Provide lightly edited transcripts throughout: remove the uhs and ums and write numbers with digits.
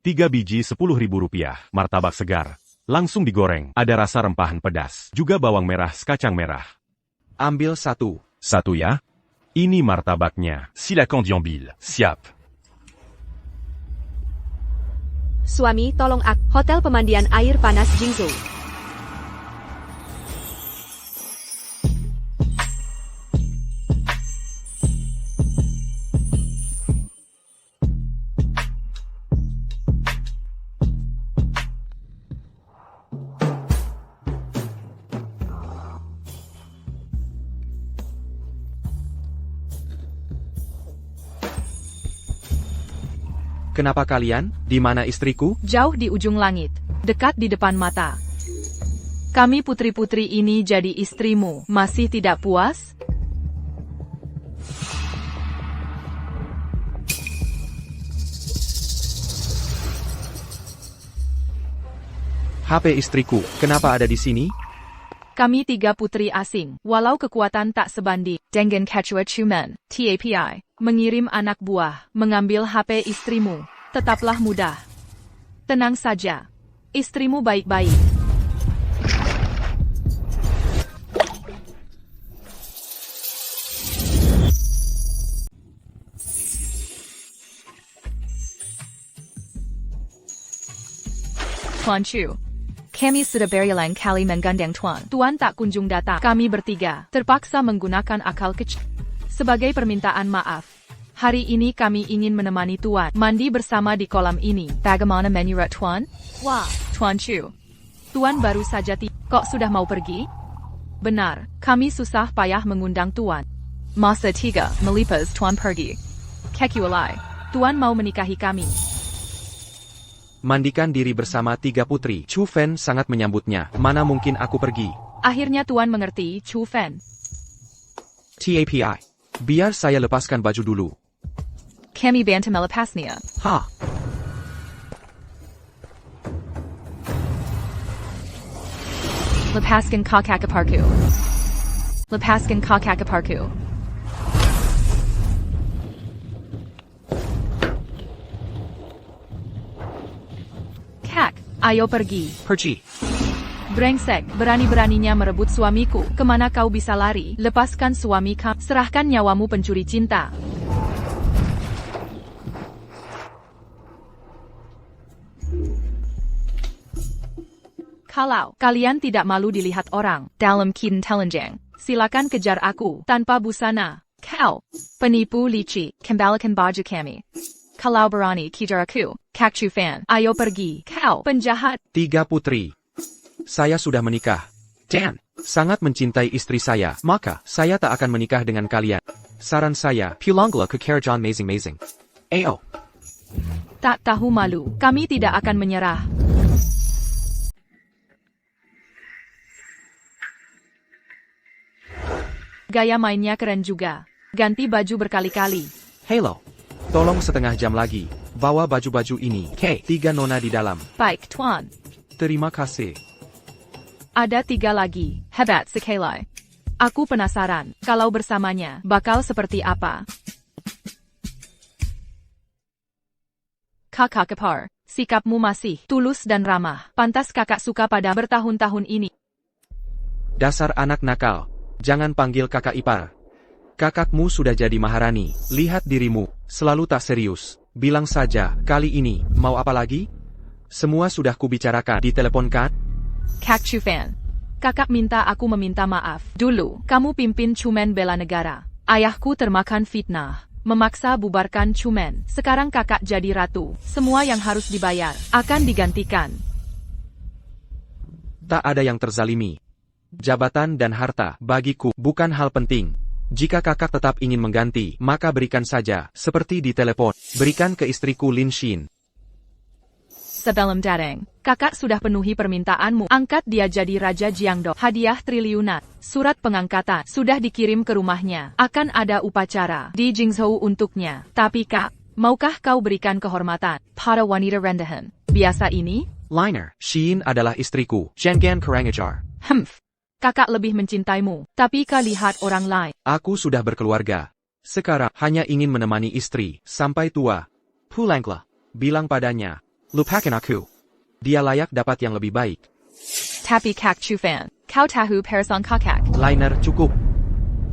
3 biji Rp10.000. Martabak segar. Langsung digoreng. Ada rasa rempahan pedas. Juga bawang merah sekacang merah. Ambil satu. Satu ya. Ini martabaknya. Silakan diambil. Siap. Suami, tolong Hotel Pemandian Air Panas Jingzhou. Kenapa kalian? Di mana istriku? Jauh di ujung langit, dekat di depan mata. Kami putri-putri ini jadi istrimu. Masih tidak puas? HP istriku, kenapa ada di sini? Kami 3 putri asing, walau kekuatan tak sebanding. Dengan Quechua Cuman, TAPI, mengirim anak buah, mengambil HP istrimu. Tetaplah mudah. Tenang saja. Istrimu baik-baik. Tuan Chu. Kami sudah berulang kali menggandeng Tuan. Tuan tak kunjung datang. Kami bertiga terpaksa menggunakan akal kecil. Sebagai permintaan maaf, hari ini kami ingin menemani Tuan mandi bersama di kolam ini. Bagaimana menurut Tuan? Wah, Tuan Chu. Tuan baru saja kok sudah mau pergi? Benar, kami susah payah mengundang Tuan. Masa 3 melipas Tuan pergi. Kekualai, Tuan mau menikahi kami. Mandikan diri bersama 3 putri. Chu Fen sangat menyambutnya. Mana mungkin aku pergi? Akhirnya Tuan mengerti, Chu Fen. TAPI. Biar saya lepaskan baju dulu. Kami bantu melepasnya. Ha. Lepaskan kakak-iparku. Lepaskan kakak-iparku. Kak, ayo pergi. Pergi. Brengsek, berani-beraninya merebut suamiku. Kemana kau bisa lari? Lepaskan suami kamu. Serahkan nyawamu pencuri cinta. Kalau kalian tidak malu dilihat orang dalam keadaan telanjang, silakan kejar aku tanpa busana. Kau penipu licik, kembalikan baju kami. Kalau berani kejar aku, Kak Chu Fan, ayo pergi. Kau penjahat. 3 putri. Saya sudah menikah. Dan sangat mencintai istri saya, maka saya tak akan menikah dengan kalian. Saran saya, pulanglah ke kerajaan Mazing-Mazing. Ayo. Tak tahu malu, kami tidak akan menyerah. Gaya mainnya keren juga. Ganti baju berkali-kali. Hello. Tolong setengah jam lagi. Bawa baju-baju ini. 3 nona di dalam. Baik, Tuan. Terima kasih. Ada 3 lagi. Hebat sekali. Aku penasaran, kalau bersamanya, bakal seperti apa. Kakak ipar, sikapmu masih tulus dan ramah. Pantas kakak suka pada bertahun-tahun ini. Dasar anak nakal. Jangan panggil kakak ipar. Kakakmu sudah jadi maharani. Lihat dirimu, selalu tak serius. Bilang saja, kali ini, mau apa lagi? Semua sudah kubicarakan di telepon kan? Kak Chu Fan, kakak minta aku meminta maaf. Dulu, kamu pimpin Cuman bela negara. Ayahku termakan fitnah, memaksa bubarkan Cuman. Sekarang kakak jadi ratu. Semua yang harus dibayar, akan digantikan. Tak ada yang terzalimi. Jabatan dan harta, bagiku, bukan hal penting. Jika kakak tetap ingin mengganti, maka berikan saja, seperti di telepon. Berikan ke istriku Lin Xin. Sebelum datang, kakak sudah penuhi permintaanmu. Angkat dia jadi Raja Jiangdo. Hadiah triliunan. Surat pengangkatan sudah dikirim ke rumahnya. Akan ada upacara di Jingzhou untuknya. Tapi kak, maukah kau berikan kehormatan pada wanita rendahan biasa ini? Liner, Xin adalah istriku. Jangan kurang ajar. Kakak lebih mencintaimu, tapi kau lihat orang lain. Aku sudah berkeluarga. Sekarang hanya ingin menemani istri sampai tua. Pulanglah. Bilang padanya, Lupakan aku. Dia layak dapat yang lebih baik. Tapi Kak Chufan, kau tahu perasaan kakak. Liner cukup.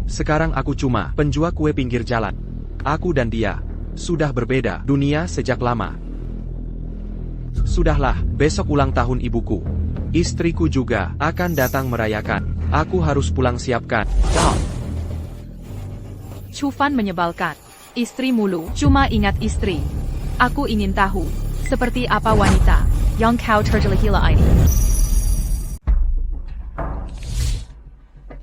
Sekarang aku cuma penjual kue pinggir jalan. Aku dan dia sudah berbeda dunia sejak lama. Sudahlah, besok ulang tahun ibuku. Istriku juga akan datang merayakan. Aku harus pulang siapkan. Chufan menyebalkan. Istri mulu, cuma ingat istri. Aku ingin tahu, seperti apa wanita yang kau tergila-gila ini.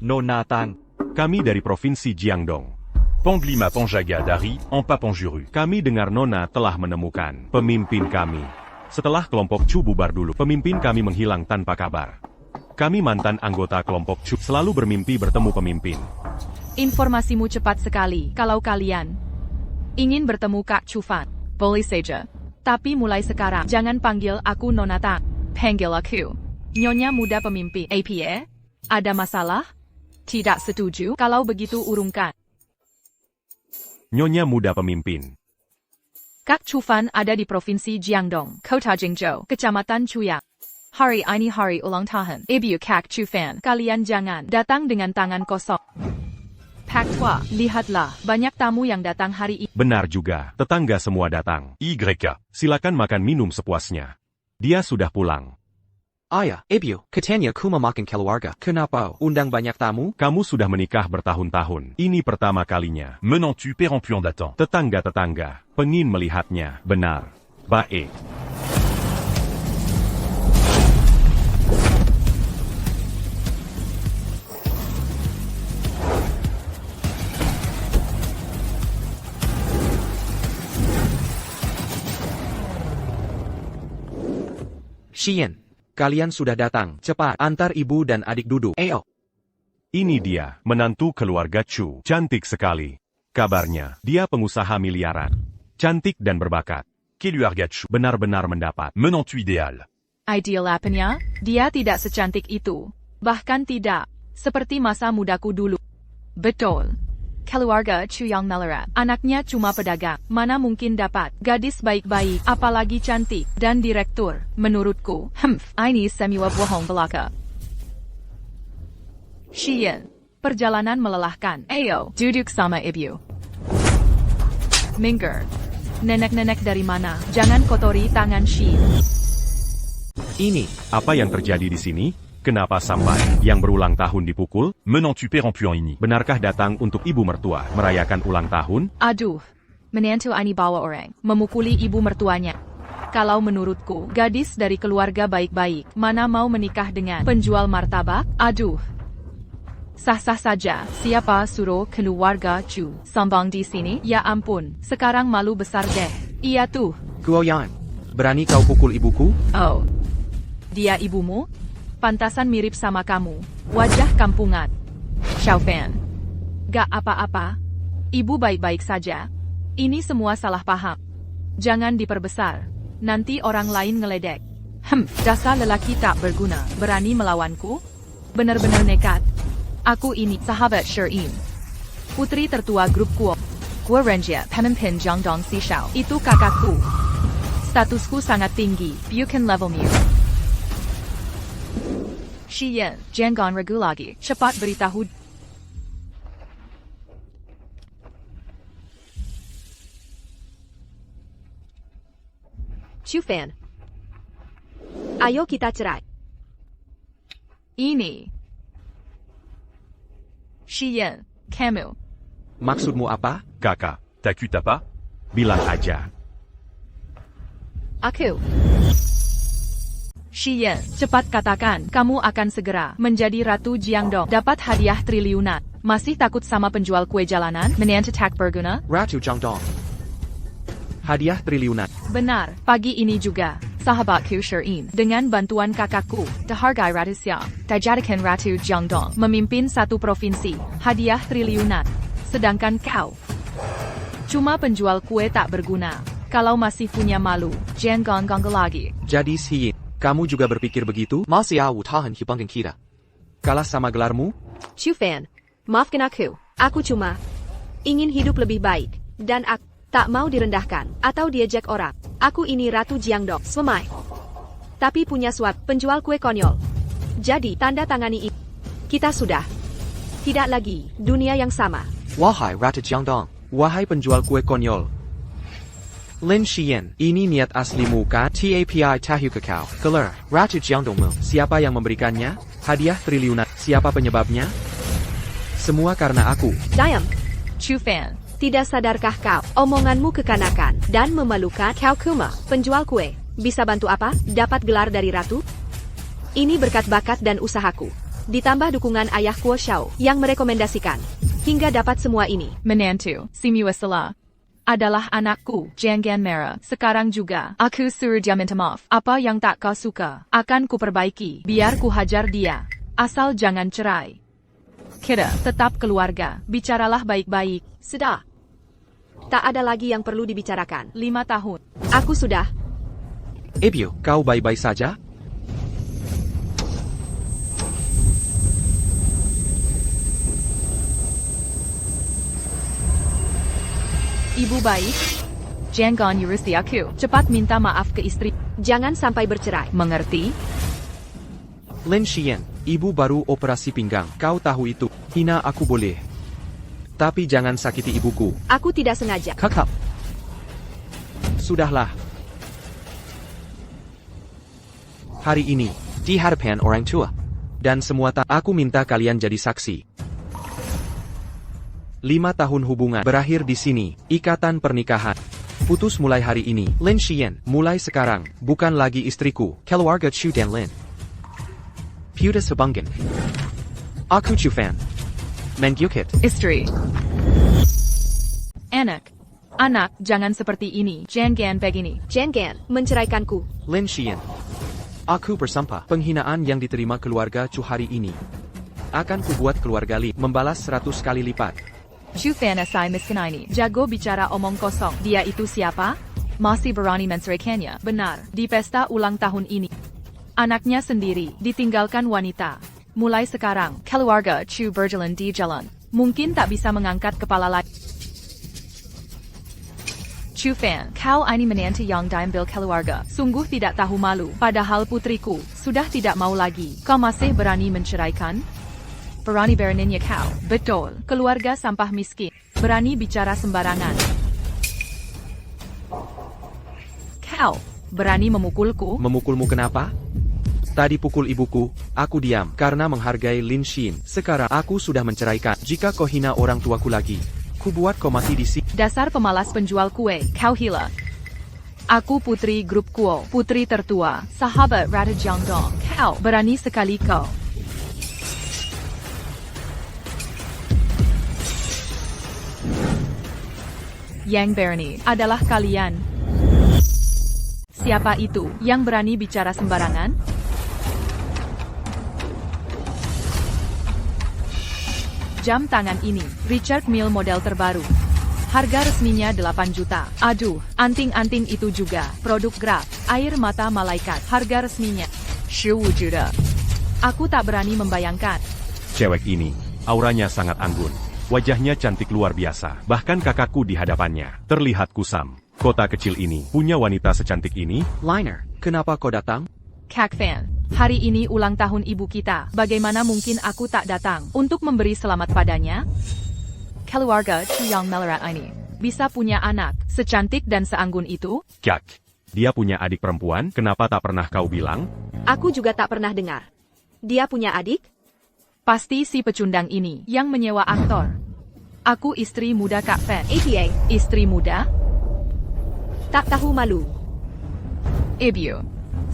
Nona Tang. Kami dari Provinsi Jiangdong. Panglima Panjaga dari Empapanjuru. Kami dengar Nona telah menemukan pemimpin kami. Setelah kelompok Chu bubar dulu, pemimpin kami menghilang tanpa kabar. Kami mantan anggota kelompok Chu selalu bermimpi bertemu pemimpin. Informasimu cepat sekali. Kalau kalian ingin bertemu Kak Chufan, boleh saja. Tapi mulai sekarang, jangan panggil aku Nona Tang. Panggil aku Nyonya Muda Pemimpin. APA? Ada masalah? Tidak setuju? Kalau begitu urungkan. Nyonya Muda Pemimpin. Kak Chufan ada di Provinsi Jiangdong, Kota Jingzhou, Kecamatan Chuyang. Hari ini hari ulang tahun Ibu Kak Chufan. Kalian jangan datang dengan tangan kosong. Pak Tua, lihatlah, banyak tamu yang datang hari ini. Benar juga, tetangga semua datang. YK. Silakan makan minum sepuasnya. Dia sudah pulang. Ayah, Ibu, katanya ku memakan keluarga. Kenapa undang banyak tamu? Kamu sudah menikah bertahun-tahun. Ini pertama kalinya. Menantu perempuan datang. Tetangga-tetangga pengin melihatnya. Benar. Baik. Xian, kalian sudah datang. Cepat, antar ibu dan adik duduk. Ayo. Ini dia, menantu keluarga Chu. Cantik sekali. Kabarnya, dia pengusaha miliaran. Cantik dan berbakat. Keluarga Chu. Benar-benar mendapat Menantu ideal. Ideal apanya? Dia tidak secantik itu. Bahkan tidak seperti masa mudaku dulu. Betul. Keluarga Chu yang melarat. Anaknya cuma pedagang. Mana mungkin dapat gadis baik-baik, apalagi cantik, dan direktur. Menurutku, ini semua bohong belaka. Xian, perjalanan melelahkan. Ayo, duduk sama ibu. Minggir. Nenek-nenek dari mana? Jangan kotori tangan Xian. Ini, apa yang terjadi di sini? Kenapa sampai yang berulang tahun dipukul? Menantu perempuan ini. Benarkah datang untuk ibu mertua merayakan ulang tahun? Aduh, menantu ini bawa orang memukuli ibu mertuanya. Kalau menurutku, gadis dari keluarga baik-baik, mana mau menikah dengan penjual martabak? Aduh. Sah-sah saja, siapa suruh keluarga Chu sambang di sini? Ya ampun, sekarang malu besar deh. Iya tuh. Guoyan, berani kau pukul ibuku? Oh. Dia ibumu? Pantasan mirip sama kamu. Wajah kampungan. Xiaofan. Gak apa-apa. Ibu baik-baik saja. Ini semua salah paham. Jangan diperbesar. Nanti orang lain ngeledek. Dasar lelaki tak berguna. Berani melawanku? Benar-benar nekat. Aku ini sahabat Shirin. Putri tertua grup Guo. Guo Renjia, pemimpin Jiangdong Sishao. Itu kakakku. Statusku sangat tinggi. Bukan levelmu. Xian, jangan ragu lagi. Cepat beritahu. Chufan. Ayo kita cerai. Ini. Xian, kamu. Maksudmu apa? Kakak, Takut apa? bilang aja. Aku. Xian, cepat katakan, kamu akan segera menjadi Ratu Jiangdong, dapat hadiah triliunan. Masih takut sama penjual kue jalanan? Menantu tak berguna? Ratu Jiangdong. Hadiah triliunan. Benar, pagi ini juga, sahabatku Shirin, dengan bantuan kakakku, dihargai Ratu Xiang, dijadikan Ratu Jiangdong, memimpin satu provinsi, hadiah triliunan. Sedangkan kau, cuma penjual kue tak berguna. Kalau masih punya malu, jangan ganggu lagi. Jadi Xian, kamu juga berpikir begitu? Masih tahan hibangkan kita. Kalah sama gelarmu? Chufan, maafkan aku. Aku cuma ingin hidup lebih baik. Dan aku tak mau direndahkan atau diejek orang. Aku ini Ratu Jiangdong, Swamai. Tapi punya suap, penjual kue konyol. Jadi, tanda tangani ini. Kita sudah. Tidak lagi, dunia yang sama. Wahai Ratu Jiangdong, wahai penjual kue konyol. Lin Xian, ini niat aslimu kan? TAPI tahu kakao. Keler, Ratu Jiangdongmu. Siapa yang memberikannya? Hadiah triliunan. Siapa penyebabnya? Semua karena aku. Diam. Chu Fan. Tidak sadarkah kau, omonganmu kekanakan dan memalukan? Kau Kuma, penjual kue. Bisa bantu apa? Dapat gelar dari ratu? Ini berkat bakat dan usahaku. Ditambah dukungan ayah Kuo Xiao yang merekomendasikan. Hingga dapat semua ini. Menantu, si Muasala. Adalah anakku, Jangan Merah. Sekarang juga, aku suruh dia minta maaf. Apa yang tak kau suka, akan kuperbaiki. Biar ku hajar dia. Asal jangan cerai. Kita tetap keluarga. Bicaralah baik-baik. Sudah. Tak ada lagi yang perlu dibicarakan. 5 tahun. Aku sudah. Ebio, kau baik-baik saja? Ibu baik. Jangan urusi aku. Cepat minta maaf ke istri. Jangan sampai bercerai. Mengerti? Lin Xian, ibu baru operasi pinggang. Kau tahu itu. Hina aku boleh. Tapi jangan sakiti ibuku. Aku tidak sengaja. Kakak. Sudahlah. Hari ini, di hadapan orang tua. Dan semua aku minta kalian jadi saksi. 5 tahun hubungan berakhir di sini. Ikatan pernikahan. Putus mulai hari ini. Lin Xian, mulai sekarang, bukan lagi istriku. Keluarga Chu dan Lin. Putus hubungan. Aku Chu Fan. Mengyukit. Istri. Anak. Anak, jangan seperti ini. Jangan begini. Jangan menceraikanku. Lin Xian. Aku bersumpah, penghinaan yang diterima keluarga Chu hari ini akan kubuat keluarga Li membalas 100 kali lipat. Chu Fan asai miskin ini. Jago bicara omong kosong. Dia itu siapa? Masih berani menceraikannya. Benar, di pesta ulang tahun ini. Anaknya sendiri, ditinggalkan wanita. Mulai sekarang, keluarga Chu berjalan di jalan. Mungkin tak bisa mengangkat kepala lagi. Chu Fan, kau ini menantu yang diambil keluarga. Sungguh tidak tahu malu. Padahal putriku, sudah tidak mau lagi. Kau masih berani menceraikan? Berani beraninya kau. Betul, keluarga sampah miskin. Berani bicara sembarangan. Kau, berani memukulku? Memukulmu kenapa? Tadi pukul ibuku, aku diam karena menghargai Lin Xian. Sekarang aku sudah menceraikan. Jika kau hina orang tuaku lagi, ku buat kau mati di sini. Dasar pemalas penjual kue, kau hila. Aku putri grup Kuo, putri tertua, sahabat Ratu Jiangdong. Kau, berani sekali kau. Yang berani adalah kalian. Siapa itu yang berani bicara sembarangan? Jam tangan ini, Richard Mille model terbaru. Harga resminya 8 juta. Aduh, anting-anting itu juga. Produk Graf, air mata malaikat. Harga resminya 15 juta. Aku tak berani membayangkan. Cewek ini, auranya sangat anggun. Wajahnya cantik luar biasa. Bahkan kakakku di hadapannya terlihat kusam. Kota kecil ini punya wanita secantik ini? Liner, kenapa kau datang? Kak Fan, hari ini ulang tahun ibu kita. Bagaimana mungkin aku tak datang untuk memberi selamat padanya? Keluarga Chu yang melarat ini bisa punya anak secantik dan seanggun itu? Kyak, dia punya adik perempuan, kenapa tak pernah kau bilang? Aku juga tak pernah dengar. Dia punya adik? Pasti si pecundang ini yang menyewa aktor. Aku istri muda Kak Fan. ATA, Istri muda? tak tahu malu. Ebio,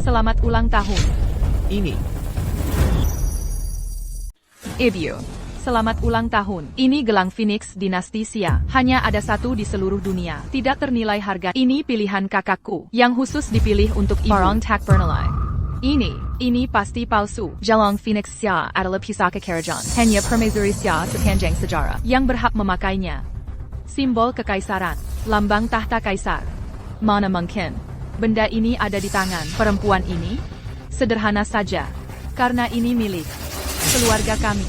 selamat ulang tahun. Ini. Ebio, selamat ulang tahun. Ini gelang Phoenix Dinasti Xia. Hanya ada satu di seluruh dunia. Tidak ternilai harga. Ini pilihan kakakku yang khusus dipilih untuk ibu. Parang tak bernilai. Ini pasti palsu. Gelang Phoenix Xia adalah pusaka kerajaan. Hanya permaisuri Xia sepanjang sejarah yang berhak memakainya. Simbol kekaisaran, lambang tahta kaisar. Mana mungkin benda ini ada di tangan perempuan ini? Sederhana saja, karena ini milik keluarga kami.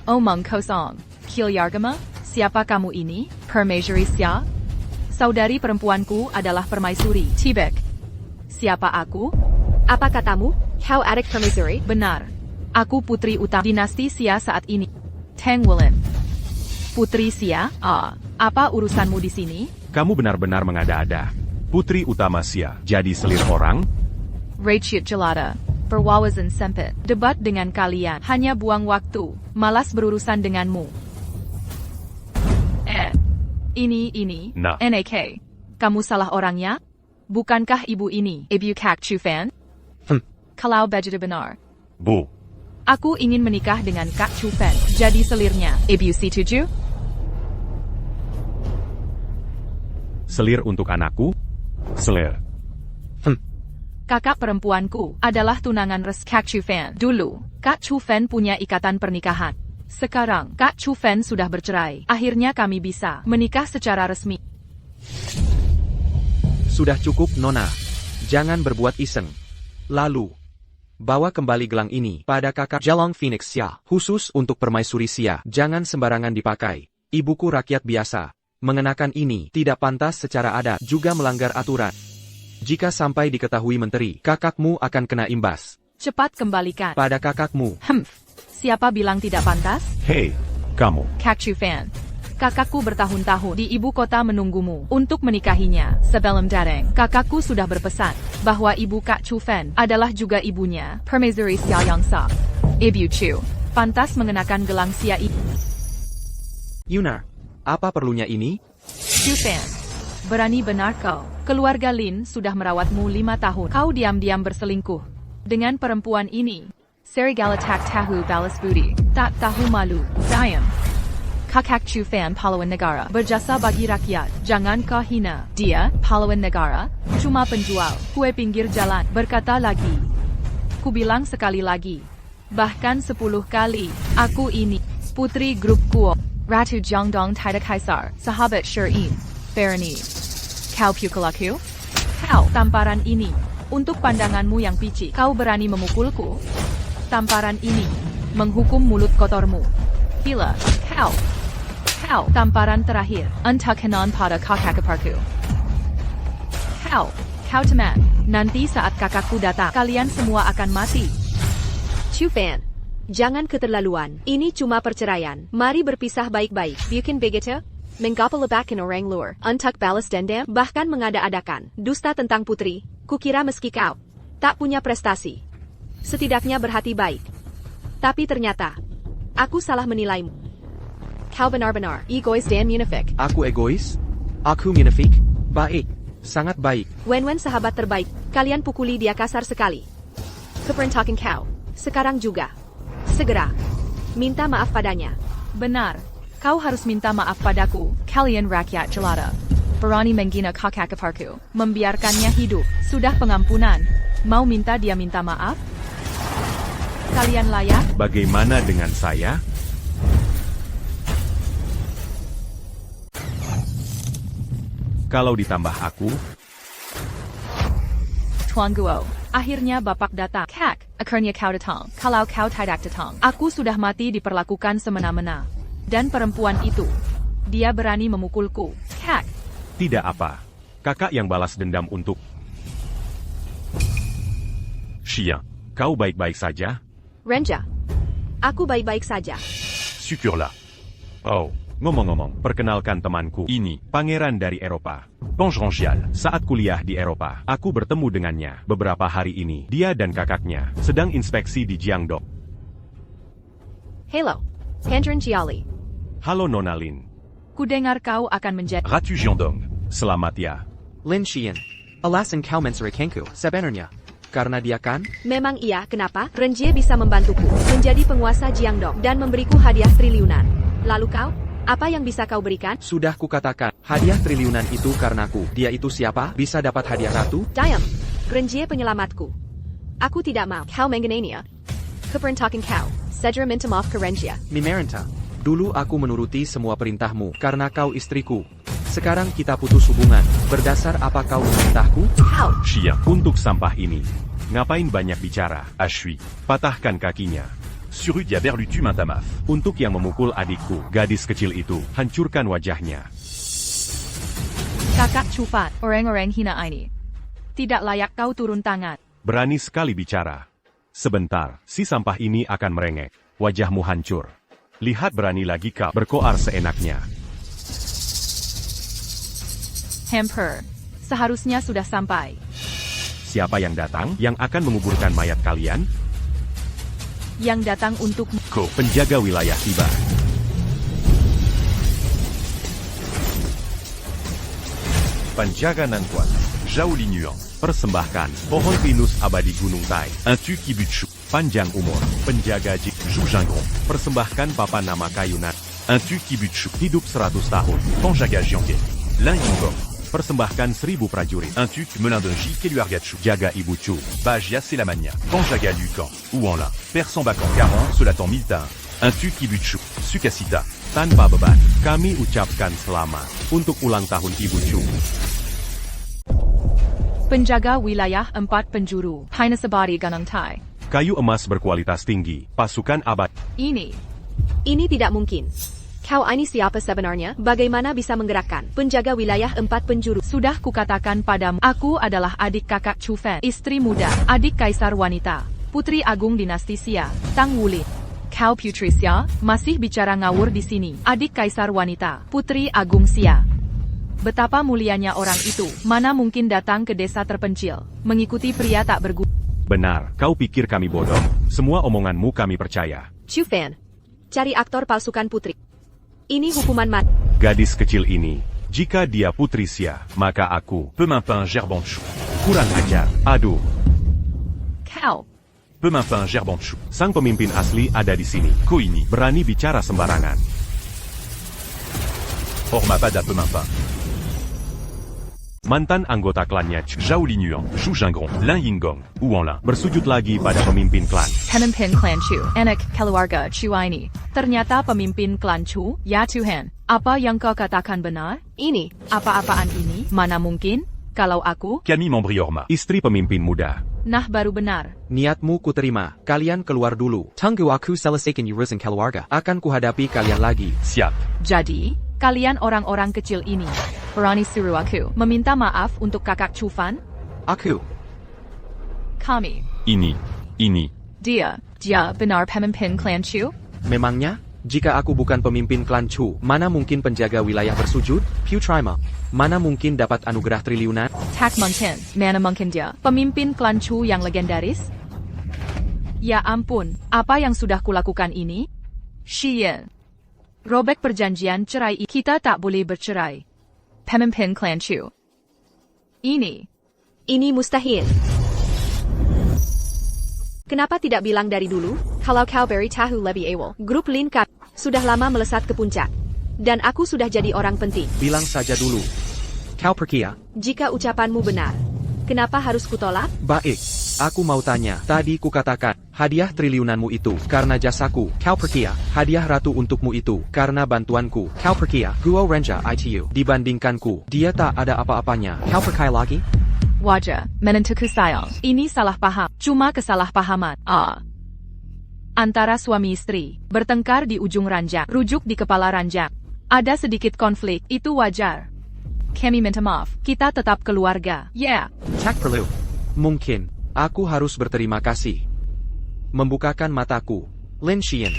Omong kosong. Kilyargama, siapa kamu ini? Permaisuri Xia? Saudari perempuanku adalah permaisuri, Tibek. Siapa aku? Apa katamu? Kau adik permaisuri? Benar. Aku putri utama dinasti Xia saat ini. Tang Wulan. Putri Xia? Apa urusanmu di sini? Kamu benar-benar mengada-ada. Putri utama Xia, jadi selir orang? Rachit Jelata. Berwawasan sempit. Debat dengan kalian hanya buang waktu. Malas berurusan denganmu. Ini. Nah. NAK. Kamu salah orangnya? Bukankah ibu ini, Ibu Kak Chufan? Kalau begitu benar. Bu. Aku ingin menikah dengan Kak Chufan, jadi selirnya. Ibu setuju? Selir untuk anakku? Selir. Kakak perempuanku adalah tunangan Kak Chufan. Dulu, Kak Chufan punya ikatan pernikahan. Sekarang, Kak Chufan sudah bercerai. Akhirnya kami bisa menikah secara resmi. Sudah cukup, Nona. Jangan berbuat iseng. Lalu, bawa kembali gelang ini pada kakak Jalong Phoenix Xia, khusus untuk permaisuri Xia. Jangan sembarangan dipakai. Ibuku rakyat biasa. Mengenakan ini tidak pantas secara adat, juga melanggar aturan. Jika sampai diketahui menteri, kakakmu akan kena imbas. Cepat kembalikan. Pada kakakmu. Siapa bilang tidak pantas? Hei, kamu. Kak Chufan. Kakakku bertahun-tahun di ibu kota menunggumu untuk menikahinya. Sebelum datang, kakakku sudah berpesan bahwa ibu Kak Chufan adalah juga ibunya, Permaisuri Xia Yangsa. Ibu Chu, pantas mengenakan gelang Xia itu. Yunar, apa perlunya ini? Chufan, berani benar kau. Keluarga Lin sudah merawatmu 5 tahun. Kau diam-diam berselingkuh dengan perempuan ini. Serigala tak tahu balas budi, tak tahu malu. Diam. Kakak Chufan pahlawan negara, berjasa bagi rakyat. Jangan kau hina dia, pahlawan negara, cuma penjual kue pinggir jalan. Berkata lagi. Kubilang sekali lagi. Bahkan 10 kali. Aku ini, putri grup Kuo, Ratu Jiangdong Taida Kaisar, sahabat Shirin, Berani. Kau pukulaku? Kau, tamparan ini. Untuk pandanganmu yang pici, kau berani memukulku? Tamparan ini menghukum mulut kotormu. Bila kau tamparan terakhir untuk kenan pada kakak-kakakku. Kau teman, nanti saat kakakku datang, kalian semua akan mati. Chufan, jangan keterlaluan. Ini cuma perceraian. Mari berpisah baik-baik. Bukan begitu? Menggapalabakan orang luar untuk balas dendam, bahkan mengada-adakan dusta tentang putri. Kukira meski kau tak punya prestasi, setidaknya berhati baik. Tapi ternyata, aku salah menilaimu. Kau benar-benar egois dan munafik. Aku egois? Aku munafik? Baik. Sangat baik. Wen sahabat terbaik, kalian pukuli dia kasar sekali. Keperantakan kau. Sekarang juga. Segera. Minta maaf padanya. Benar. Kau harus minta maaf padaku, kalian rakyat jelata. Berani menghina kakak-kakakku, membiarkannya hidup. Sudah pengampunan. Mau minta dia minta maaf? Kalian layak? Bagaimana dengan saya? Kalau ditambah aku, Tuan Guo, akhirnya bapak datang. Kak, akhirnya kau datang. Kalau kau tidak datang, aku sudah mati diperlakukan semena-mena. Dan perempuan itu, dia berani memukulku. Kak, tidak apa. Kakak yang balas dendam untuk Xia. Kau baik-baik saja? Renja, aku baik-baik saja. Sucurlah. Oh, ngomong-ngomong, perkenalkan temanku. Ini. Pangeran dari Eropa. Pangrangial. Saat kuliah di Eropa, aku bertemu dengannya beberapa hari ini. Dia dan kakaknya sedang inspeksi di Jiangdong. Hello, Pandren Jiali. Halo Nona Lin. kudengar kau akan menjadi Ratu Jiandong. Selamat ya. Lin Xian. Alasan kau menserikanku, sebenarnya. Karena dia kan? Memang iya, kenapa? Renjie bisa membantuku menjadi penguasa Jiangdong dan memberiku hadiah triliunan. Lalu kau? Apa yang bisa kau berikan? Sudah kukatakan, hadiah triliunan itu karenaku. Dia itu siapa? Bisa dapat hadiah ratu? Diam. Renjie penyelamatku. Aku tidak mau. Kau mengenainya. Keperantakan kau. Segera minta maaf ke Renjie. Mimerenta. Dulu aku menuruti semua perintahmu, karena kau istriku. Sekarang kita putus hubungan. Berdasar apa kau memerintahku? Kau. Xia, untuk sampah ini. Ngapain banyak bicara? Ashui. Patahkan kakinya. Suru dia berlutu mintamaf. Untuk yang memukul adikku, gadis kecil itu, hancurkan wajahnya. Kakak Cufat, orang-orang hina ini. Tidak layak kau turun tangan. Berani sekali bicara. Sebentar, si sampah ini akan merengek. Wajahmu hancur. Lihat berani lagi kau berkoar seenaknya. Hamper. Seharusnya sudah sampai. Siapa yang datang yang akan menguburkan mayat kalian? Yang datang untuk Penjaga wilayah tiba. Penjaga Nantuan. Zhao Linyuan. Persembahkan pohon pinus abadi Gunung Tai. Un Tu Kibutchu. Panjang umur. Penjaga Jik. Zhu Jingron. Persembahkan papan nama kayunan. Un Tu Kibutchu. Hidup 100 tahun. Panjaga Jiangke. Lin Yingong. Persembahkan 1000 prajurit. Un Tu Melin Denji Keluargachu. Jaga Ibu Chu. Bajia Selamania. Panjaga Lucan. Ouanlin. Persan Bakan 40. Solatan Miltain. Un Tu Kibutchu. Sukasita. Tanpa beban, kami ucapkan selamat untuk ulang tahun Ibu Chu. penjaga wilayah 4 penjuru. Hainasabadi Gunung Tai. Kayu emas berkualitas tinggi. Pasukan abad. Ini. Ini tidak mungkin. Kau ini siapa sebenarnya? Bagaimana bisa menggerakkan penjaga wilayah 4 penjuru? Sudah kukatakan padamu, aku adalah adik kakak Chufen, istri muda, adik kaisar wanita, putri agung dinasti Xia, Tang Wulin. Kau putri Xia, masih bicara ngawur di sini. Adik kaisar wanita, putri agung Xia. Betapa mulianya orang itu, mana mungkin datang ke desa terpencil, mengikuti pria tak berguna. Benar, kau pikir kami bodoh? Semua omonganmu kami percaya. Chu Fan, cari aktor palsukan putri. Ini hukuman mati. Gadis kecil ini, jika dia putri Xia, maka aku Pemimpin Gerbanchu. kurang ajar. Aduh, Kau. Pemimpin Gerbanchu. sang pemimpin asli ada di sini. Koini. Berani bicara sembarangan. Ormapada Pemimpin. Mantan anggota klannya Chu Zhao Linyuan. Zhu Jingron. Lin Yingong. Ouanlin. bersujud lagi pada pemimpin klan. Pemimpin klan Chu, anak keluarga Chu ini. Ternyata pemimpin klan Chu, ya Tuhan. Apa yang kau katakan benar? Ini, Apa-apaan ini? Mana mungkin? Kalau aku, Camille Mambriorma. Istri pemimpin muda. nah baru benar. Niatmu kuterima, kalian keluar dulu. Tunggu aku selesaikan urusan keluarga. Akan kuhadapi kalian lagi. Siap. Jadi, kalian orang-orang kecil ini, berani suruh aku meminta maaf untuk kakak Chufan? Aku, Kami, Ini. dia benar pemimpin klan Chu? memangnya? Jika aku bukan pemimpin klan Chu, mana mungkin penjaga wilayah bersujud? Putrima, mana mungkin dapat anugerah triliunan? Tak mungkin, mana mungkin dia, pemimpin klan Chu yang legendaris? Ya ampun, apa yang sudah kulakukan ini? Xian. Robek perjanjian cerai, kita tak boleh bercerai. Pemimpin klan Chu. ini mustahil. Kenapa tidak bilang dari dulu? Kalau kau beri tahu lebih awal. Grup Lin Kap sudah lama melesat ke puncak. Dan aku sudah jadi orang penting. Bilang saja dulu. Kau pergi ya? Jika ucapanmu benar, kenapa harus kutolak? Baik, aku mau tanya. Tadi kukatakan, hadiah triliunanmu itu karena jasaku. Kau pergi ya? Hadiah ratu untukmu itu karena bantuanku. Kau pergi ya? Guo Renja ITU. Dibandingkanku, dia tak ada apa-apanya. Kau pergi lagi? Wajah, menentuku sayang. Ini salah paham. Cuma kesalahpahaman. Antara suami istri. Bertengkar di ujung ranjang. Rujuk di kepala ranjang. Ada sedikit konflik. Itu wajar. Kami minta maaf. Kita tetap keluarga. Yeah. Tak perlu. Mungkin, aku harus berterima kasih. Membukakan mataku. Lin Xian.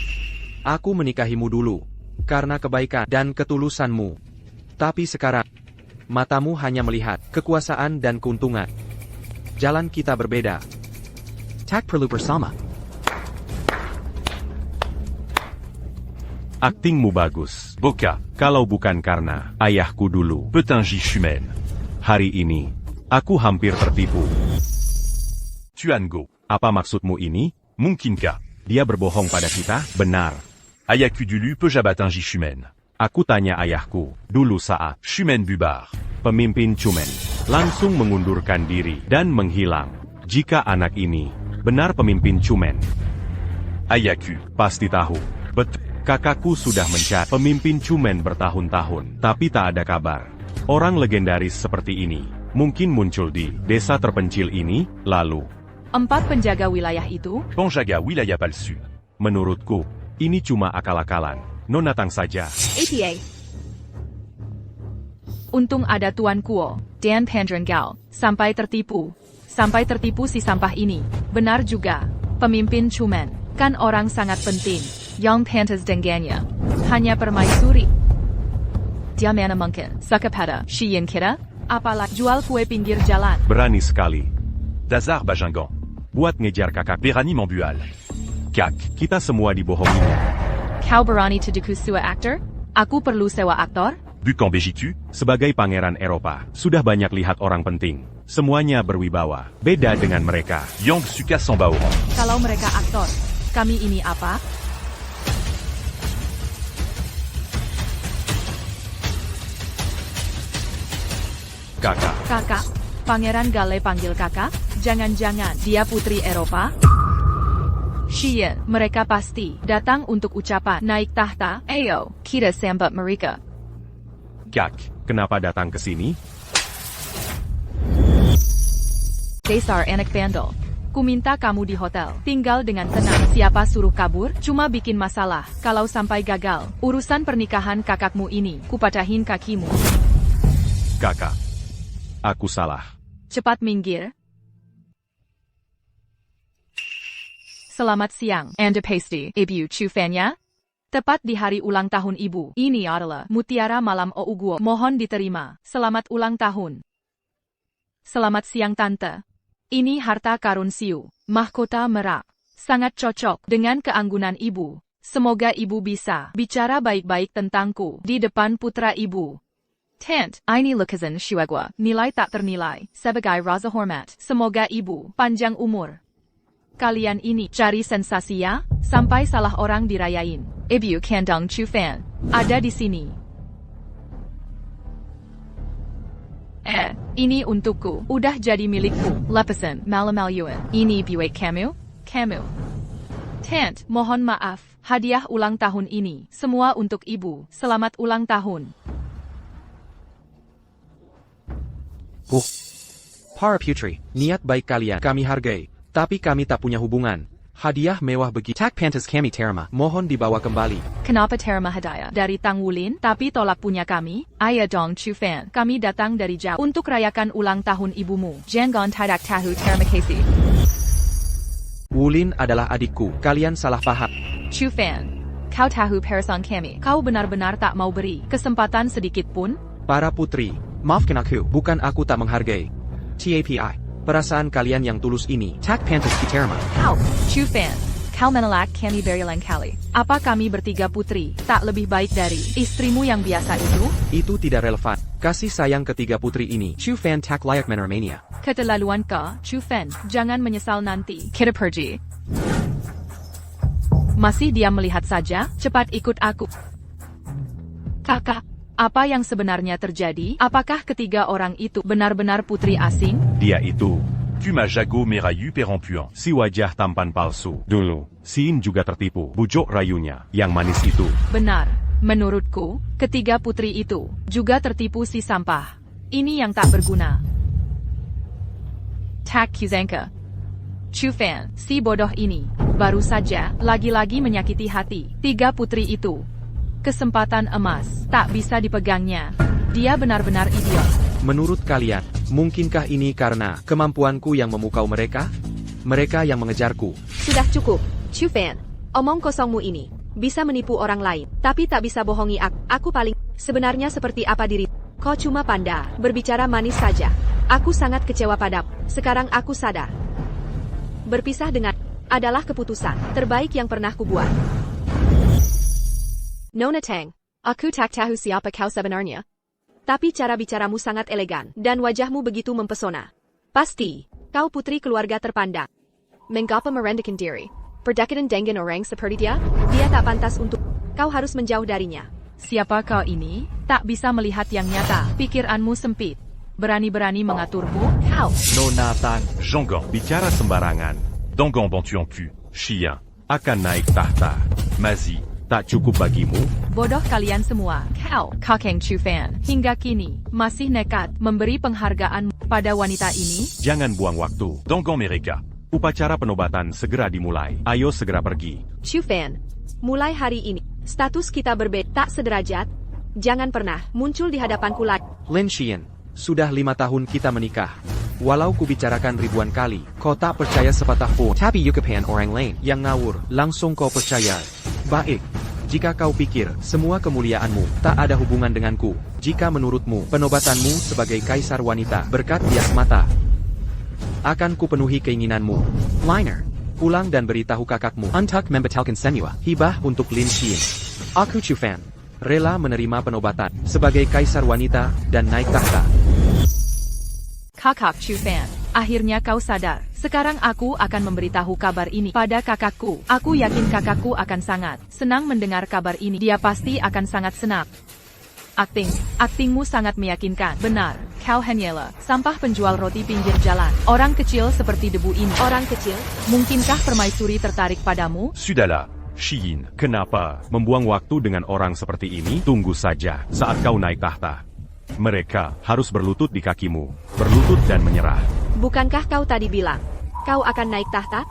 Aku menikahimu dulu. Karena kebaikan dan ketulusanmu. Tapi sekarang, matamu hanya melihat kekuasaan dan keuntungan. Jalan kita berbeda. Tak perlu bersama. Aktingmu bagus. Boka. Kalau bukan karena ayahku dulu. Petingi Chumen. Hari ini, aku hampir tertipu. Tuango. Apa maksudmu ini? Munkinka. Dia berbohong pada kita? Benar. Ayaku Dulu Pejabatingi Chumen. Aku tanya ayahku, dulu saat Chumen Bubar. pemimpin Chumen langsung mengundurkan diri dan menghilang. Jika anak ini benar pemimpin Chumen, Ayaku. pasti tahu. Kakakku sudah mencari pemimpin Chumen bertahun-tahun, tapi tak ada kabar. Orang legendaris seperti ini mungkin muncul di desa terpencil ini, lalu 4 penjaga wilayah itu, Panjaga Wilaya Palsu. menurutku, ini cuma akal-akalan. Nonatang saja. ATA. Untung ada Tuan Kuo, Dan Pandrengal, sampai tertipu si sampah ini. Benar juga, pemimpin Chumen, kan orang sangat penting. Yang pantas dengannya, hanya permaisuri. Dia mana mungkin, suka pada Shiyin kita? Apalagi jual kue pinggir jalan. Berani sekali. Dazar Bajingan. Buat ngejar kakak. Berani Mambual. Kak. Kita semua dibohonginya. Kau berani tuduhku sewa aktor? Aku perlu sewa aktor? Bukan begitu? Sebagai pangeran Eropa, sudah banyak lihat orang penting. Semuanya berwibawa. Beda dengan mereka. Yang suka samba orang. Kalau mereka aktor, kami ini apa? Kakak. Kakak, Pangeran Gale panggil kakak? Jangan-jangan dia putri Eropa? Shiyin, mereka pasti datang untuk ucapan naik tahta. Ayo, kita sambut mereka. Kak, kenapa datang ke sini? Dasar anak bandel. Ku minta kamu di hotel, tinggal dengan tenang. Siapa suruh kabur? Cuma bikin masalah. Kalau sampai gagal, urusan pernikahan kakakmu ini, ku patahin kakimu. Kakak. Aku salah. Cepat minggir. Selamat siang, Anda pasti Ibu Chufanya? Tepat di hari ulang tahun ibu, ini adalah mutiara malam Ouguo. Mohon diterima. Selamat ulang tahun. Selamat siang tante. Ini harta karun Siu, mahkota merak. Sangat cocok dengan keanggunan ibu. Semoga ibu bisa bicara baik-baik tentangku di depan putra ibu. Tant, ini lukisan Shuagwa, nilai tak ternilai, sebagai rasa hormat. Semoga ibu panjang umur. Kalian ini cari sensasi ya, sampai salah orang dirayain. Ibu Kandang Chufan, ada di sini. Ini untukku, udah jadi milikku. Lepasan, malam-maluan. Ini buat kamu? Tant, mohon maaf, hadiah ulang tahun ini, semua untuk ibu. Selamat ulang tahun. Para putri, niat baik kalian kami hargai, tapi kami tak punya hubungan. Hadiah mewah begitu. Tak pantas kami terima. Mohon dibawa kembali. Kenapa terima hadiah dari Tang Wulin, tapi tolak punya kami? Ayah dong Chufan, kami datang dari jauh untuk rayakan ulang tahun ibumu. Jangan tidak tahu terima kasih. Wulin adalah adikku. Kalian salah paham. Chufan, kau tahu perasaan kami. Kau benar-benar tak mau beri kesempatan sedikit pun? Para putri, maafkan aku. Bukan aku tak menghargai. TAPI. Perasaan kalian yang tulus ini tak pantas diterima. Kau, Chufan, kau menolak kami berulang kali. Apa kami bertiga putri tak lebih baik dari istrimu yang biasa itu? Itu tidak relevan. Kasih sayang ketiga putri ini, Chufan tak layak menerimanya. Keterlaluan kau, Chufan, jangan menyesal nanti. Kita pergi. Masih diam melihat saja? Cepat ikut aku. Kakak, apa yang sebenarnya terjadi? Apakah ketiga orang itu benar-benar putri asing? Dia itu. Kuma Jago Merayu Perempuan. Si wajah tampan palsu. Dulu, Siin juga tertipu. Bujuk rayunya, yang manis itu. Benar. Menurutku, ketiga putri itu juga tertipu si sampah. Ini yang tak berguna. Tak Kuzanka. Chufan, si bodoh ini, baru saja lagi-lagi menyakiti hati tiga putri itu. Kesempatan emas, tak bisa dipegangnya. Dia benar-benar idiot. Menurut kalian, mungkinkah ini karena kemampuanku yang memukau mereka? Mereka yang mengejarku. Sudah cukup, Chufan. Omong kosongmu ini bisa menipu orang lain, tapi tak bisa bohongi aku. Aku paling sebenarnya seperti apa diri? Kau cuma panda, berbicara manis saja. Aku sangat kecewa padamu. Sekarang aku sadar. Berpisah dengan adalah keputusan terbaik yang pernah kubuat. Nona Tang, aku tak tahu siapa kau sebenarnya. Tapi cara bicaramu sangat elegan, dan wajahmu begitu mempesona. Pasti, kau putri keluarga terpandang. Mengapa merendahkan diri? Berdekatan dengan orang seperti dia? Dia tak pantas untuk... Kau harus menjauh darinya. Siapa kau ini? Tak bisa melihat yang nyata. Pikiranmu sempit. Berani-berani mengaturmu? Kau. Nona Tang. Jangan. Bicara sembarangan. Dangan Bantuan Pu. Chien. Akan naik tahta. Mazi. Tak cukup bagimu? Bodoh kalian semua. Kau, Kakang Chufan, hingga kini masih nekat memberi penghargaan pada wanita ini? Jangan buang waktu. Dangan Mereka. Upacara penobatan segera dimulai. Ayo segera pergi. Chufan, mulai hari ini, status kita berbeda tak sederajat. Jangan pernah muncul di hadapanku lagi. Lin Xian, sudah 5 tahun kita menikah. Walau kubicarakan ribuan kali, kau tak percaya sepatah pun. Tapi Yukapan orang lain yang ngawur, langsung kau percaya. Baik, jika kau pikir semua kemuliaanmu tak ada hubungan denganku, jika menurutmu penobatanmu sebagai kaisar wanita berkat bias mata, akan kupenuhi keinginanmu. Liner, pulang dan beritahu kakakmu untuk membatalkan semua hibah untuk Lin Xian. Aku Chu Fan, rela menerima penobatan sebagai kaisar wanita dan naik tahta. Kakak Chu Fan, akhirnya kau sadar. Sekarang aku akan memberitahu kabar ini pada kakakku. Aku yakin kakakku akan sangat senang mendengar kabar ini. Dia pasti akan sangat senang. Aktingmu sangat meyakinkan. Benar, kau hanyalah sampah penjual roti pinggir jalan. Orang kecil seperti debu ini. Orang kecil? Mungkinkah permaisuri tertarik padamu? Sudahlah, Xiyin. Kenapa membuang waktu dengan orang seperti ini? Tunggu saja saat kau naik tahta. Mereka harus berlutut di kakimu, berlutut dan menyerah. Bukankah kau tadi bilang kau akan naik tahta?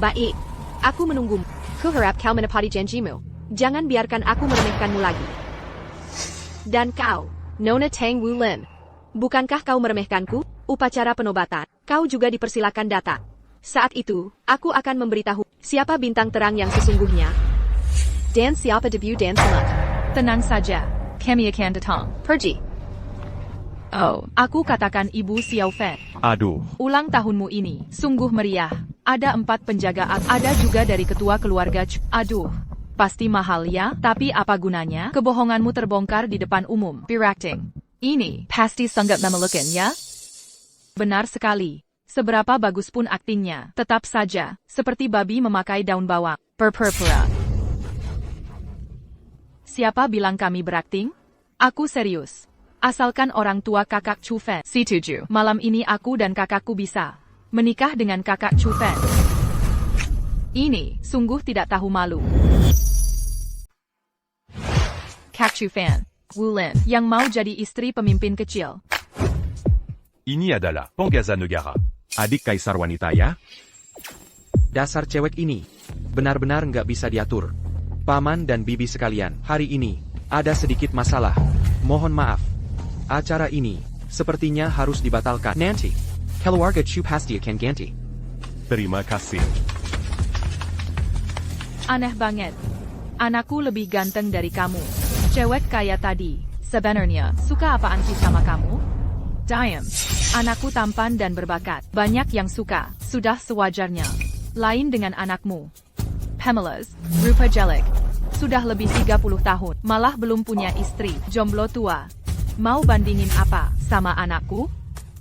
Baik, aku menunggumu. Kuharap kau menepati janjimu. Jangan biarkan aku meremehkanmu lagi. Dan kau, Nona Tang Wu Lin. Bukankah kau meremehkanku? Upacara penobatan, kau juga dipersilakan datang. Saat itu, aku akan memberitahu siapa bintang terang yang sesungguhnya. Dan siapa debu dan selat. Tenang saja, kami akan datang. Pergi. Oh, aku katakan Ibu Xiao Fan. Aduh, Ulang tahunmu ini sungguh meriah. Ada 4 penjaga, ada juga dari ketua keluarga. Aduh, pasti mahal ya. Tapi apa gunanya? Kebohonganmu terbongkar di depan umum. Berakting. Ini pasti sangat memalukan ya. Benar sekali. Seberapa bagus pun aktingnya, tetap saja seperti babi memakai daun bawang. Berpura-pura. Siapa bilang kami berakting? Aku serius. Asalkan orang tua kakak Chu Fan setuju, malam ini aku dan kakakku bisa menikah dengan kakak Chu Fan. Ini sungguh tidak tahu malu. Kak Chu Fan, Wu Lin, yang mau jadi istri pemimpin kecil. Ini adalah Pangaza Negara. adik kaisar wanita ya? Dasar cewek ini, benar-benar nggak bisa diatur. Paman dan bibi sekalian, hari ini ada sedikit masalah. Mohon maaf. Acara ini sepertinya harus dibatalkan. Nanti, keluarga Chu pasti akan ganti. Terima kasih. Aneh banget. Anakku lebih ganteng dari kamu. Cewek kaya tadi, sebenarnya suka apaan sih sama kamu? Diam. Anakku tampan dan berbakat. Banyak yang suka, sudah sewajarnya. Lain dengan anakmu. Pamela's, rupa jelek. Sudah lebih 30 tahun, malah belum punya istri, jomblo tua. Mau bandingin apa sama anakku?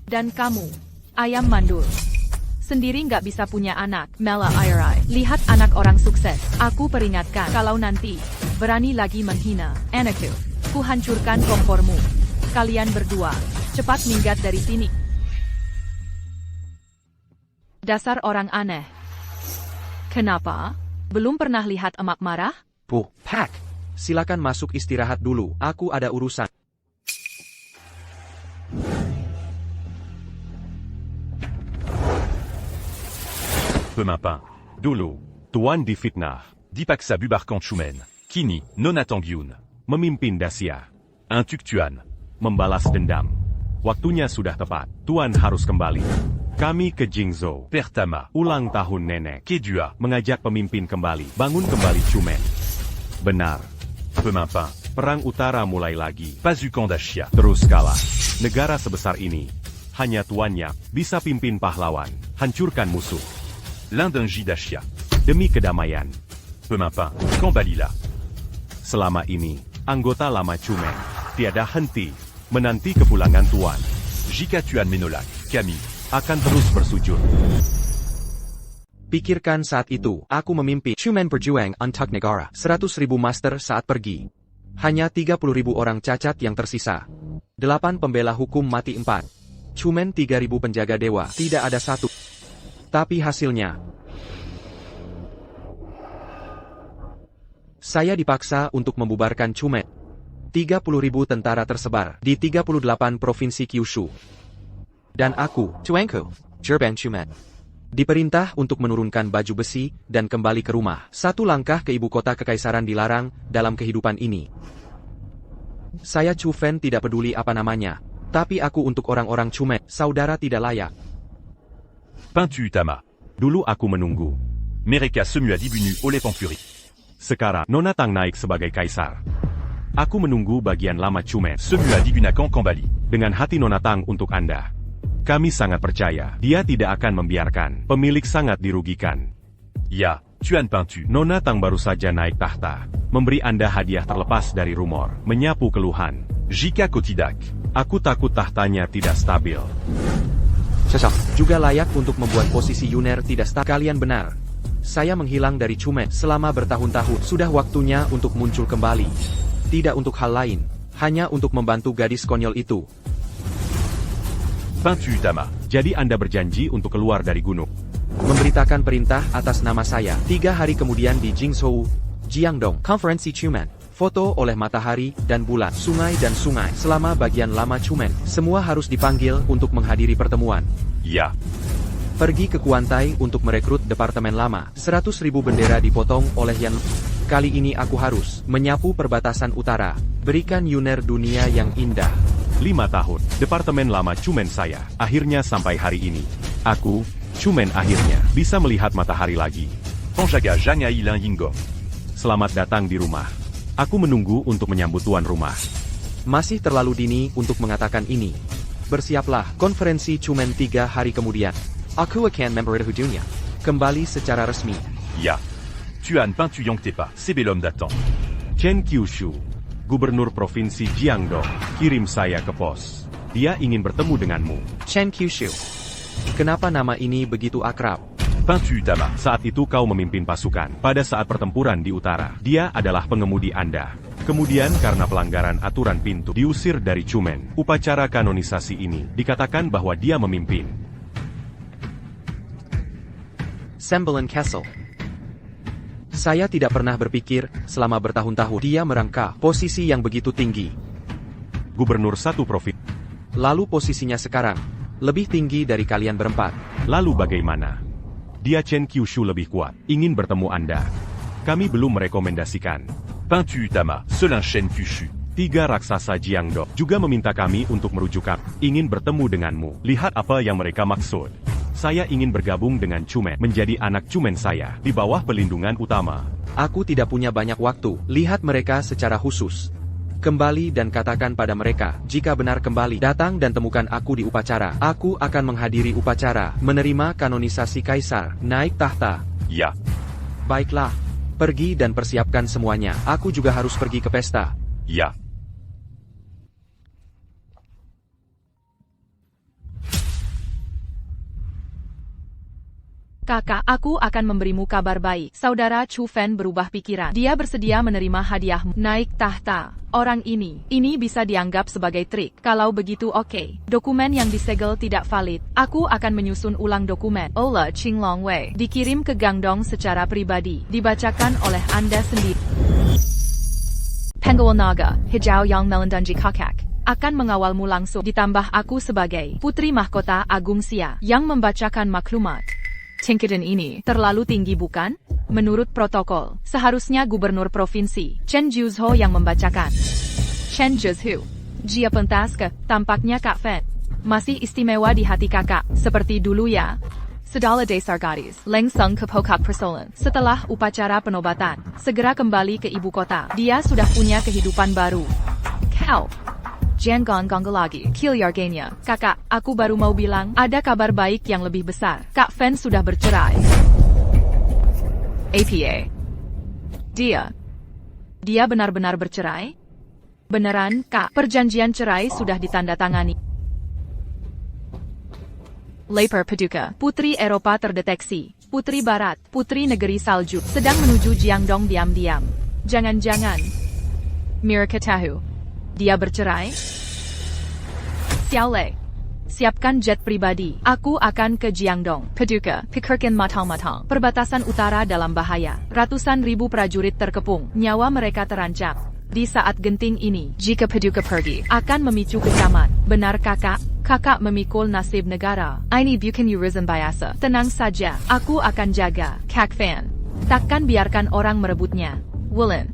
Dan kamu, ayam mandul. Sendiri nggak bisa punya anak, Mela Airai. Lihat anak orang sukses. Aku peringatkan, kalau nanti berani lagi menghina anakku, ku hancurkan kompormu. Kalian berdua, cepat minggat dari sini. Dasar orang aneh. Kenapa? Belum pernah lihat emak marah? Bu, Pak, silakan masuk istirahat dulu. Aku ada urusan. Pemapin. Dulu, Tuan difitnah, Dipaksa Bubarkan Chumen. Kini, Nona Tangyun. memimpin Dacia, Intuktuan. membalas dendam. Waktunya sudah tepat, Tuan harus kembali. Kami ke Jingzhou, Pertama. ulang tahun nenek, Kedua. mengajak pemimpin kembali, bangun kembali Chumen. Benar, Pemapin. perang utara mulai lagi, Pazukan Dashia. terus kalah. Negara sebesar ini, hanya tuannya bisa pimpin pahlawan, hancurkan musuh. L'Indungi Dashia. Demi kedamaian, Pemapin. Kambalila. selama ini, anggota lama Chumen tiada henti menanti kepulangan Tuan, Jikatuan Menolak. Kami. akan terus bersujud. Pikirkan saat itu, aku memimpin Chumen berjuang untuk negara. 100.000 master saat pergi. Hanya 30.000 orang cacat yang tersisa. 8 pembela hukum mati 4. Chumen 3.000 penjaga dewa, tidak ada satu. Tapi hasilnya, saya dipaksa untuk membubarkan Chumen. 30.000 tentara tersebar di 38 provinsi Kyushu. Dan aku, Chuengku, Jerban Chumen, diperintah untuk menurunkan baju besi dan kembali ke rumah. Satu langkah ke ibu kota kekaisaran dilarang dalam kehidupan ini. Saya Chu Fan tidak peduli apa namanya. Tapi aku untuk orang-orang Chumen, saudara tidak layak. Peintu Tama. Dulu aku menunggu. Mereka semua dibunuh oleh Pampuri. Sekarang, Nona Tang naik sebagai kaisar. Aku menunggu bagian lama Chumen. Semua digunakan kembali. Dengan hati Nona Tang untuk Anda. Kami sangat percaya, dia tidak akan membiarkan. Pemilik sangat dirugikan. Ya, Tuan Peintu. Nona Tang baru saja naik tahta. Memberi Anda hadiah terlepas dari rumor. Menyapu keluhan. Jika Kotidak. Aku takut tahtanya tidak stabil. Juga layak untuk membuat posisi Yuner tidak stabil. Kalian benar. Saya menghilang dari Chumen selama bertahun-tahun. Sudah waktunya untuk muncul kembali. Tidak untuk hal lain. Hanya untuk membantu gadis konyol itu. Peintu Tama. Jadi Anda berjanji untuk keluar dari gunung. Memberitakan perintah atas nama saya. 3 hari kemudian di Jingzhou, Jiangdong, Konferensi Chumen. Foto oleh matahari dan bulan, sungai dan sungai. Selama bagian lama Chumen, semua harus dipanggil untuk menghadiri pertemuan. Ya. Pergi ke Kuantai untuk merekrut departemen lama. 100.000 bendera dipotong oleh Yan. Kali ini aku harus menyapu perbatasan utara. Berikan Yuner dunia yang indah. 5 tahun, departemen lama Chumen saya. Akhirnya sampai hari ini. Aku, Chumen akhirnya, bisa melihat matahari lagi. Panjaga Jangai Lin Yingo. Selamat datang di rumah. Aku menunggu untuk menyambut tuan rumah. Masih terlalu dini untuk mengatakan ini. Bersiaplah, konferensi Chumen 3 hari kemudian. Aku akan memberitahu dunia. Kembali secara resmi. Ya. Tuan Peintu Yongtepa, sebelum datang. Chen Qiushu, Gubernur Provinsi Jiangdong, kirim saya ke pos. Dia ingin bertemu denganmu. Chen Qiushu. Kenapa nama ini begitu akrab? Peintu Tama. Saat itu kau memimpin pasukan. Pada saat pertempuran di utara, dia adalah pengemudi Anda. Kemudian karena pelanggaran aturan pintu, diusir dari Chumen. Upacara kanonisasi ini, dikatakan bahwa dia memimpin. Sembilan Castle. Saya tidak pernah berpikir, selama bertahun-tahun dia merangkak posisi yang begitu tinggi. Gubernur satu provinsi. Lalu posisinya sekarang, lebih tinggi dari kalian berempat. Lalu bagaimana? Dia Chen Qiushu lebih kuat, ingin bertemu Anda. Kami belum merekomendasikan. Peintu Tama, Selin Chen Qiushu. 3 raksasa Jiangdong juga meminta kami untuk merujukan, ingin bertemu denganmu. Lihat apa yang mereka maksud. Saya ingin bergabung dengan Chumen, menjadi anak Chumen saya, di bawah pelindungan utama. Aku tidak punya banyak waktu, lihat mereka secara khusus. Kembali dan katakan pada mereka, jika benar kembali, datang dan temukan aku di upacara. Aku akan menghadiri upacara, menerima kanonisasi kaisar, naik tahta. Ya. Baiklah, pergi dan persiapkan semuanya. Aku juga harus pergi ke pesta. Ya. Kakak, aku akan memberimu kabar baik. Saudara Chu Fan berubah pikiran. Dia bersedia menerima hadiahmu. Naik tahta. Orang ini bisa dianggap sebagai trik. Kalau begitu oke. Dokumen yang disegel tidak valid. Aku akan menyusun ulang dokumen. Ola Qinglong Wei. Dikirim ke Gangdong secara pribadi. Dibacakan oleh Anda sendiri. Penggawal Naga, Hijau Yang Melendunji Kakak. Akan mengawalmu langsung. Ditambah aku sebagai Putri Mahkota Agung Xia yang membacakan maklumat. Tingkatan ini terlalu tinggi bukan? Menurut protokol, seharusnya Gubernur Provinsi, Chen Juzho yang membacakan. Chen Juzho. Jia Pentaske, tampaknya Kak Fan masih istimewa di hati kakak, seperti dulu ya. Sedala Desar Gadis, Leng Seng ke Pokak Persoalan. Setelah upacara penobatan, segera kembali ke ibu kota. Dia sudah punya kehidupan baru. Kau. Jangan gonggal lagi, Kilyargania. Kakak, aku baru mau bilang, ada kabar baik yang lebih besar. Kak Fan sudah bercerai. APA. Dia benar-benar bercerai? Beneran, Kak, perjanjian cerai sudah ditandatangani. Leper Paduka, Putri Eropa terdeteksi. Putri Barat, Putri Negeri Salju, sedang menuju Jiangdong diam-diam. Jangan-jangan. Mirka tahu. Dia bercerai? Xiaolei. Siapkan jet pribadi. Aku akan ke Jiangdong. Paduka, pikirkan matang-matang. Perbatasan utara dalam bahaya. Ratusan ribu prajurit terkepung. Nyawa mereka terancam. Di saat genting ini, jika Paduka pergi, akan memicu kecaman. Benar kakak? Kakak memikul nasib negara. Ini bukan urusan biasa. Tenang saja. Aku akan jaga. Kak Fan. Takkan biarkan orang merebutnya. Wulan.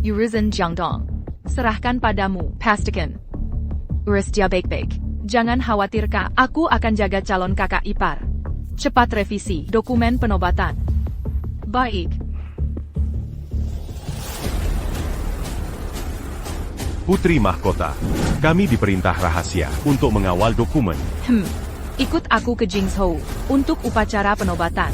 Urusan Jiangdong. Serahkan padamu, pastikan. Urus dia baik-baik. Jangan khawatir kak, aku akan jaga calon kakak ipar. Cepat revisi dokumen penobatan. Baik. Putri Mahkota, kami diperintah rahasia untuk mengawal dokumen. Ikut aku ke Jingzhou untuk upacara penobatan.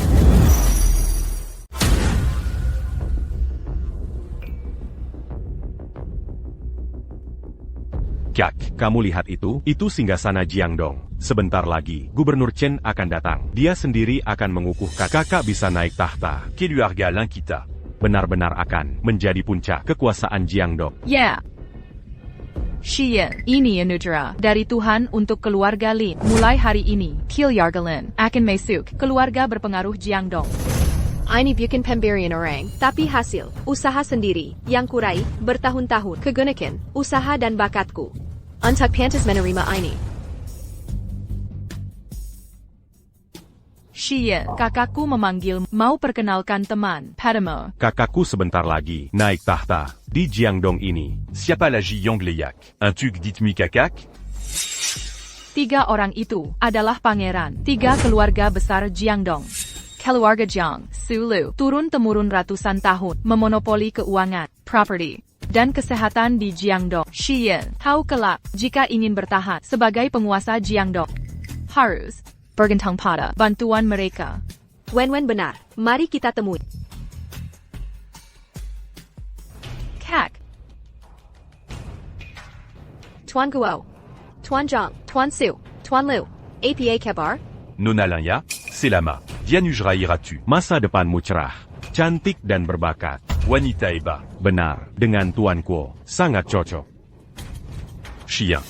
Kak, kamu lihat itu? Itu singgasana Jiangdong. Sebentar lagi, Gubernur Chen akan datang. Dia sendiri akan mengukuhkan kakak bisa naik tahta. Keluarga Lankita. Benar-benar akan menjadi puncak kekuasaan Jiangdong. Ya. Xiyan, ini anugerah dari Tuhan untuk keluarga Lin. Mulai hari ini, keluarga Lin akan masuk keluarga berpengaruh Jiangdong. Ini bukan pemberian orang, tapi hasil usaha sendiri yang kurai bertahun-tahun kegunakan usaha dan bakatku. Untuk pantas menerima ini. Xiyan, kakakku memanggil, mau perkenalkan teman, Padma. Kakakku sebentar lagi naik tahta di Jiangdong ini. Siapa lagi yang layak? Un tuk dites-moi kakak? 3 orang itu adalah pangeran 3 keluarga besar Jiangdong. Keluarga Jiang, Sulu, turun-temurun ratusan tahun, memonopoli keuangan, properti, dan kesehatan di Jiangdong. Xiyan, tahu kelak, jika ingin bertahan sebagai penguasa Jiangdong, harus bergantung pada bantuan mereka. Wen benar, mari kita temui. Kak, Tuan Guo, Tuan Zhang, Tuan Su, Tuan Lu, APA kabar? Nona Lanya, Selama. Dianujra iras-tu? Masa depanmu cerah, cantik dan berbakat. Wanita Eba. Benar, dengan Tuan Kuo, sangat cocok. Chien.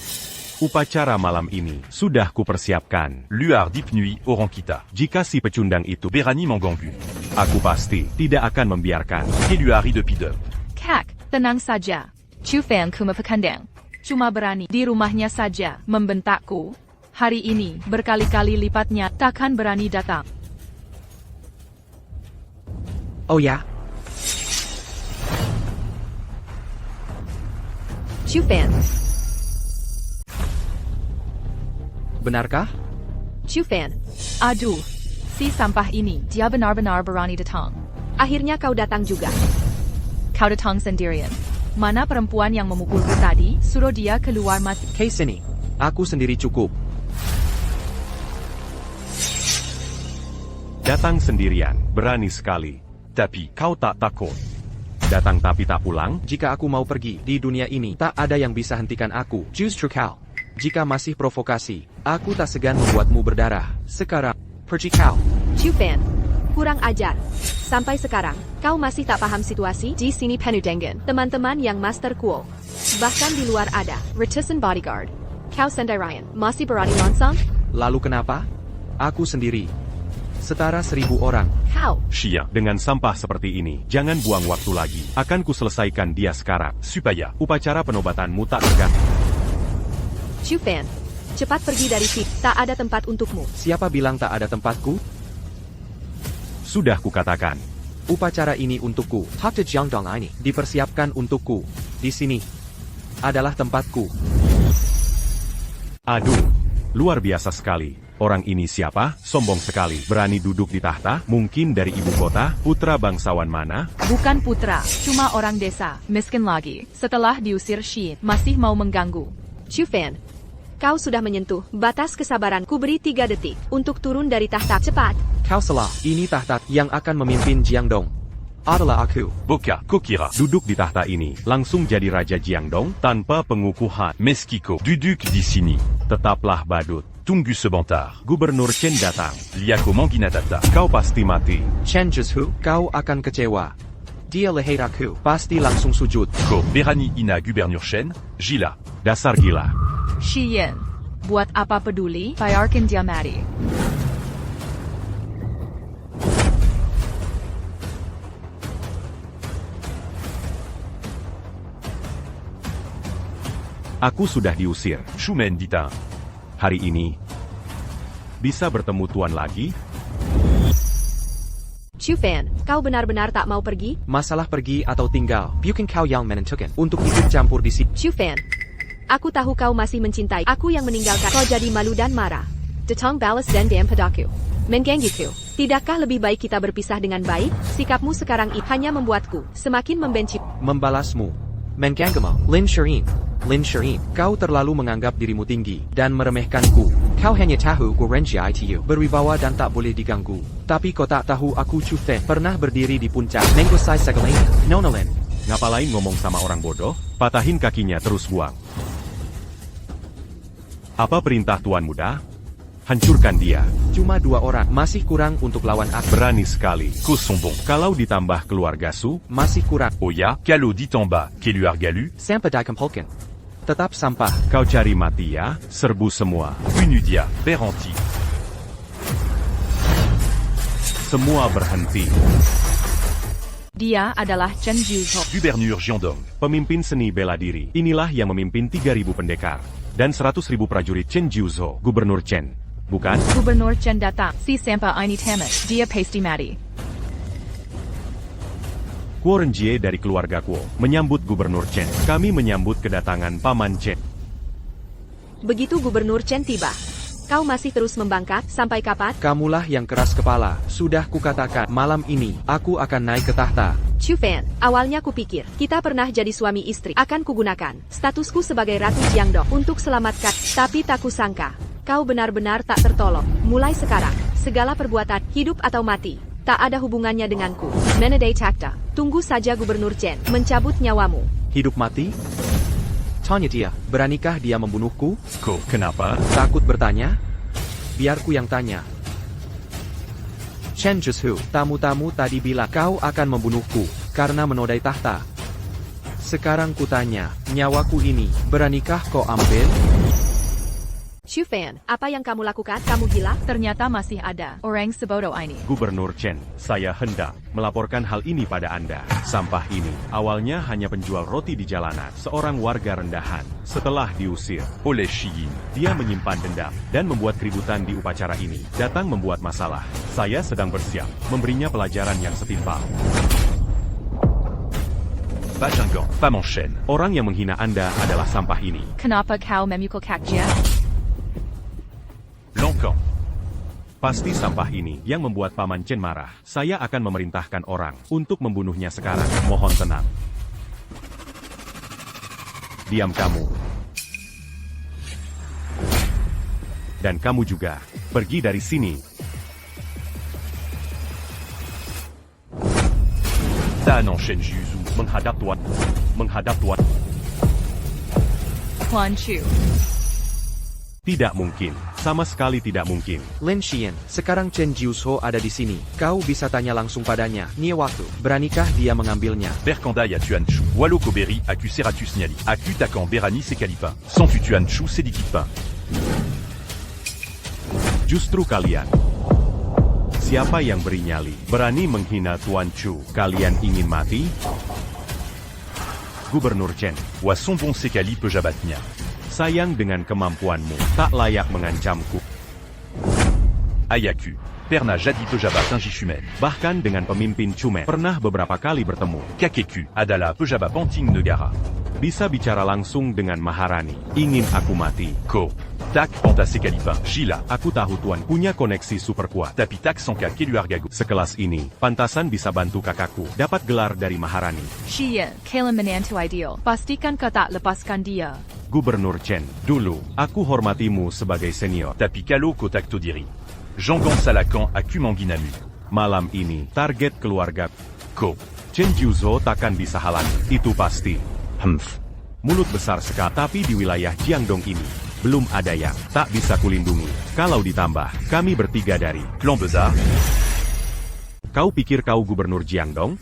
Upacara malam ini sudah kupersiapkan. Luar dip nuit orang kita. Jika si pecundang itu Berani mengganggu. aku pasti tidak akan membiarkan. Keluari de pideur. Kak, tenang saja. Chu Fan kuma pekandang. Cuma berani di rumahnya saja membentakku. Hari ini berkali-kali lipatnya takkan berani datang. Oh ya? Chu Fan, Benarkah? Chu Fan, Aduh, si sampah ini, dia benar-benar berani datang. akhirnya kau datang juga. Kau datang sendirian. Mana perempuan yang memukulku tadi? Suruh dia keluar mati. Case ini, aku sendiri cukup. Datang sendirian, berani sekali. Tapi kau tak takut. Datang tapi tak pulang? Jika aku mau pergi di dunia ini, tak ada yang bisa hentikan aku. Justru kau. Jika masih provokasi, aku tak segan membuatmu berdarah. Sekarang, pergi kau. Chu Fan, kurang ajar. Sampai sekarang, kau masih tak paham situasi di sini penuh dengan teman-teman yang Master Kuo. Bahkan di luar ada ratusan bodyguard. Kau sendirian, masih berani langsung? Lalu kenapa? Aku sendiri. Setara 1000 orang. Kau, Chien. Dengan sampah seperti ini, jangan buang waktu lagi. Akan kuselesaikan dia sekarang. Supaya. Upacara penobatanmu tak terganggu. Chu Fan, cepat pergi dari sini. Tak ada tempat untukmu. Siapa bilang tak ada tempatku? Sudah kukatakan. Upacara ini untukku. Tahta Jiangdong ini dipersiapkan untukku. Di sini adalah tempatku. Aduh, luar biasa sekali. Orang ini siapa? Sombong sekali. Berani duduk di tahta? Mungkin dari ibu kota? Putra bangsawan mana? Bukan putra, cuma orang desa, miskin lagi. Setelah diusir Shin, masih mau mengganggu. Chu Fan, kau sudah menyentuh batas kesabaran. Ku beri 3 detik untuk turun dari tahta. Cepat. Kau salah. Ini tahta yang akan memimpin Jiangdong. Adalah aku. Boka. Kokira. Duduk di tahta ini, langsung jadi Raja Jiangdong tanpa pengukuhan. Meskiko. Duduk di sini. Tetaplah badut. Tunggu sebentar. Gubernur Chen datang. Liako Manginatata. Kau pasti mati. Chen Zhu, kau akan kecewa. Dia leher aku. Pasti langsung sujud. Ko. Berani ina Gubernur Chen. Gila. Dasar gila. Xiyan, buat apa peduli? Biarkan dia mati. Aku sudah diusir. Shumen dita. Hari ini, bisa bertemu Tuan lagi? Chu Fan, kau benar-benar tak mau pergi? Masalah pergi atau tinggal, bukan kau yang menentukan. Untuk ikut campur di sini. Chu Fan, aku tahu kau masih mencintai aku yang meninggalkan kau jadi malu dan marah. Datang balas dendam padaku. Menggangguku. Tidakkah lebih baik kita berpisah dengan baik? Sikapmu sekarang itu hanya membuatku semakin membenci. Membalasmu. Mengganggumu. Lin Shirin. Lin Shirin, kau terlalu menganggap dirimu tinggi dan meremehkanku. Kau hanya tahu gue renji ITU, berwibawa dan tak boleh diganggu. Tapi kau tak tahu aku Chu Fan, pernah berdiri di puncak, menguasai segalanya. Nona Lin. Ngapalain ngomong sama orang bodoh? Patahin kakinya terus buang. Apa perintah Tuan Muda? Hancurkan dia. Cuma 2 orang, masih kurang untuk lawan aku. Berani sekali. Causes sont bons. Kalau ditambah keluarga Su, Masih kurang. Oya, Calo dit en bas, Keluar Galu, Sampai dikumpulkan. Tetap sampah. kau cari mati ya, serbu semua. Unudia, Peranti, Semua berhenti. Dia adalah Chen Jiuzhou. Gubernur Jiandong, Pemimpin seni bela diri. Inilah yang memimpin 3.000 pendekar. Dan 100.000 prajurit Chen Jiuzhou, Gubernur Chen. Bukan? Gubernur Chen datang. Si sampai ini tamat. Dia pasti mati. Kuo Renjie dari keluarga Kuo menyambut Gubernur Chen. Kami menyambut kedatangan Paman Chen. Begitu Gubernur Chen tiba, kau masih terus membangkang sampai kapan? Kamulah yang keras kepala. Sudah kukatakan, malam ini, aku akan naik ke tahta. Chu Fan, awalnya kupikir kita pernah jadi suami istri. Akan kugunakan statusku sebagai Ratu Jiangdong untuk selamatkan. Tapi tak kusangka, kau benar-benar tak tertolong. Mulai sekarang, segala perbuatan, hidup atau mati, tak ada hubungannya denganku. Menedai takta. Tunggu saja Gubernur Chen mencabut nyawamu. Hidup mati? Tanya dia, beranikah dia membunuhku? Ko, Kenapa? Takut bertanya? Biarku yang tanya. Chen Jiuzhou, tamu-tamu tadi bilang kau akan membunuhku karena menodai tahta. Sekarang kutanya, nyawaku ini, beranikah kau ambil? Chu Fan, apa yang kamu lakukan? Kamu gila? Ternyata masih ada orang sebodoh ini. Gubernur Chen, saya hendak melaporkan hal ini pada Anda. Sampah ini awalnya hanya penjual roti di jalanan, seorang warga rendahan. Setelah diusir, Oleh Shiyin, dia menyimpan dendam dan membuat keributan di upacara ini. Datang membuat masalah. Saya sedang bersiap memberinya pelajaran yang setimpal. Bajingan, Pamanchen, Orang yang menghina Anda adalah sampah ini. Kenapa kau memukul kaknya? Lankan, Pasti sampah ini yang membuat Paman Chen marah. Saya akan memerintahkan orang untuk membunuhnya sekarang. Mohon tenang. Diam kamu. Dan kamu juga. Pergi dari sini. Tanan Shen Jiuzhou, Menghadap Tuan. Menghadap Tuan. Quan Chu. Tidak mungkin. Sama sekali tidak mungkin. Lin Xian, sekarang Chen Jiuzhou ada di sini. Kau bisa tanya langsung padanya. Nia waktu, beranikah dia mengambilnya? Berkandai à Tuan Chu, Walo Koberi à Ceratus Niali, à Takan Berani Sekalipin, sans tu Tuan Chu Sedikitpin. Justru kalian. Siapa yang beri nyali? Berani menghina Tuan Chu. Kalian ingin mati? Gubernur Chen. Wa son bon Sekali Pejabatnya. Sayang dengan kemampuanmu. Tak layak mengancamku. Ayaku, Perna Jadi Pejabat Injichumen. Bahkan dengan pemimpin Chumen. Pernah beberapa kali bertemu. Kakeku, Adala Pejabat Panting Negara. Bisa bicara langsung dengan Maharani. Ingin aku mati. Ko, Tak Panta Sekalipin, Shila. Aku tahu Tuan punya koneksi super kuat. Tapi Tak Sanka Keluar Gago. Sekelas ini, pantasan bisa bantu kakakku. Dapat gelar dari Maharani. Xian, Kalen menantu ideal. Pastikan kau tak lepaskan dia. Gubernur Chen. Dulu, aku hormatimu sebagai senior. Tapi Kalo Kotak Todiri. Jangan Salakan à Kumanginamu. Malam ini, target keluarga Ko, Chen Jiuzhou takkan bisa halangi. Itu pasti. Mulut besar sekali, tapi di wilayah Jiangdong ini, belum ada yang tak bisa kulindungi. Kalau ditambah, kami bertiga dari Clan Bezar. Kau pikir kau gubernur Jiangdong?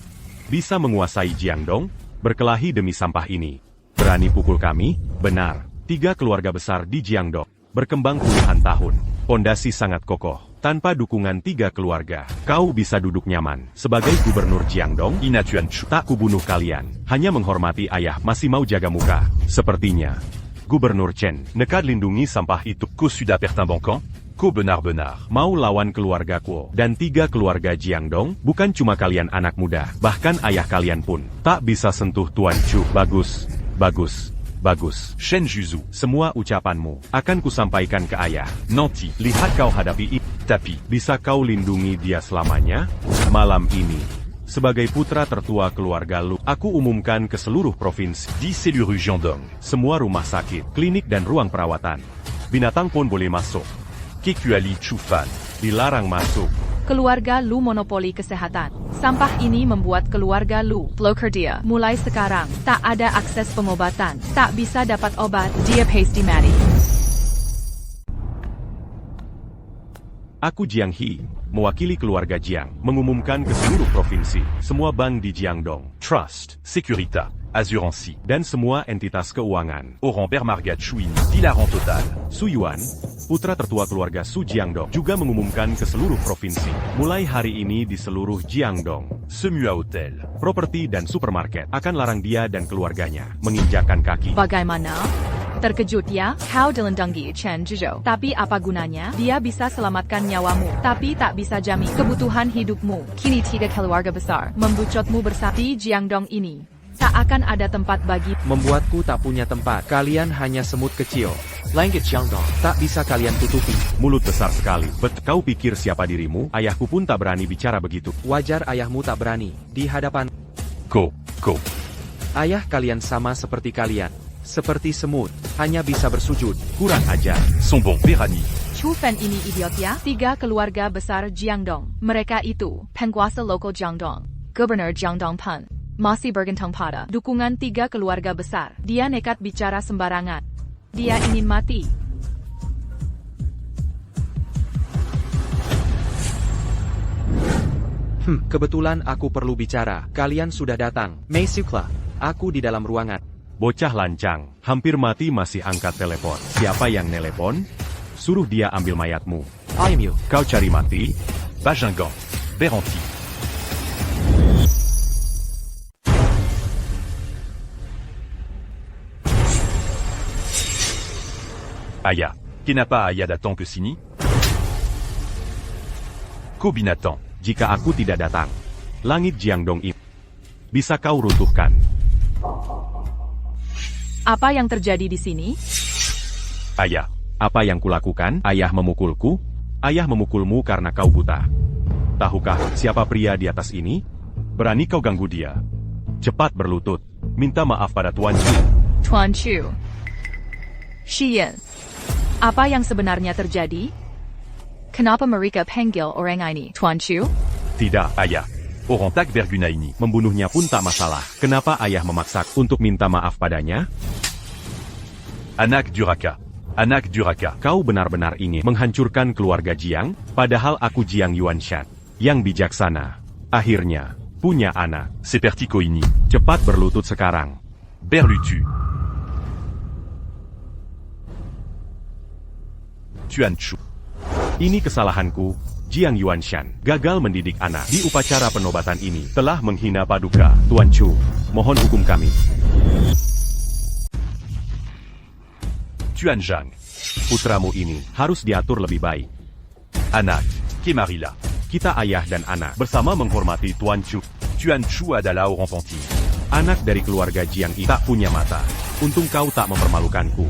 Bisa menguasai Jiangdong? Berkelahi demi sampah ini. Berani pukul kami? Benar. 3 keluarga besar di Jiangdong. Berkembang puluhan tahun. Pondasi sangat kokoh. Tanpa dukungan 3 keluarga, kau bisa duduk nyaman. Sebagai gubernur Jiangdong, Ina Tuan Chu. tak kubunuh kalian. Hanya menghormati ayah masih mau jaga muka. Sepertinya. Gubernur Chen, nekad lindungi sampah itu. Ko Suda Pertin Bankan. Ko benar-benar. Mau lawan keluarga Kuo dan 3 keluarga Jiangdong? Bukan cuma kalian anak muda, bahkan ayah kalian pun tak bisa sentuh Tuan Chu. Bagus, bagus, bagus. Shen Juzu. Semua ucapanmu akan kusampaikan ke ayah. Nanti. Lihat kau hadapi ini. Tapi. Bisa kau lindungi dia selamanya? Malam ini, sebagai putra tertua keluarga Lu, aku umumkan ke seluruh provinsi. 10 cellules rue Jiangdong. Semua rumah sakit, klinik dan ruang perawatan. Binatang pun boleh masuk. Kekuali Chufan. Dilarang masuk. Keluarga Lu monopoli kesehatan. Sampah ini membuat keluarga Lu blokerdia. Mulai sekarang, tak ada akses pengobatan. Tak bisa dapat obat. Dia pasti mati. Aku Jiang He, mewakili keluarga Jiang, mengumumkan ke seluruh provinsi, semua bank di Jiangdong, Trust. Securita. Assurancy. dan semua entitas keuangan. Oran Bermargat Chouini. Dilarant total. Su Yuan, putra tertua keluarga Su Jiangdong, juga mengumumkan ke seluruh provinsi, mulai hari ini di seluruh Jiangdong, Semua Hotel. properti dan supermarket akan larang dia dan keluarganya menginjakan kaki. Bagaimana? Terkejut ya? Kau dilendangi Chen Zhizhou. Tapi apa gunanya? Dia bisa selamatkan nyawamu, tapi tak bisa jamin kebutuhan hidupmu. Kini 3 keluarga besar membucotmu bersama di Jiangdong ini. Tak akan ada tempat bagi. Membuatku tak punya tempat. Kalian hanya semut kecil. Langit Jiangdong tak bisa kalian tutupi. Mulut besar sekali. Kau pikir siapa dirimu? Ayahku pun tak berani bicara begitu. Wajar ayahmu tak berani. Di hadapan Ko. ayah kalian sama seperti kalian. Seperti semut. Hanya bisa bersujud. Kurang ajar. Son bon Berani. Chu Fen ini idiot ya? 3 keluarga besar Jiangdong. Mereka itu penguasa lokal Jiangdong, Gubernur Jiangdong Pen, masih bergantung pada dukungan 3 keluarga besar. Dia nekat bicara sembarangan. Dia ingin mati. Kebetulan aku perlu bicara. Kalian sudah datang. Mei Sukla. Aku di dalam ruangan. Bocah lancang, hampir mati masih angkat telepon. Siapa yang nelepon? Suruh dia ambil mayatmu. Ayo, Kau cari mati? Bajingan. Beranti. Aya. Kenapa Aya datang ke sini? Ko binatang. Jika aku tidak datang, langit Jiangdong ini bisa kau runtuhkan. Apa yang terjadi di sini? Aya. Apa yang kulakukan? Ayah memukulku? Ayah memukulmu karena kau buta. Tahukah siapa pria di atas ini? Berani kau ganggu dia? Cepat berlutut. Minta maaf pada Tuan Chu. Tuan Chu. Xiyan. Apa yang sebenarnya terjadi? Kenapa mereka panggil orang ini Tuan Chu? Tidak, Aya. Orang tak berguna ini. Membunuhnya pun tak masalah. Kenapa ayah memaksa untuk minta maaf padanya? Anak Duraka. Anak Duraka. Kau benar-benar ingin menghancurkan keluarga Jiang, padahal aku Jiang Yuanshan, yang bijaksana. Akhirnya, punya anak. Seperti ko ini. Cepat berlutut sekarang. Berlutu. Tuan Chu. Ini kesalahanku, Jiang Yuanshan. Gagal mendidik anak. Di upacara penobatan ini, telah menghina Paduka. Tuan Chu, mohon hukum kami. Tuan Zhang. Putramu ini harus diatur lebih baik. Anak. Kemarila. Kita ayah dan anak bersama menghormati Tuan Chu. Tuan Chu adalah orang penting. Anak dari keluarga Jiang I tak punya mata. Untung kau tak mempermalukanku.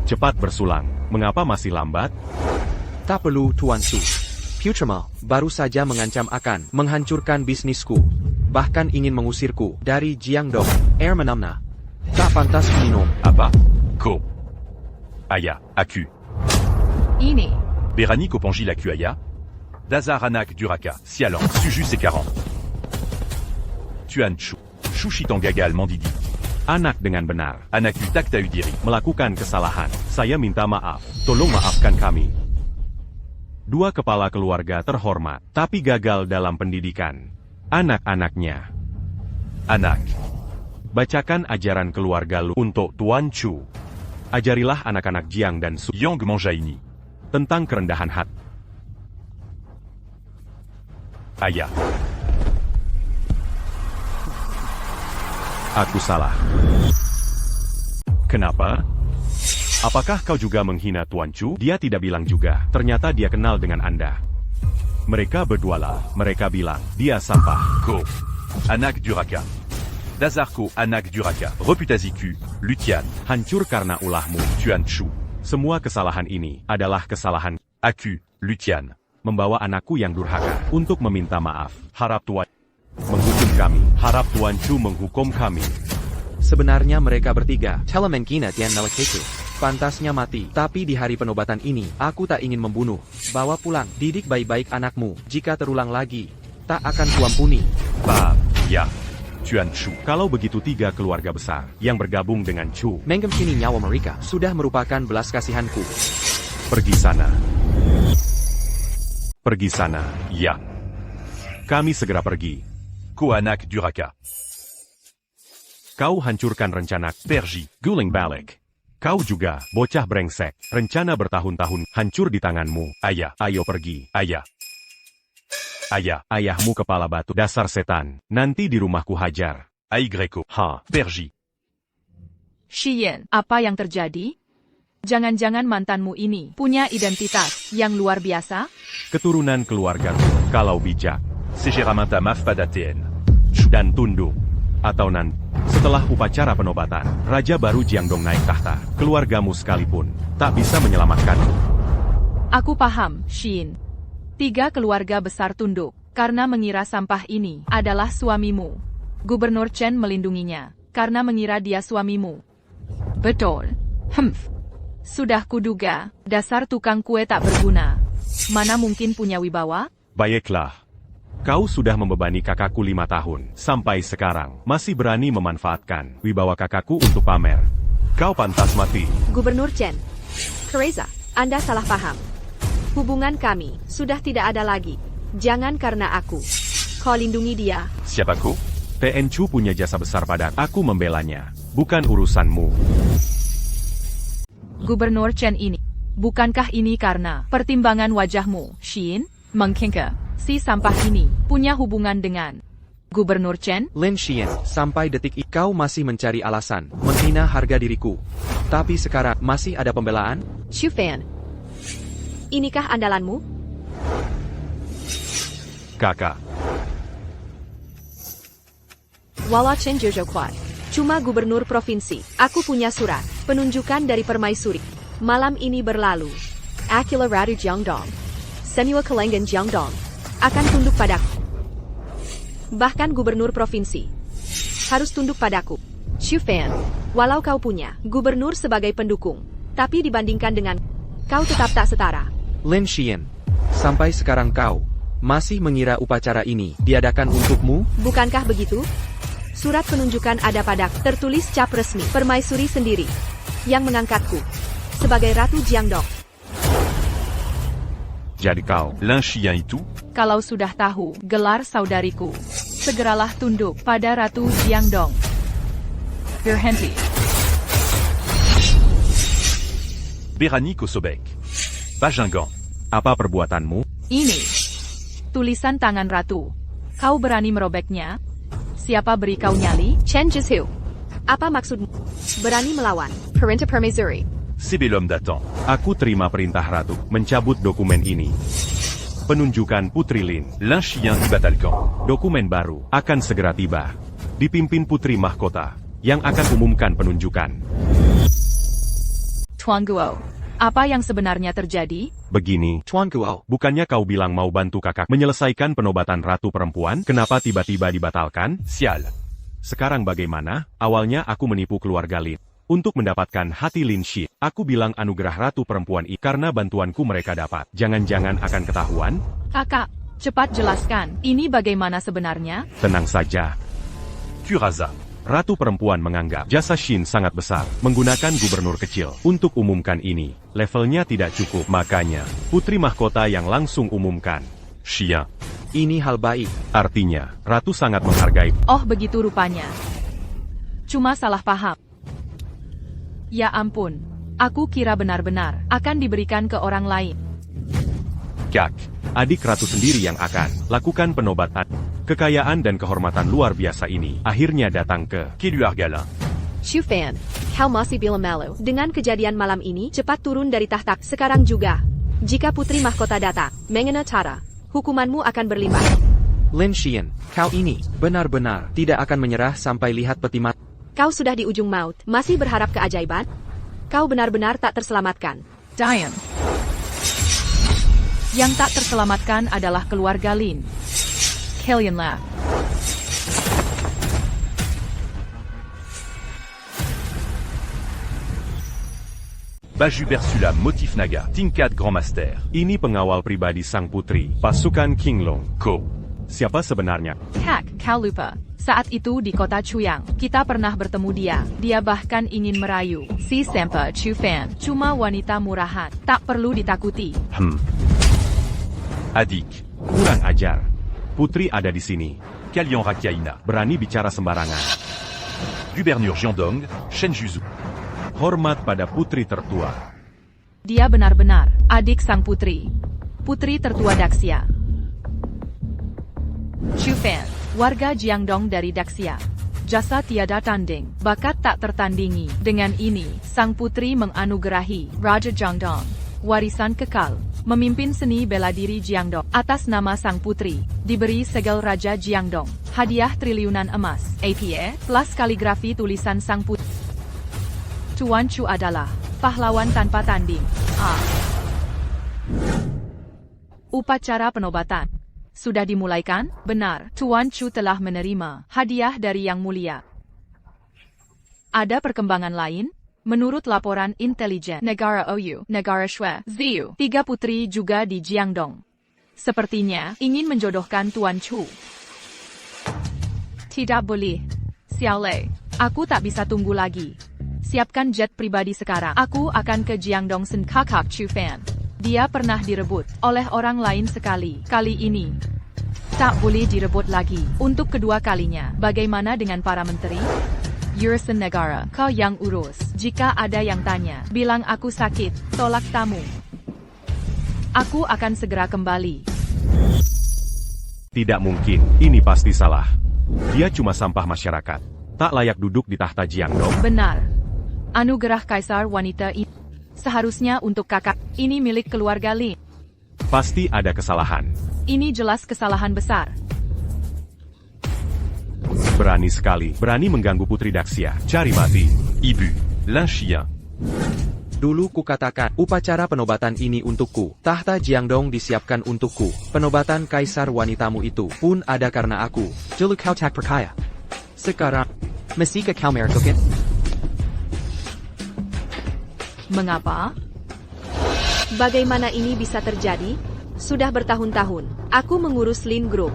Cepat bersulang. Mengapa masih lambat? Tak perlu Tuan Su. Putramal baru saja mengancam akan menghancurkan bisnisku. Bahkan ingin mengusirku dari Jiangdong. Air menamna. Tak pantas minum. Apa? Ko. Aya. Aku. Ini. Berani ko pangi la Aya. Dazar anak Duraka. Sialan. Suju se 40. Tuan Chu. Shushitang gagal mandidi. Anak dengan benar. Anak tak ta diri. Melakukan kesalahan. Saya minta maaf. Tolong maafkan kami. 2 kepala keluarga terhormat, tapi gagal dalam pendidikan anak-anaknya. Anak. Bacakan ajaran keluarga Lu untuk Tuan Chu. Ajarilah anak-anak Jiang dan Su Yang manja ini. tentang kerendahan hati. Aya. Aku salah. Kenapa? Apakah kau juga menghina Tuan Chu? Dia tidak bilang juga. Ternyata dia kenal dengan Anda. Mereka berdualah. Mereka bilang, dia sampah. Ko. Anak Duraka. Dazarko Anak Duraka. Reputaziku. Lutian. Hancur karena ulahmu. Tuan Chu. Semua kesalahan ini adalah kesalahan Aku. Lutian. membawa anakku yang durhaka untuk meminta maaf. Harap Tuan menghukum kami. Harap Tuan Chu menghukum kami. Sebenarnya mereka bertiga, Telemengkina Tian Nalakeku, pantasnya mati. Tapi di hari penobatan ini, aku tak ingin membunuh. Bawa pulang, didik baik-baik anakmu. Jika terulang lagi, tak akan kuampuni. Bab. Ya. Tuan Chu. Kalau begitu 3 keluarga besar yang bergabung dengan Chu, Menggemkini nyawa mereka sudah merupakan belas kasihanku. pergi sana. Pergi sana. Ya. Kami segera pergi. Ko Anak Duraka. Kau hancurkan rencana Perji. guling balik. Kau juga, bocah brengsek. Rencana bertahun-tahun hancur di tanganmu. Aya. Ayo pergi. Aya. Aya. Ayahmu kepala batu. Dasar setan. Nanti di rumahku hajar. Aigreko. Ha. Perji. Shiyan, apa yang terjadi? Jangan-jangan mantanmu ini punya identitas yang luar biasa? Keturunan keluarga kalau bijak Segeramanta Maf pada TN. dan tunduk. Atau nanti, setelah upacara penobatan, Raja baru Jiangdong naik tahta. Keluargamu sekalipun tak bisa menyelamatkanmu. Aku paham, Shin. 3 keluarga besar tunduk, karena mengira sampah ini adalah suamimu. Gubernur Chen melindunginya, karena mengira dia suamimu. Betul. Sudah kuduga, dasar tukang kue tak berguna. Mana mungkin punya wibawa? Baiklah. Kau sudah membebani kakakku 5 tahun. Sampai sekarang, masih berani memanfaatkan wibawa kakakku untuk pamer. Kau pantas mati. Gubernur Chen. Teresa, Anda salah paham. Hubungan kami sudah tidak ada lagi. Jangan karena aku. Kau lindungi dia. Siapa ko? TN Chu punya jasa besar pada aku membelanya. Bukan urusanmu. Gubernur Chen ini. Bukankah ini karena pertimbangan wajahmu, Shin? Mengkengke, si sampah ini punya hubungan dengan Gubernur Chen? Lin Xian, sampai detik ini kau masih mencari alasan menghina harga diriku. Tapi sekarang masih ada pembelaan? Xu Fan. Inikah andalanmu? Kakak. Wala Chen Jojo Kuai. Cuma gubernur provinsi. Aku punya surat penunjukan dari permaisuri. Malam ini berlalu. Akila Ratu Jiangdong. Senua Kelengan Jiangdong. Akan tunduk padaku. Bahkan gubernur provinsi harus tunduk padaku. Xu Fan. Walau kau punya gubernur sebagai pendukung, tapi dibandingkan dengan kau tetap tak setara. Lin Xian, sampai sekarang kau masih mengira upacara ini diadakan untukmu? Bukankah begitu? Surat penunjukan ada padaku, tertulis cap resmi permaisuri sendiri yang mengangkatku sebagai Ratu Jiangdong. Jadi kau, Lin Xian itu? Kalau sudah tahu gelar saudariku, segeralah tunduk pada Ratu Jiangdong. Berhenti. Berani Kosobek. Bajingan. apa perbuatanmu? Ini. Tulisan tangan ratu. Kau berani merobeknya? Siapa beri kau nyali? Chen Jizhu. Apa maksudmu? Berani melawan Perintah Permaisuri. Sebelum datang. Aku terima perintah ratu mencabut dokumen ini. Penunjukan Putri Lin. Lin Xian dibatalkan. Dokumen baru akan segera tiba. Dipimpin Putri Mahkota yang akan umumkan penunjukan. Tuan Guo. Apa yang sebenarnya terjadi? Begini, Tuan Guo, bukannya kau bilang mau bantu kakak menyelesaikan penobatan ratu perempuan? Kenapa tiba-tiba dibatalkan? Sial. Sekarang bagaimana? Awalnya aku menipu keluarga Lin. Untuk mendapatkan hati Lin Shi, aku bilang anugerah ratu perempuan ini karena bantuanku mereka dapat. Jangan-jangan akan ketahuan? Kakak, cepat jelaskan. Ini bagaimana sebenarnya? Tenang saja. Kuraza. Ratu perempuan menganggap jasa Shin sangat besar, menggunakan gubernur kecil untuk umumkan ini. Levelnya tidak cukup, makanya Putri Mahkota yang langsung umumkan. Xia. ini hal baik. Artinya, Ratu sangat menghargai. Oh begitu rupanya. Cuma salah paham. Ya ampun. Aku kira benar-benar akan diberikan ke orang lain. Kak, adik Ratu sendiri yang akan lakukan penobatan. Kekayaan dan kehormatan luar biasa ini akhirnya datang ke Keluarga Lin. Shu Fan, kau masih bilang malu. Dengan kejadian malam ini, cepat turun dari tahta. Sekarang juga. Jika putri mahkota datang, mengena cara, hukumanmu akan berlimpah. Lin Xian, kau ini benar-benar tidak akan menyerah sampai lihat peti mati. Kau sudah di ujung maut, masih berharap keajaiban? Kau benar-benar tak terselamatkan. Diane. Yang tak terselamatkan adalah keluarga Lin. Kalian lah. Baju Bersula motif naga, Tingkat Grand Master. Ini pengawal pribadi sang putri, pasukan Qinglong. Ko. Siapa sebenarnya? Kak, kau lupa. Saat itu di kota Chuyang, kita pernah bertemu dia. Dia bahkan ingin merayu si Sempa Chu Fan. Cuma wanita murahan, tak perlu ditakuti. Adik. Kurang ajar. Putri ada di sini. Kalian Rakaina. Berani bicara sembarangan. Gubernur Jiandong, Shen Juzu. Hormat pada putri tertua. Dia benar-benar adik sang putri. Putri tertua Daxia. Chu Fan, warga Jiangdong dari Daxia. Jasa tiada tanding, bakat tak tertandingi. Dengan ini, sang putri menganugerahi Raja Jiangdong warisan kekal, memimpin seni bela diri Jiangdong. Atas nama sang putri, diberi segel Raja Jiangdong, hadiah triliunan emas, APA, plus kaligrafi tulisan sang putri. Tuan Chu adalah pahlawan tanpa tanding. Upacara penobatan sudah dimulaikan? Benar, Tuan Chu telah menerima hadiah dari Yang Mulia. Ada perkembangan lain? Menurut laporan intelijen negara OU, negara Shui, Ziyu, 3 putri juga di Jiangdong. Sepertinya ingin menjodohkan Tuan Chu. Tidak boleh. Xiaolei, aku tak bisa tunggu lagi. Siapkan jet pribadi sekarang. Aku akan ke Jiangdong Sen Kakak Chu Fan. Dia pernah direbut oleh orang lain sekali. Kali ini tak boleh direbut lagi. Untuk kedua kalinya. Bagaimana dengan para menteri? Urusan negara, kau yang urus. Jika ada yang tanya, bilang aku sakit, tolak tamu. Aku akan segera kembali. Tidak mungkin, ini pasti salah. Dia cuma sampah masyarakat. Tak layak duduk di tahta Jiangdong. Benar. Anugerah Kaisar wanita ini seharusnya untuk kakak. Ini milik keluarga Lin. Pasti ada kesalahan. Ini jelas kesalahan besar. Berani sekali, berani mengganggu Putri Daxia. Cari mati. Ibu. Lin Xian. Dulu kukatakan, upacara penobatan ini untukku. Tahta Jiangdong disiapkan untukku. Penobatan kaisar wanitamu itu pun ada karena aku. Jelu kau tak percaya. Sekarang, mesti ke kau meragukan? Mengapa? Bagaimana ini bisa terjadi? Sudah bertahun-tahun, aku mengurus Lin Group.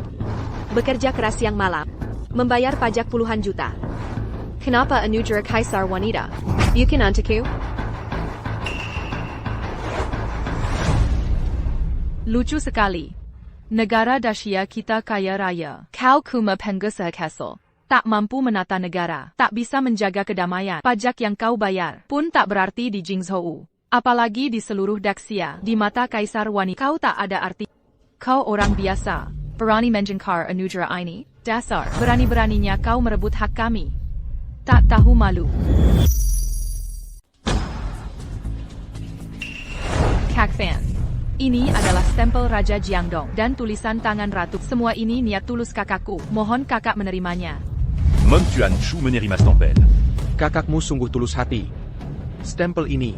Bekerja keras siang malam. Membayar pajak puluhan juta. Kenapa anugerah kaisar wanita? Bukan untukku? Lucu sekali. Negara Dacia kita kaya raya. Kau cuma pengusaha castle. Tak mampu menata negara, tak bisa menjaga kedamaian. Pajak yang kau bayar pun tak berarti di Jingzhou. Apalagi di seluruh Daxia. Di mata kaisar wanita, kau tak ada arti. Kau orang biasa. Berani menjengkar anugerah ini? Dasar, berani-beraninya kau merebut hak kami. Tak tahu malu. Kak Fan. Ini adalah stempel Raja Jiangdong dan tulisan tangan ratu. Semua ini niat tulus kakakku. Mohon kakak menerimanya. Mon Tuan Chu menerima stempel. Kakakmu sungguh tulus hati. Stempel ini,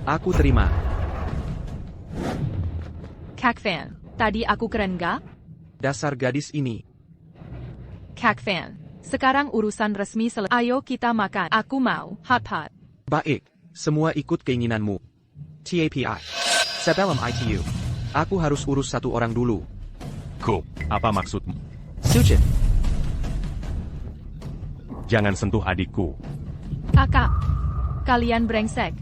aku terima. Kak Fan, tadi aku keren gak? Dasar gadis ini. Kak Fan, sekarang urusan resmi selesai. Ayo kita makan. Aku mau hot-pot. Baik, semua ikut keinginanmu. TAPI. Sebelum ITU. Aku harus urus satu orang dulu. Ko. Apa maksudmu? Sujit. Jangan sentuh adikku. Kakak, kalian brengsek.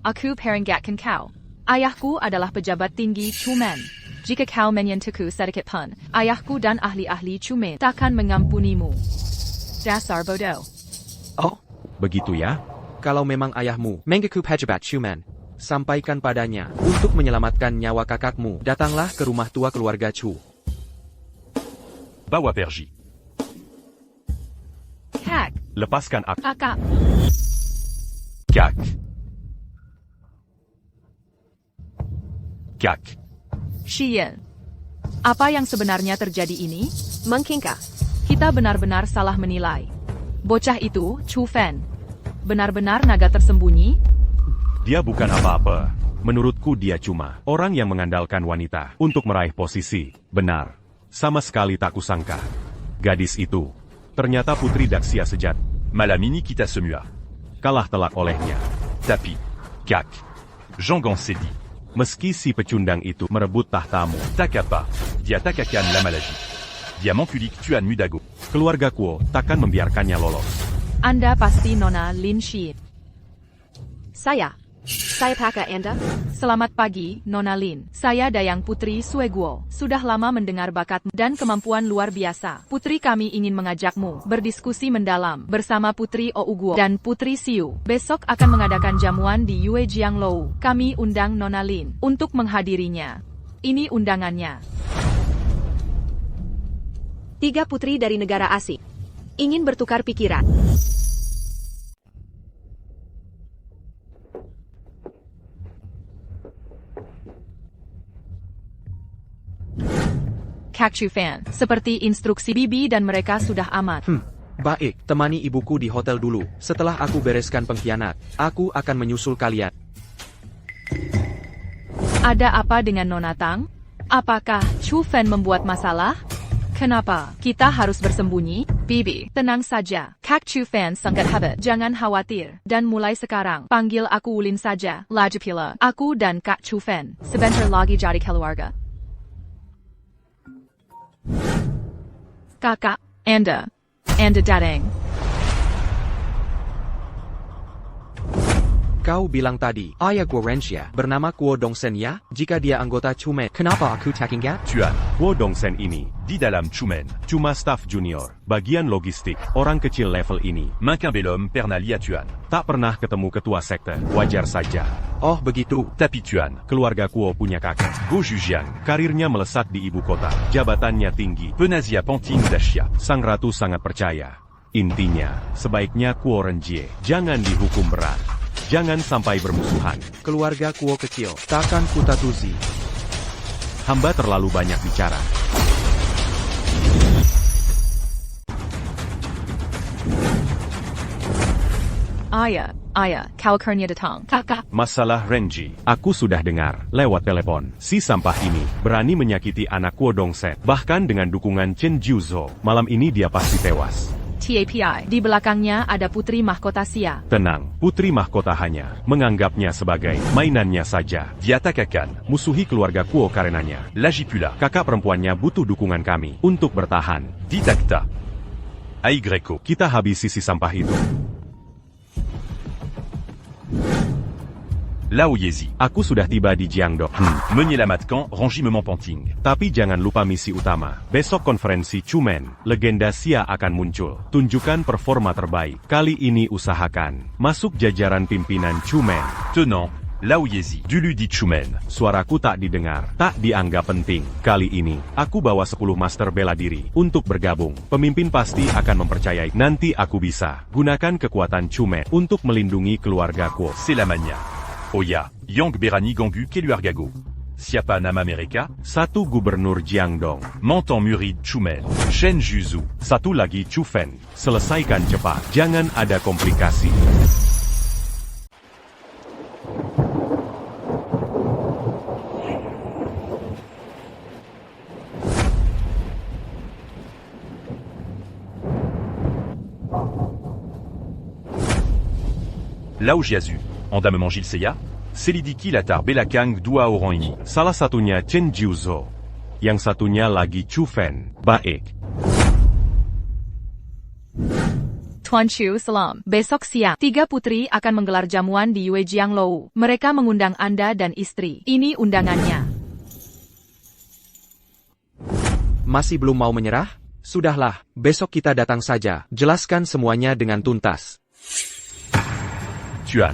Aku peringatkan kau. Ayahku adalah pejabat tinggi Chumen. Jika kau menyentuhku sedikit pun, ayahku dan ahli-ahli Chumen takkan mengampunimu. Dasar bodoh. Oh, Begitu ya? kalau memang ayahmu mengaku pejabat Chuman, sampaikan padanya untuk menyelamatkan nyawa kakakmu. Datanglah ke rumah tua keluarga Chu. Bawa Perji. Kak, Lepaskan aku. Kakak, Cac. Cac. Xian. Apa yang sebenarnya terjadi ini? Mengkingkah? Kita benar-benar salah menilai. Bocah itu, Chu Fan. Benar-benar naga tersembunyi? Dia bukan apa-apa. Menurutku dia cuma orang yang mengandalkan wanita untuk meraih posisi. Benar. Sama sekali tak kusangka. Gadis itu ternyata putri Daxia sejati. Malamini quitta Semua. Kalah telak olehnya. Tapi. Cac. Jangan sedih. Meski si pecundang itu merebut tahtamu, Takapa. Dia Takakan la maladie. Dia Mankulik Tuan Mudago. keluarga Kuo takkan membiarkannya lolos. Anda pasti Nona Lin Shi. Saya Pakar Anda. Selamat pagi, Nona Lin. Saya Dayang Putri Sueguo. Sudah lama mendengar bakatmu dan kemampuan luar biasa. Putri kami ingin mengajakmu berdiskusi mendalam bersama Putri Ouguo dan Putri Siu. Besok akan mengadakan jamuan di Yue Jianglou. Kami undang Nona Lin untuk menghadirinya. Ini undangannya. 3 putri dari negara asing ingin bertukar pikiran. Kak Chu Fan, seperti instruksi Bibi dan mereka sudah aman. Baik, temani ibuku di hotel dulu. Setelah aku bereskan pengkhianat, aku akan menyusul kalian. Ada apa dengan Nona Tang? Apakah Chu Fan membuat masalah? Kenapa kita harus bersembunyi? Bibi, tenang saja. Kak Chu Fan sangat hebat. Jangan khawatir. Dan mulai sekarang, panggil aku Ulin saja. Lagi pula, aku dan Kak Chu Fan sebentar lagi jadi keluarga. Kakak, Anda datang. Kau bilang tadi, ayah Guo Renxia bernama Kuo Dongsen ya? Jika dia anggota Chumen, kenapa aku tak ingat? Tuan. Kuo Dongsen ini Di dalam Chumen. cuma staf junior, bagian logistik, orang kecil level ini. Main qu'un bel homme pernalia Tuan. Tak pernah ketemu ketua sekte, wajar saja. Oh begitu. Tapi Tuan. Keluarga Kuo punya kakak. Go Jujiang. Karirnya melesat di ibu kota, jabatannya tinggi. Penazia Pantine Dashia. Sang ratu sangat percaya. Intinya, sebaiknya Kuo Renjie jangan dihukum berat. Jangan sampai bermusuhan. Keluarga Kuo kecil, takkan kutatuzi. Hamba terlalu banyak bicara. Ayah, kau akhirnya datang. Kakak, Masalah Renji, aku sudah dengar, lewat telepon. Si sampah ini, berani menyakiti anak Kuo Dongsen. Bahkan dengan dukungan Chen Jiuzhou. Malam ini dia pasti tewas. TAPI, di belakangnya ada putri mahkota Sia. Tenang, putri mahkota hanya menganggapnya sebagai mainannya saja. Dia Takakan. Musuhi keluarga Kuo karenanya. Lagipula. Kakak perempuannya butuh dukungan kami untuk bertahan. Di Takta. Aigreko. Kita habisi si sampah itu. Lao Yezi. Aku sudah tiba di Jiangdong. Meunier la Matkan, Rangimement Panting. Tapi jangan lupa misi utama. Besok konferensi Chumen, legenda Sia akan muncul. Tunjukkan performa terbaik. Kali ini usahakan masuk jajaran pimpinan Chumen. Tenant. Lao Yezi. Dulu di Chumen. Suaraku tak didengar, tak dianggap penting. Kali ini, aku bawa 10 master bela diri untuk bergabung. Pemimpin pasti akan mempercayai. Nanti aku bisa gunakan kekuatan Chumen untuk melindungi keluarga Kuo. C'est la mania. Oya. Yang Berani Gangu Keluargago. Siapa nama mereka? Satu gubernur Jiangdong, Mantan Murid Chumen. Shen Juzu. satu lagi Chu Fen. Selesaikan cepat, jangan ada komplikasi. Lao Jiazu. Anda memangil Seya? Selidiki latar belakang dua orang ini. Salah satunya Chen Jiuzhou, yang satunya lagi Chu Fen. Baik. Tuan Chu, salam. Besok siang, 3 putri akan menggelar jamuan di Yue Jianglou. Mereka mengundang Anda dan istri. Ini undangannya. Masih belum mau menyerah? Sudahlah, besok kita datang saja. Jelaskan semuanya dengan tuntas. Tuan.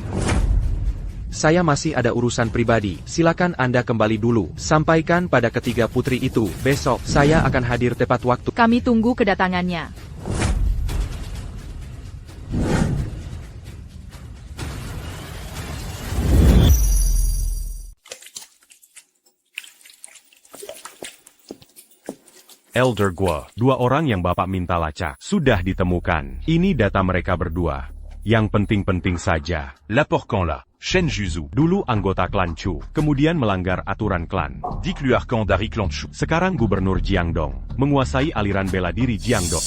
Saya masih ada urusan pribadi. Silakan Anda kembali dulu. Sampaikan pada ketiga putri itu. Besok, saya akan hadir tepat waktu. Kami tunggu kedatangannya. Elder Guo, dua orang yang Bapak minta lacak, sudah ditemukan. Ini data mereka berdua. Yang penting-penting saja. L'apport quand là, Shen Juzu. Dulu anggota klan Chu, kemudian melanggar aturan klan. Dick Luarcan dari clan Chu. Sekarang Gubernur Jiangdong, menguasai aliran bela diri Jiangdong.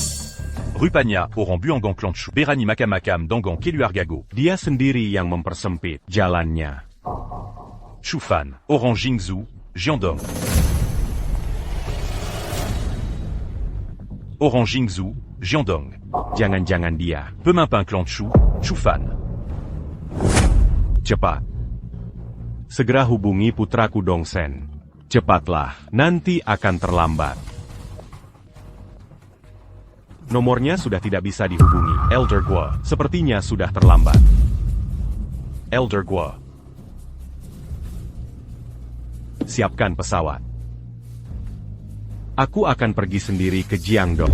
Rupanya, Oran Buangang clan Chu. Berani Makamakam Dangang Keluargago. Dia sendiri yang mempersempit jalannya. Chufan, Oran Jingzhu, Jiandong. Oran Jingzhu, Jiandong. Jangan-jangan dia. Pemimpin clan Chu, Chufan. Cepat. Segera hubungi putraku Dongsen. Cepatlah, nanti akan terlambat. Nomornya sudah tidak bisa dihubungi. Elder Guo, sepertinya sudah terlambat. Elder Guo. Siapkan pesawat. Aku akan pergi sendiri ke Jiangdong.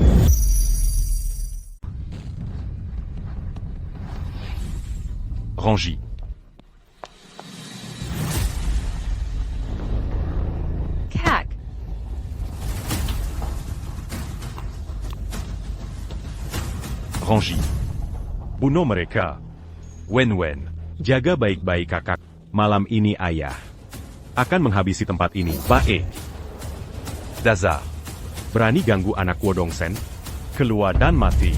Rangi. Kak. Rangi. Bunuh mereka. Wen. Jaga baik-baik kakak. Malam ini ayah akan menghabisi tempat ini. Bae. Dazar. Berani ganggu anak Wodongsen? Keluar dan mati.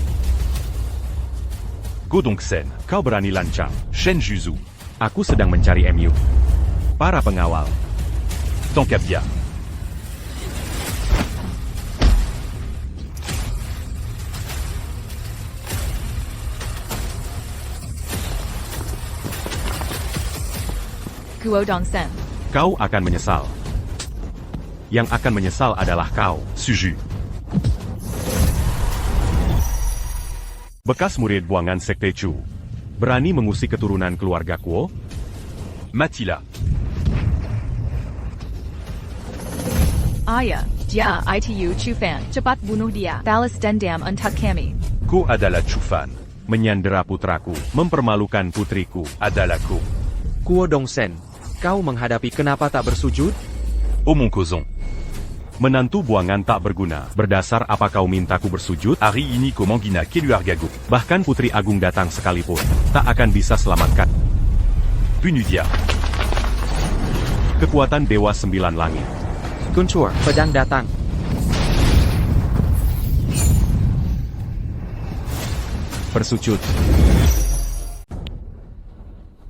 Godongsen. Kau berani lancang. Shen Juzu. Aku sedang mencari MU. Para pengawal. Tankabia. Guo Dongsen. Kau akan menyesal. Yang akan menyesal adalah kau. Suju. Bekas murid buangan Sekte Chu. Berani mengusik keturunan keluarga Kuo? Matila. Ayah, Jia Itu Chufan. Cepat bunuh dia. Balas dendam untuk kami. Ko adalah Chufan. Menyandera putraku, mempermalukan putriku. Adalah Ko. Kuo Dongsen, kau menghadapi kenapa tak bersujud? Omon Kozon. Menantu buangan tak berguna. Berdasar apa kau mintaku bersujud? Ari ini Komangina Keluargago. Bahkan Putri Agung datang sekalipun, tak akan bisa selamatkan. Punudia. Kekuatan Dewa Sembilan Langit. Guntur, pedang datang. Bersujud.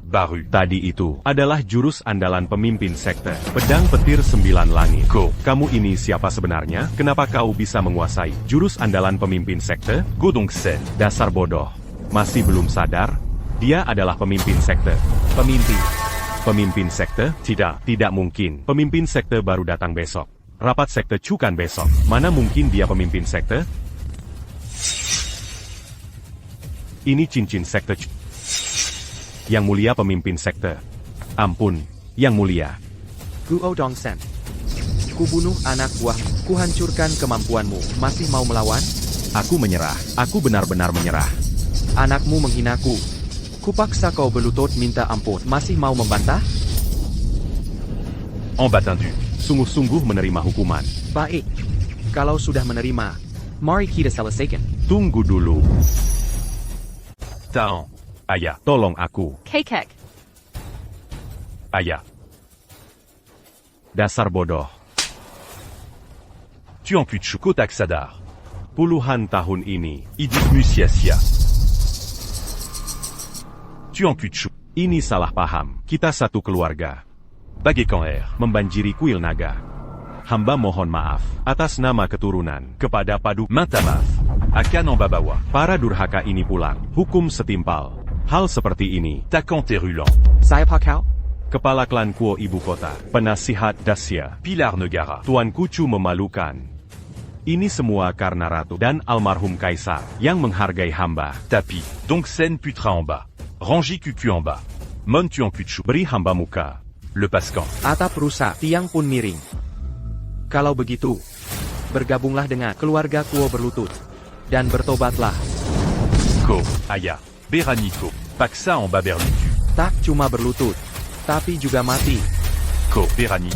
Baru. Tadi itu adalah jurus andalan pemimpin sekte. Pedang petir Sembilan Langit. Ko. Kamu ini siapa sebenarnya? Kenapa kau bisa menguasai jurus andalan pemimpin sekte? Godongsen. Dasar bodoh. Masih belum sadar? Dia adalah pemimpin sekte. Pemimpin sekte? Tidak mungkin. Pemimpin sekte baru datang besok. Rapat sekte Chu kan besok. Mana mungkin dia pemimpin sekte? Ini cincin sekte Chu. Yang mulia pemimpin sekte. Ampun, yang mulia. Guo Dongsen. Kubunuh anak buahmu. Kuhancurkan kemampuanmu. Masih mau melawan? Aku menyerah. Aku benar-benar menyerah. Anakmu menghinaku. Kupaksa kau berlutut minta ampun. Masih mau membantah? En battendu. Sungguh-sungguh menerima hukuman. Baik. Kalau sudah menerima, mari kita selesaikan. Tunggu dulu. Taon. Aya. Tolong aku. Kekek. Aya. Dasar bodoh. Tuan Kuchu Kotak Sadar. Puluhan tahun ini. Idik Musiasia. Tuan Kuchu. Ini salah paham. Kita satu keluarga. Bagekan Air. Membanjiri kuil naga. Hamba mohon maaf atas nama keturunan kepada Padu Mintamaf. Akan Babawa. para durhaka ini pulang. Hukum setimpal. Hal seperti ini. Takan Terulan. Saya Pakau? Kepala klan Kuo ibu kota. Penasihat Dacia. Pilar Negara. Tuan Kucu memalukan. Ini semua karena ratu dan almarhum kaisar yang menghargai hamba. Tapi. Dongsen Putra en bas. Rangi Kuku en bas. Mon Tuan Kuchu. Beri hamba muka. Le Pascan. Atap rusak, tiang pun miring. Kalau begitu, bergabunglah dengan keluarga Kuo berlutut. Dan bertobatlah. Ko, Aya, Beraniko, Paksa en bas berlutu. Tak cuma berlutut, tapi juga mati. Ko, Berani.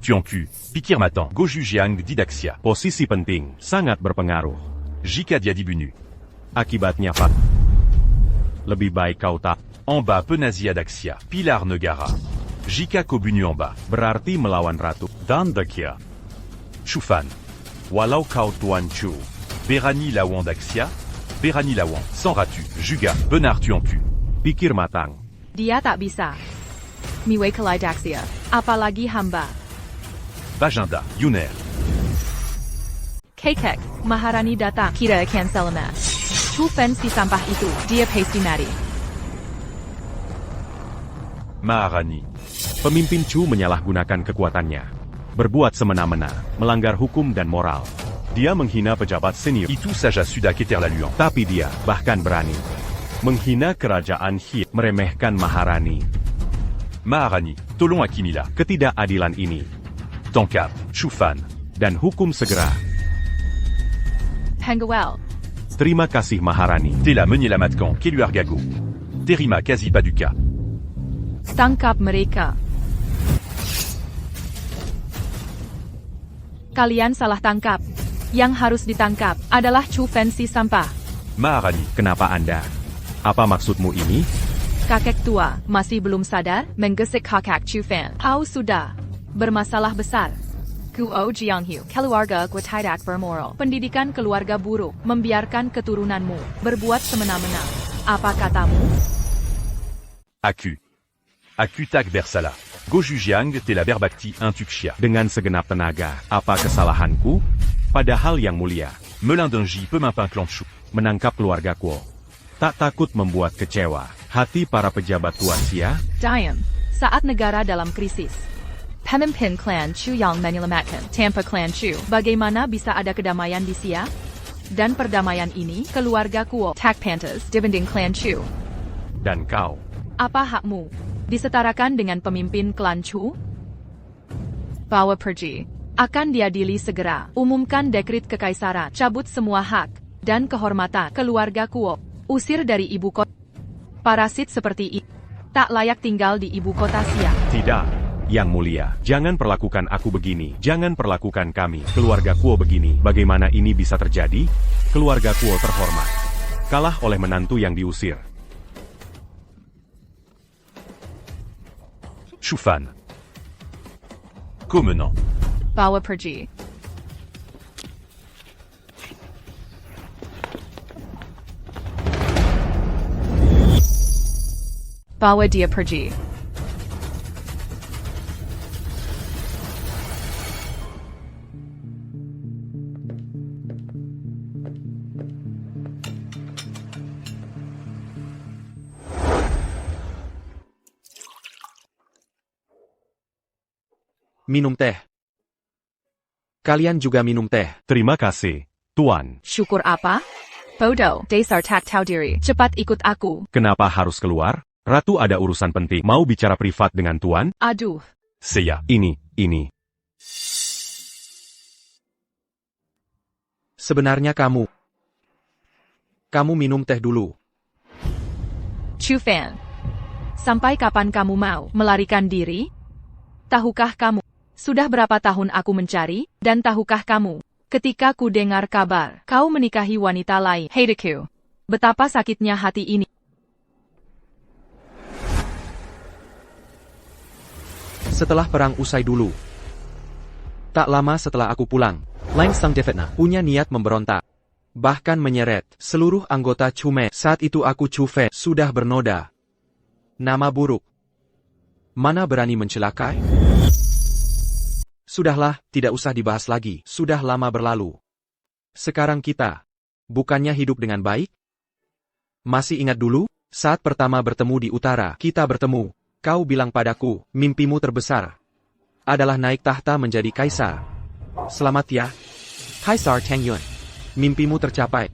Tuanku, Pikir Matan, Goju Jiang Didaxia. Posisi penting, sangat berpengaruh. Jika dia dibunu. Akibatnya Fat. Lebih baik kau tak. En bas Penazia Daxia, Pilar Negara. Jika Kobunu en bas. Berarti melawan Ratu. Dan Dakia. Chufan. Walau kau Tuan Chu. Berani Lawan Daxia. Berani Lawan, sans ratu, Juga, Benar Tuanku. Pikir matang. Dia tak bisa. Miwe Kalidaxia. Apalagi hamba. Bajinda, Yuner. Kekek, Maharani datang. Kira akan selamat. Chu Fen si sampah itu. Dia pasti mati. Maharani. Pemimpin Chu menyalahgunakan kekuatannya. Berbuat semena-mena, melanggar hukum dan moral. Dia menghina pejabat senior. Itu saja sudah keterlaluan. Tapi dia bahkan berani menghina kerajaan He, meremehkan Maharani. Maharani, tolong Akimila. Ketidakadilan ini Tankap, Chufan. dan hukum segera. Hengawel. Terima kasih Maharani. Tela Menyelamatkan, Keluargago. Terima kasih Paduka. Tangkap mereka. Kalian salah tangkap. Yang harus ditangkap adalah Chu Fen si sampah. Maharani. Kenapa Anda? Apa maksudmu ini? Kakek tua masih belum sadar menggesek kakak Chu Fen. Kau sudah bermasalah besar. Guo Jianghu, keluarga gue tidak bermoral. Pendidikan keluarga buruk, membiarkan keturunanmu berbuat semena-mena. Apa katamu? Aku tak bersalah. Goju Jiang Tela Berbakti Intukshia. Dengan segenap tenaga, apa kesalahanku? Padahal yang mulia, Melindenji Pemimpin Clan Chu. menangkap keluarga Kuo. Tak takut membuat kecewa hati para pejabat tua Xia. Diam. Saat negara dalam krisis. Pemimpin klan Chu yang menyelamatkan tanpa klan Chu. Bagaimana bisa ada kedamaian di Xia? Dan perdamaian ini, keluarga Kuo tak pantas dibanding klan Chu. Dan kau, Apa hakmu? Disetarakan dengan pemimpin klan Chu? Bawa pergi. Akan diadili segera. Umumkan dekrit kekaisaran. Cabut semua hak dan kehormatan keluarga Kuo. Usir dari ibu kota. Parasit seperti ini tak layak tinggal di ibu kota Xia. tidak. Yang mulia, jangan perlakukan aku begini. Jangan perlakukan kami, keluarga Kuo begini. Bagaimana ini bisa terjadi? Keluarga Kuo terhormat kalah oleh menantu yang diusir. Chufan. Comenant. Bawa pergi. Bawa dia pergi. Minum teh. Kalian juga minum teh. Terima kasih, Tuan. Syukur apa? Bodoh, dasar tak tahu diri. Cepat ikut aku. Kenapa harus keluar? Ratu ada urusan penting. Mau bicara privat dengan Tuan? Aduh, Seya. Ini. Sebenarnya kamu minum teh dulu. Chu Fan. Sampai kapan kamu mau melarikan diri? Tahukah kamu, sudah berapa tahun aku mencari, dan tahukah kamu, ketika ku dengar kabar, kau menikahi wanita lain, Heideku. Betapa sakitnya hati ini. Setelah perang usai dulu. Tak lama setelah aku pulang, Lang Sang Defetna punya niat memberontak. Bahkan menyeret seluruh anggota Chume. Saat itu aku Chu Fe sudah bernoda. Nama buruk. Mana berani mencelakai? Sudahlah, tidak usah dibahas lagi. Sudah lama berlalu. Sekarang kita, bukannya hidup dengan baik? Masih ingat dulu, saat pertama bertemu di utara, kita bertemu. Kau bilang padaku, mimpimu terbesar adalah naik tahta menjadi kaisar. Selamat ya, Kaisar Tang Yun. Mimpimu tercapai.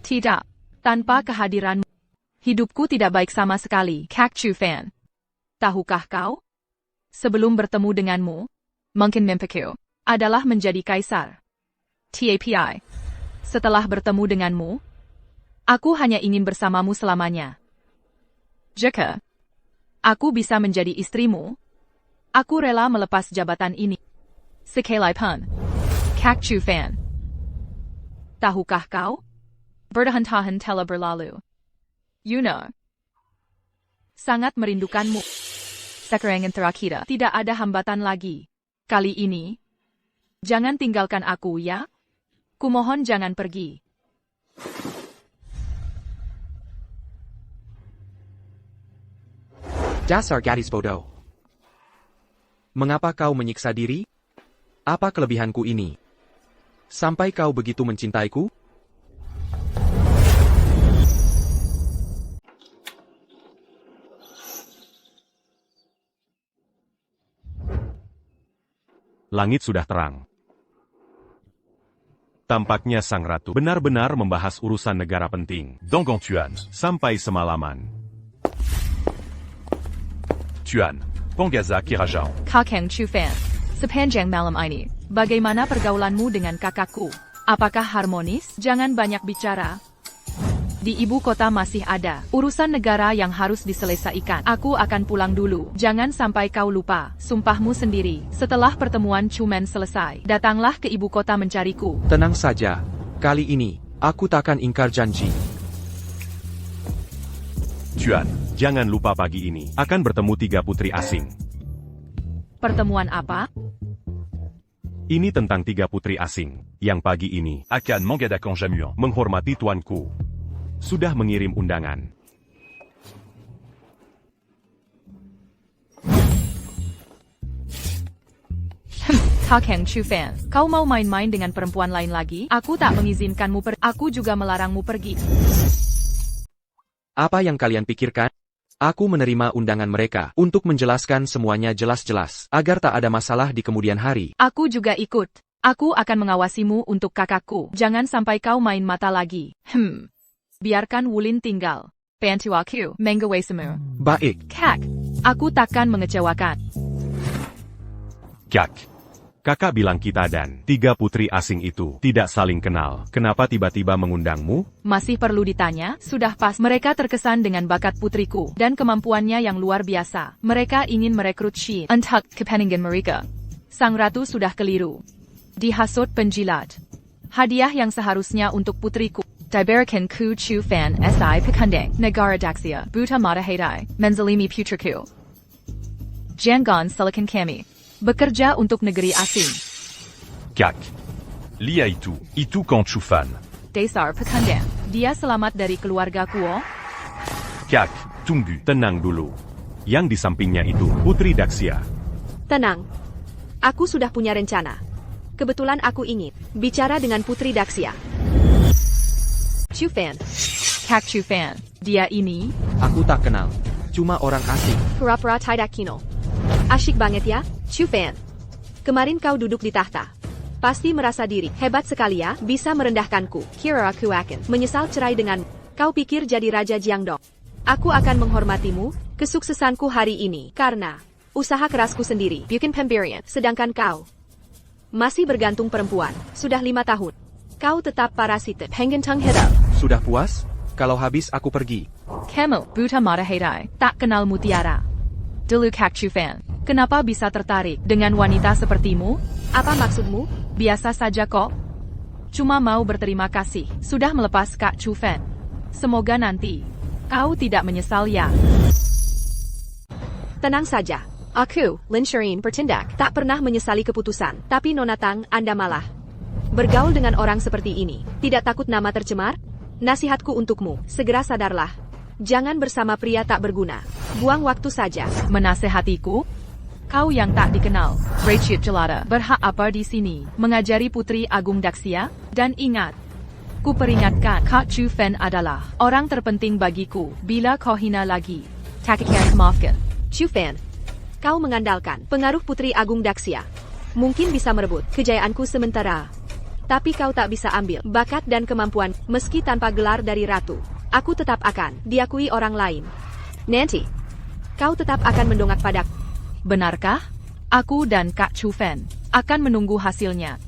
Tidak. Tanpa kehadiranmu, hidupku tidak baik sama sekali, Kak Chu Fan. Tahukah kau? Sebelum bertemu denganmu, mungkin mimpiku adalah menjadi kaisar. TAPI. Setelah bertemu denganmu, aku hanya ingin bersamamu selamanya. Jika aku bisa menjadi istrimu, aku rela melepas jabatan ini. Sekalaipun, Kak Chu Fan. Tahukah kau? Bertahan-tahan telah berlalu. Yuna. Sangat merindukanmu. Sekarang yang terakhir, tidak ada hambatan lagi. Kali ini, jangan tinggalkan aku ya. Kumohon jangan pergi. Dasar gadis bodoh. Mengapa kau menyiksa diri? Apa kelebihanku ini? Sampai kau begitu mencintaiku? Langit sudah terang. Tampaknya sang ratu benar-benar membahas urusan negara penting. Dangan Tuan. Sampai semalaman. Tuan. Panggaza Kirajao. Kakang Chu Fan. Sepanjang malam ini, bagaimana pergaulanmu dengan kakakku? Apakah harmonis? Jangan banyak bicara. Di ibu kota masih ada urusan negara yang harus diselesaikan. Aku akan pulang dulu. Jangan sampai kau lupa sumpahmu sendiri. Setelah pertemuan Chumen selesai, datanglah ke ibu kota mencariku. Tenang saja. Kali ini, aku takkan ingkar janji. Tuan, jangan lupa pagi ini akan bertemu 3 putri asing. Pertemuan apa? Ini tentang 3 putri asing yang pagi ini Akan mengadakan jamuan. menghormati tuanku. Sudah mengirim undangan. Kakang Chu Fan, kau mau main-main dengan perempuan lain lagi? Aku tak mengizinkanmu aku juga melarangmu pergi. Apa yang kalian pikirkan? Aku menerima undangan mereka untuk menjelaskan semuanya jelas-jelas, agar tak ada masalah di kemudian hari. Aku juga ikut. Aku akan mengawasimu untuk kakakku. Jangan sampai kau main mata lagi. Biarkan Wulin tinggal. Bantu aku menggawe semua. Baik. Kak, aku takkan mengecewakan. Kak. Kakak bilang kita dan 3 putri asing itu tidak saling kenal. Kenapa tiba-tiba mengundangmu? Masih perlu ditanya? Sudah pas. Mereka terkesan dengan bakat putriku dan kemampuannya yang luar biasa. Mereka ingin merekrut Shin untuk kepentingan mereka. Sang ratu sudah keliru. Dihasut penjilat. Hadiah yang seharusnya untuk putriku. Diberikan ku Chu Fan SI Pekundang Negara Daxia Buta Mata Haidai Menzalimi Putriku. Jangan silakan kami bekerja untuk negeri asing. Kak. Lia itu Kang Chu Fan. Dasar Pekundang. Dia selamat dari keluarga kuo. Kak. Tunggu. Tenang dulu. Yang di sampingnya itu Putri Daxia. Tenang. Aku sudah punya rencana. Kebetulan aku ingin bicara dengan Putri Daxia. Chu Fan. Kak Chu Fan. Dia ini Aku tak kenal. Cuma orang asing. Pura-pura tidak kino. Asyik banget ya, Chu Fan. Kemarin kau duduk di tahta. Pasti merasa diri hebat sekali ya, bisa merendahkanku. Kira aku akan menyesal cerai denganmu. Kau pikir jadi Raja Jiangdong. Aku akan menghormatimu, kesuksesanku hari ini, karena usaha kerasku sendiri, bikin pemberian. Sedangkan kau masih bergantung perempuan, sudah 5 tahun. Kau tetap parasite, penggentang hidup. Sudah puas? Kalau habis aku pergi. Kamu buta mata haidai, tak kenal mutiara. Dulu Kak Chu Fan, kenapa bisa tertarik dengan wanita sepertimu? Apa maksudmu? Biasa saja kok. Cuma mau berterima kasih, sudah melepas Kak Chu Fan. Semoga nanti kau tidak menyesal ya. Tenang saja. Aku, Lin Sherin, bertindak, tak pernah menyesali keputusan. Tapi Nona Tang, Anda malah bergaul dengan orang seperti ini. Tidak takut nama tercemar? Nasihatku untukmu, segera sadarlah. Jangan bersama pria tak berguna. Buang waktu saja. Menasehatiku? Kau yang tak dikenal, Rachit Jelada, berhak apa di sini? Mengajari Putri Agung Daxia? Dan ingat, ku peringatkan, Kak Chu Fan adalah orang terpenting bagiku. Bila kau hina lagi, tak akan maafkan. Chu Fan, kau mengandalkan pengaruh Putri Agung Daxia. Mungkin bisa merebut kejayaanku sementara. Tapi kau tak bisa ambil bakat dan kemampuan, meski tanpa gelar dari ratu. Aku tetap akan diakui orang lain. Nanti, kau tetap akan mendongak padaku. Benarkah? Aku dan Kak Chu Fan akan menunggu hasilnya.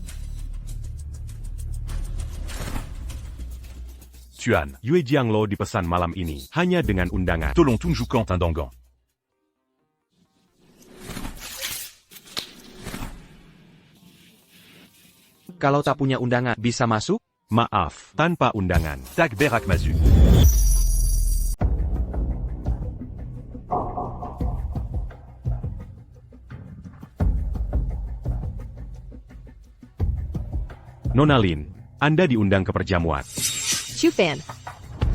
Tuan, Yue Jianglo dipesan malam ini, hanya dengan undangan. Tolong Tunju Quentin Dangan. Kalau tak punya undangan, bisa masuk? Maaf, tanpa undangan. Tak Berak Mazu. Nona Lin, Anda diundang ke perjamuan. Chu Fan.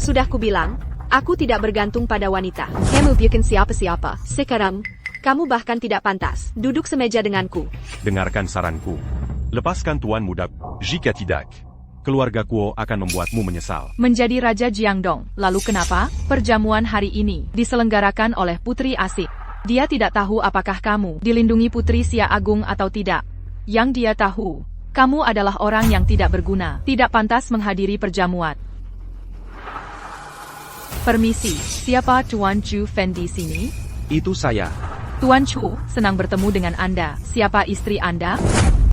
Sudah kubilang, aku tidak bergantung pada wanita. Kamu bukan siapa-siapa. Sekarang, kamu bahkan tidak pantas duduk semeja denganku. Dengarkan saranku. Lepaskan tuan muda. Jika tidak. Keluarga Kuo akan membuatmu menyesal. Menjadi Raja Jiangdong. Lalu kenapa? Perjamuan hari ini diselenggarakan oleh Putri Asik. Dia tidak tahu apakah kamu dilindungi Putri Xia Agung atau tidak. Yang dia tahu, kamu adalah orang yang tidak berguna, tidak pantas menghadiri perjamuan. Permisi, siapa Tuan Chu Fen di sini? Itu saya. Tuan Chu, senang bertemu dengan Anda. Siapa istri Anda?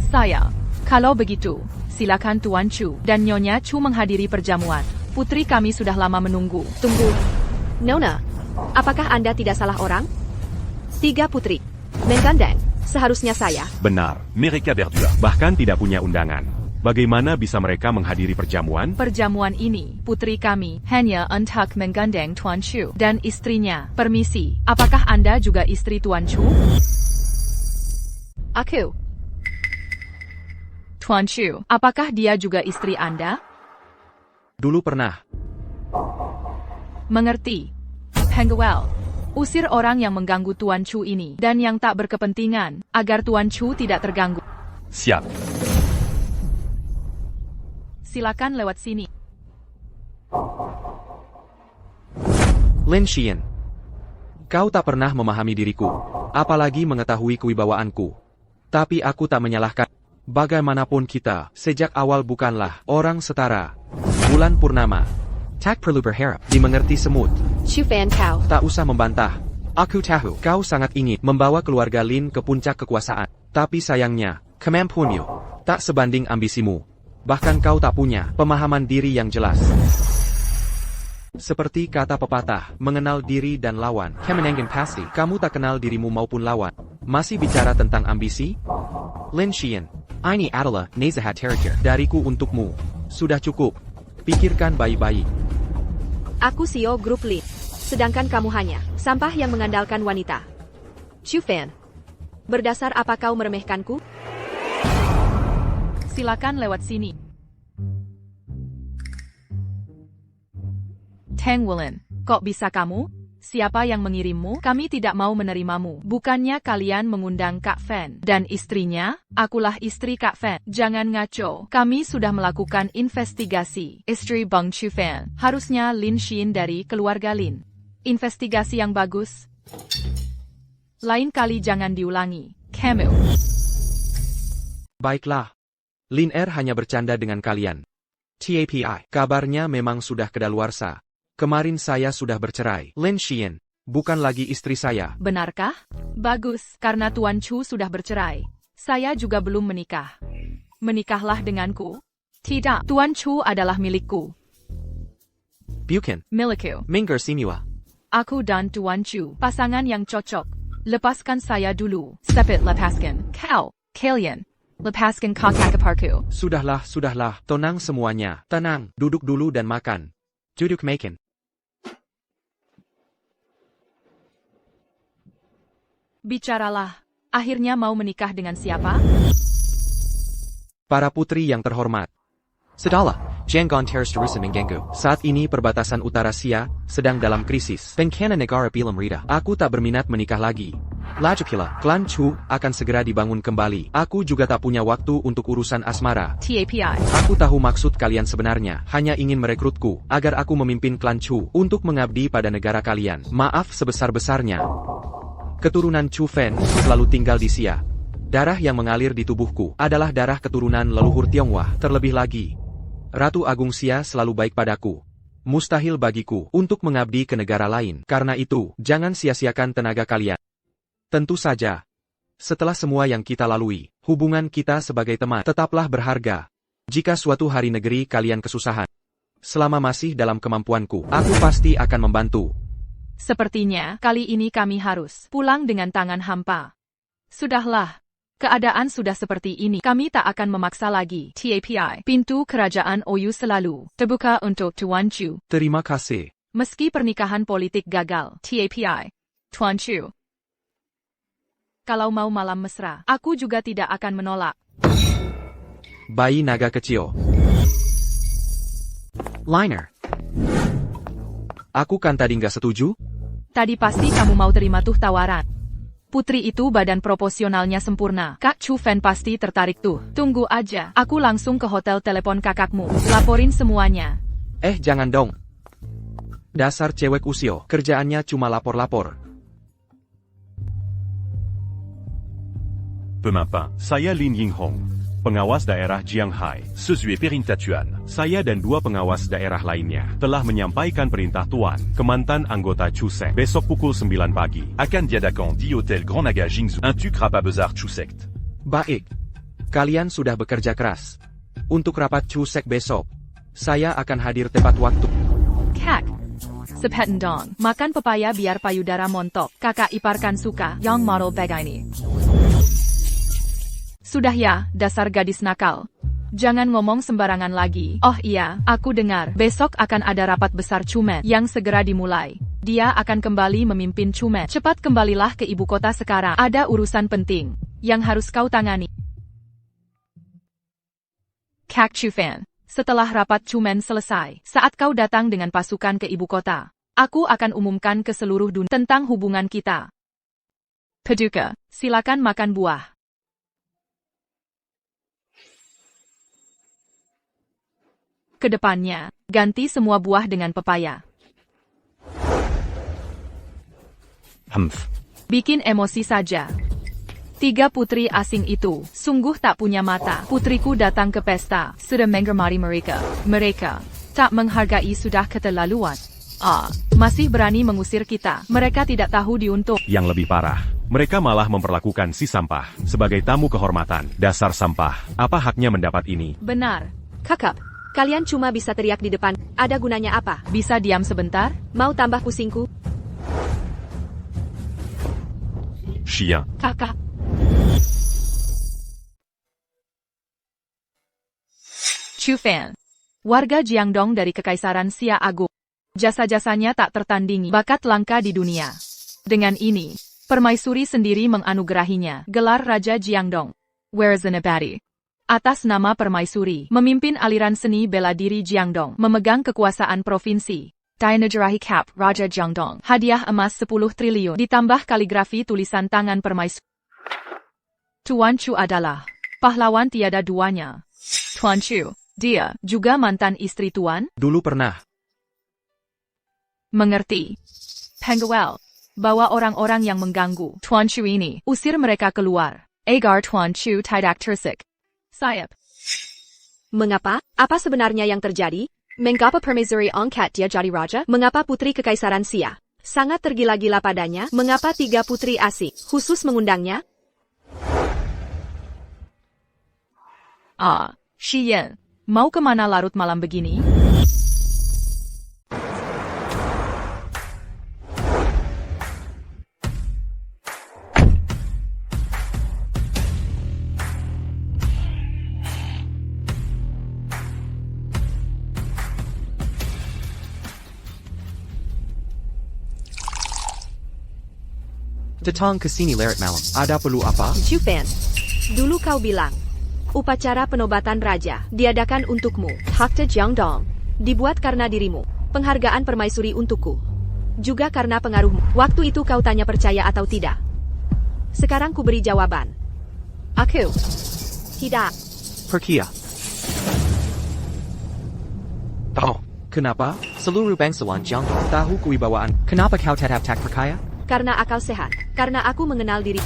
Saya. Kalau begitu, silakan Tuan Chu dan Nyonya Chu menghadiri perjamuan. Putri kami sudah lama menunggu. Tunggu. Nona, apakah Anda tidak salah orang? 3 putri. Menggandeng, seharusnya saya. Benar. Mereka berdua. Bahkan tidak punya undangan. Bagaimana bisa mereka menghadiri perjamuan? Perjamuan ini, putri kami hanya untuk menggandeng Tuan Chu dan istrinya. Permisi, apakah Anda juga istri Tuan Chu? Aku. Tuan Chu, apakah dia juga istri Anda? Dulu pernah. Mengerti. Pengawal, usir orang yang mengganggu Tuan Chu ini dan yang tak berkepentingan, agar Tuan Chu tidak terganggu. Siap. Silakan lewat sini. Lin Xian. Kau tak pernah memahami diriku, apalagi mengetahui kewibawaanku. Tapi aku tak menyalahkan. Bagaimanapun kita, sejak awal bukanlah orang setara. Bulan purnama. Tak perlu berharap. Dimengerti semut. Chu Fan kau. Tak usah membantah. Aku tahu kau sangat ingin membawa keluarga Lin ke puncak kekuasaan. Tapi sayangnya, kemampuanmu tak sebanding ambisimu. Bahkan kau tak punya pemahaman diri yang jelas. Seperti kata pepatah, mengenal diri dan lawan. Kemenangan pasti. Kamu tak kenal dirimu maupun lawan. Masih bicara tentang ambisi? Lin Xian, ini adalah nasihat terakhir dariku untukmu. Sudah cukup. Pikirkan baik-baik. Aku CEO grup Lin. Sedangkan kamu hanya sampah yang mengandalkan wanita. Chu Fan. Berdasar apa kau meremehkanku? Silakan lewat sini. Tang Wulan, kok bisa kamu? Siapa yang mengirimmu? Kami tidak mau menerimamu. Bukannya kalian mengundang Kak Fan dan istrinya? Akulah istri Kak Fan. Jangan ngaco. Kami sudah melakukan investigasi. Istri Bang Chu Fan, harusnya Lin Xian dari keluarga Lin. Investigasi yang bagus. Lain kali jangan diulangi. Kamu. Baiklah. Lin Er hanya bercanda dengan kalian. TAPI, kabarnya memang sudah kedaluarsa. Kemarin saya sudah bercerai. Lin Xian, bukan lagi istri saya. Benarkah? Bagus, karena Tuan Chu sudah bercerai. Saya juga belum menikah. Menikahlah denganku. Tidak, Tuan Chu adalah milikku. Bukan. Milikku. Mingger Simua. Aku dan Tuan Chu, pasangan yang cocok. Lepaskan saya dulu. Sepit lepaskan. Kau, kalian. Lepaskan kakak-kaparku. Sudahlah. Tenang semuanya. Tenang. Duduk dulu dan makan. Duduk makan. Bicaralah. Akhirnya mau menikah dengan siapa? Para putri yang terhormat. Sedala, Janggon Terrace terusan mengganggu. Saat ini perbatasan utara Xia sedang dalam krisis. Bencana negara Bilam Rida. Aku tak berminat menikah lagi. Lagi pula, klan Chu akan segera dibangun kembali. Aku juga tak punya waktu untuk urusan asmara. TAPI. Aku tahu maksud kalian sebenarnya. Hanya ingin merekrutku agar aku memimpin klan Chu untuk mengabdi pada negara kalian. Maaf sebesar-besarnya. Keturunan Chu Fen selalu tinggal di Xia. Darah yang mengalir di tubuhku adalah darah keturunan leluhur Tionghoa. Terlebih lagi, Ratu Agung Xia selalu baik padaku. Mustahil bagiku untuk mengabdi ke negara lain. Karena itu, jangan sia-siakan tenaga kalian. Tentu saja, setelah semua yang kita lalui, hubungan kita sebagai teman tetaplah berharga. Jika suatu hari negeri kalian kesusahan, Selama masih dalam kemampuanku, aku pasti akan membantu. Sepertinya, kali ini kami harus pulang dengan tangan hampa. Sudahlah. Keadaan sudah seperti ini. Kami tak akan memaksa lagi. TAPI. Pintu kerajaan Oyu selalu terbuka untuk Tuan Chu. Terima kasih. Meski pernikahan politik gagal. TAPI. Tuan Chu. Kalau mau malam mesra, aku juga tidak akan menolak. Bayi naga kecil. Liner. Aku kan tadi nggak setuju? Tadi pasti kamu mau terima tuh tawaran. Putri itu badan proporsionalnya sempurna. Kak Chu Fan pasti tertarik tuh. Tunggu aja, aku langsung ke hotel telepon kakakmu. Laporin semuanya. Jangan dong. Dasar cewek usil, kerjaannya cuma lapor-lapor. Peu m'importe. Saya Lin Yinghong, pengawas daerah Jianghai. Sezue Perin Tatuan. Saya dan 2 pengawas daerah lainnya telah menyampaikan perintah Tuan ke mantan anggota Chusek besok pukul 9 pagi. Akan diadakan di Hotel Grand Naga Jingzhou. Un tu krapa bezar Chusekt. Baik. Kalian sudah bekerja keras. Untuk rapat Chusek besok, saya akan hadir tepat waktu. Kak. Sepetan dong. Makan pepaya biar payudara montok. Kakak ipar kan suka yang model begini. Sudah ya, dasar gadis nakal. Jangan ngomong sembarangan lagi. Oh iya, aku dengar besok akan ada rapat besar Cumet yang segera dimulai. Dia akan kembali memimpin Cumet. Cepat kembalilah ke ibu kota sekarang. Ada urusan penting yang harus kau tangani. Kak Chu Fan, setelah rapat Cumet selesai, saat kau datang dengan pasukan ke ibu kota, aku akan umumkan ke seluruh dunia tentang hubungan kita. Paduka, silakan makan buah. Kedepannya, ganti semua buah dengan pepaya. Humph. Bikin emosi saja. 3 putri asing itu, sungguh tak punya mata. Putriku datang ke pesta, sudah menghormati mereka. Mereka tak menghargai, sudah keterlaluan. Masih berani mengusir kita. Mereka tidak tahu diuntung. Yang lebih parah, mereka malah memperlakukan si sampah sebagai tamu kehormatan. Dasar sampah, apa haknya mendapat ini? Benar. Kakak, kalian cuma bisa teriak di depan. Ada gunanya apa? Bisa diam sebentar? Mau tambah pusingku? Xia. Kakak. Chu Fan, warga Jiangdong dari Kekaisaran Xia Agung. Jasa-jasanya tak tertandingi, bakat langka di dunia. Dengan ini, permaisuri sendiri menganugerahinya gelar Raja Jiangdong. Where's the Nabati? Atas nama permaisuri, memimpin aliran seni bela diri Jiangdong, memegang kekuasaan provinsi. Dainajarahi Cap, Raja Jiangdong. Hadiah emas 10 triliun, ditambah kaligrafi tulisan tangan permaisuri. Tuan Chu adalah pahlawan tiada duanya. Tuan Chu, dia juga mantan istri Tuan? Dulu pernah. Mengerti. Pengawal, bawa orang-orang yang mengganggu Tuan Chu ini, usir mereka keluar. Agar Tuan Chu tidak tersik. Sayap. Mengapa? Apa sebenarnya yang terjadi? Mengapa permaisuri angkat dia jadi raja? Mengapa putri kekaisaran Xia sangat tergila-gila padanya? Mengapa 3 putri asing khusus mengundangnya? Shi Yan, mau kemana larut malam begini? Datang ke sini leret malam. Ada perlu apa? Chu Fan, dulu kau bilang upacara penobatan raja diadakan untukmu. Hakta Jiangdong dibuat karena dirimu. Penghargaan permaisuri untukku juga karena pengaruhmu. Waktu itu kau tanya percaya atau tidak. Sekarang ku beri jawaban. Aku tidak. Perkia. Tahu. Kenapa? Seluruh bangsawan Jiangdong tahu kewibawaan. Kenapa kau tetap tak percaya? Karena akal sehat. Karena aku mengenal diri.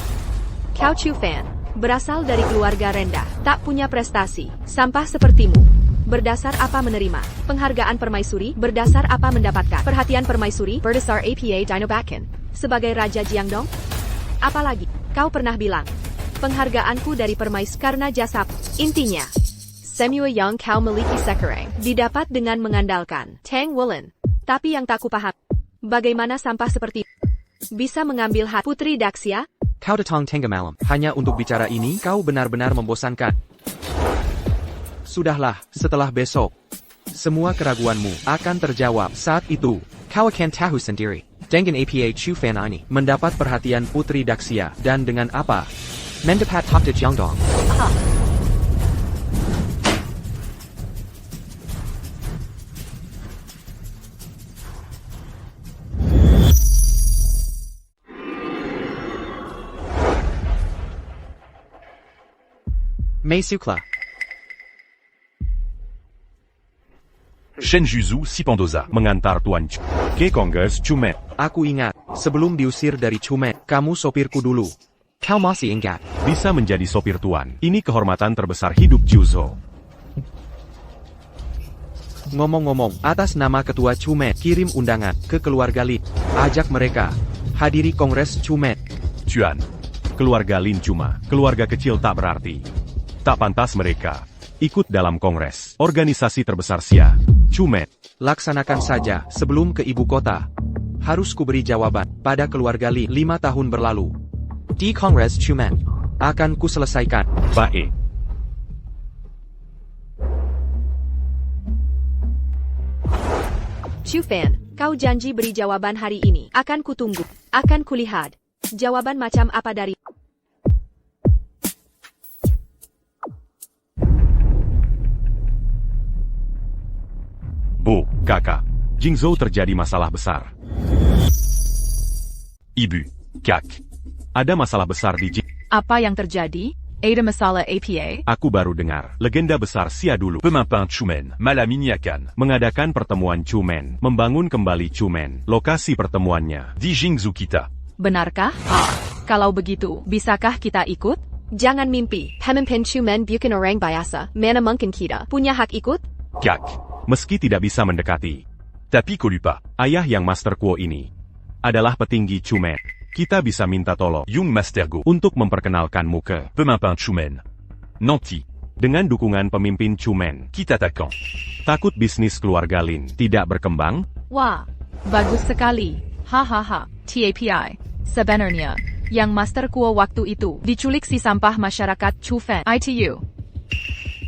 Kau Chu Fan berasal dari keluarga rendah, tak punya prestasi, sampah sepertimu. Berdasar apa menerima penghargaan permaisuri? Berdasar apa mendapatkan perhatian permaisuri? Berdasar APA Dinobakan sebagai Raja Jiangdong? Apalagi, kau pernah bilang penghargaanku dari permais karena jasa. Intinya, Semua yang kau miliki sekarang didapat dengan mengandalkan Tang Wulan. Tapi yang tak kupaham, bagaimana sampah seperti bisa mengambil hati Putri Daxia? Kau datang tengah malam. Hanya untuk bicara ini, kau benar-benar membosankan. Sudahlah, setelah besok, semua keraguanmu akan terjawab. Saat itu, kau akan tahu sendiri. Dengan APA Chu Fan ini mendapat perhatian Putri Daxia dan dengan apa? Mendapat Takta Jiangdong. Mei Sukla. Shen Juzu Sipandoza. Mengantar Tuan Chu ke Kongres Chumen. Aku ingat, sebelum diusir dari Chumen, kamu sopirku dulu. Kau masih ingat? Bisa menjadi sopir Tuan. Ini kehormatan terbesar hidup Juzo. Ngomong-ngomong, atas nama Ketua Chumen, kirim undangan ke keluarga Lin. Ajak mereka hadiri Kongres Chumen. Tuan. Keluarga Lin cuma keluarga kecil tak berarti. Tak pantas mereka ikut dalam kongres organisasi terbesar Sia, Chumen. Laksanakan saja sebelum ke ibu kota. Harus kuberi jawaban pada keluarga Lin 5 tahun berlalu. Di Kongres Chumen akan kuselesaikan. Baik. Chu Fan, kau janji beri jawaban hari ini. Akan kutunggu. Akan kulihat. Jawaban macam apa dari... Bu, kakak. Jingzhou terjadi masalah besar. Ibu. Kak. Ada masalah besar di Jing... Apa yang terjadi? Ada masalah APA? Aku baru dengar. Legenda besar Sia dulu Pemimpin Chumen. Malam ini akan mengadakan pertemuan Chumen. Membangun kembali Chumen. Lokasi pertemuannya di Jingzhou kita. Benarkah? Kalau begitu, bisakah kita ikut? Jangan mimpi. Pemimpin Chumen bukan orang biasa. Mana mungkin kita punya hak ikut? Kak. Meski tidak bisa mendekati. Tapi kau lupa. Ayah yang Master Kuo ini adalah petinggi Chumen. Kita bisa minta tolong Young Master Go untuk memperkenalkanmu ke Pemimpin Chumen. Nanti. Dengan dukungan pemimpin Chumen. Kita takkan. Takut bisnis keluarga Lin tidak berkembang? Wah, bagus sekali. Hahaha, TAPI. Sebenarnya, yang Master Kuo waktu itu diculik si sampah masyarakat Chu Fan. ITU.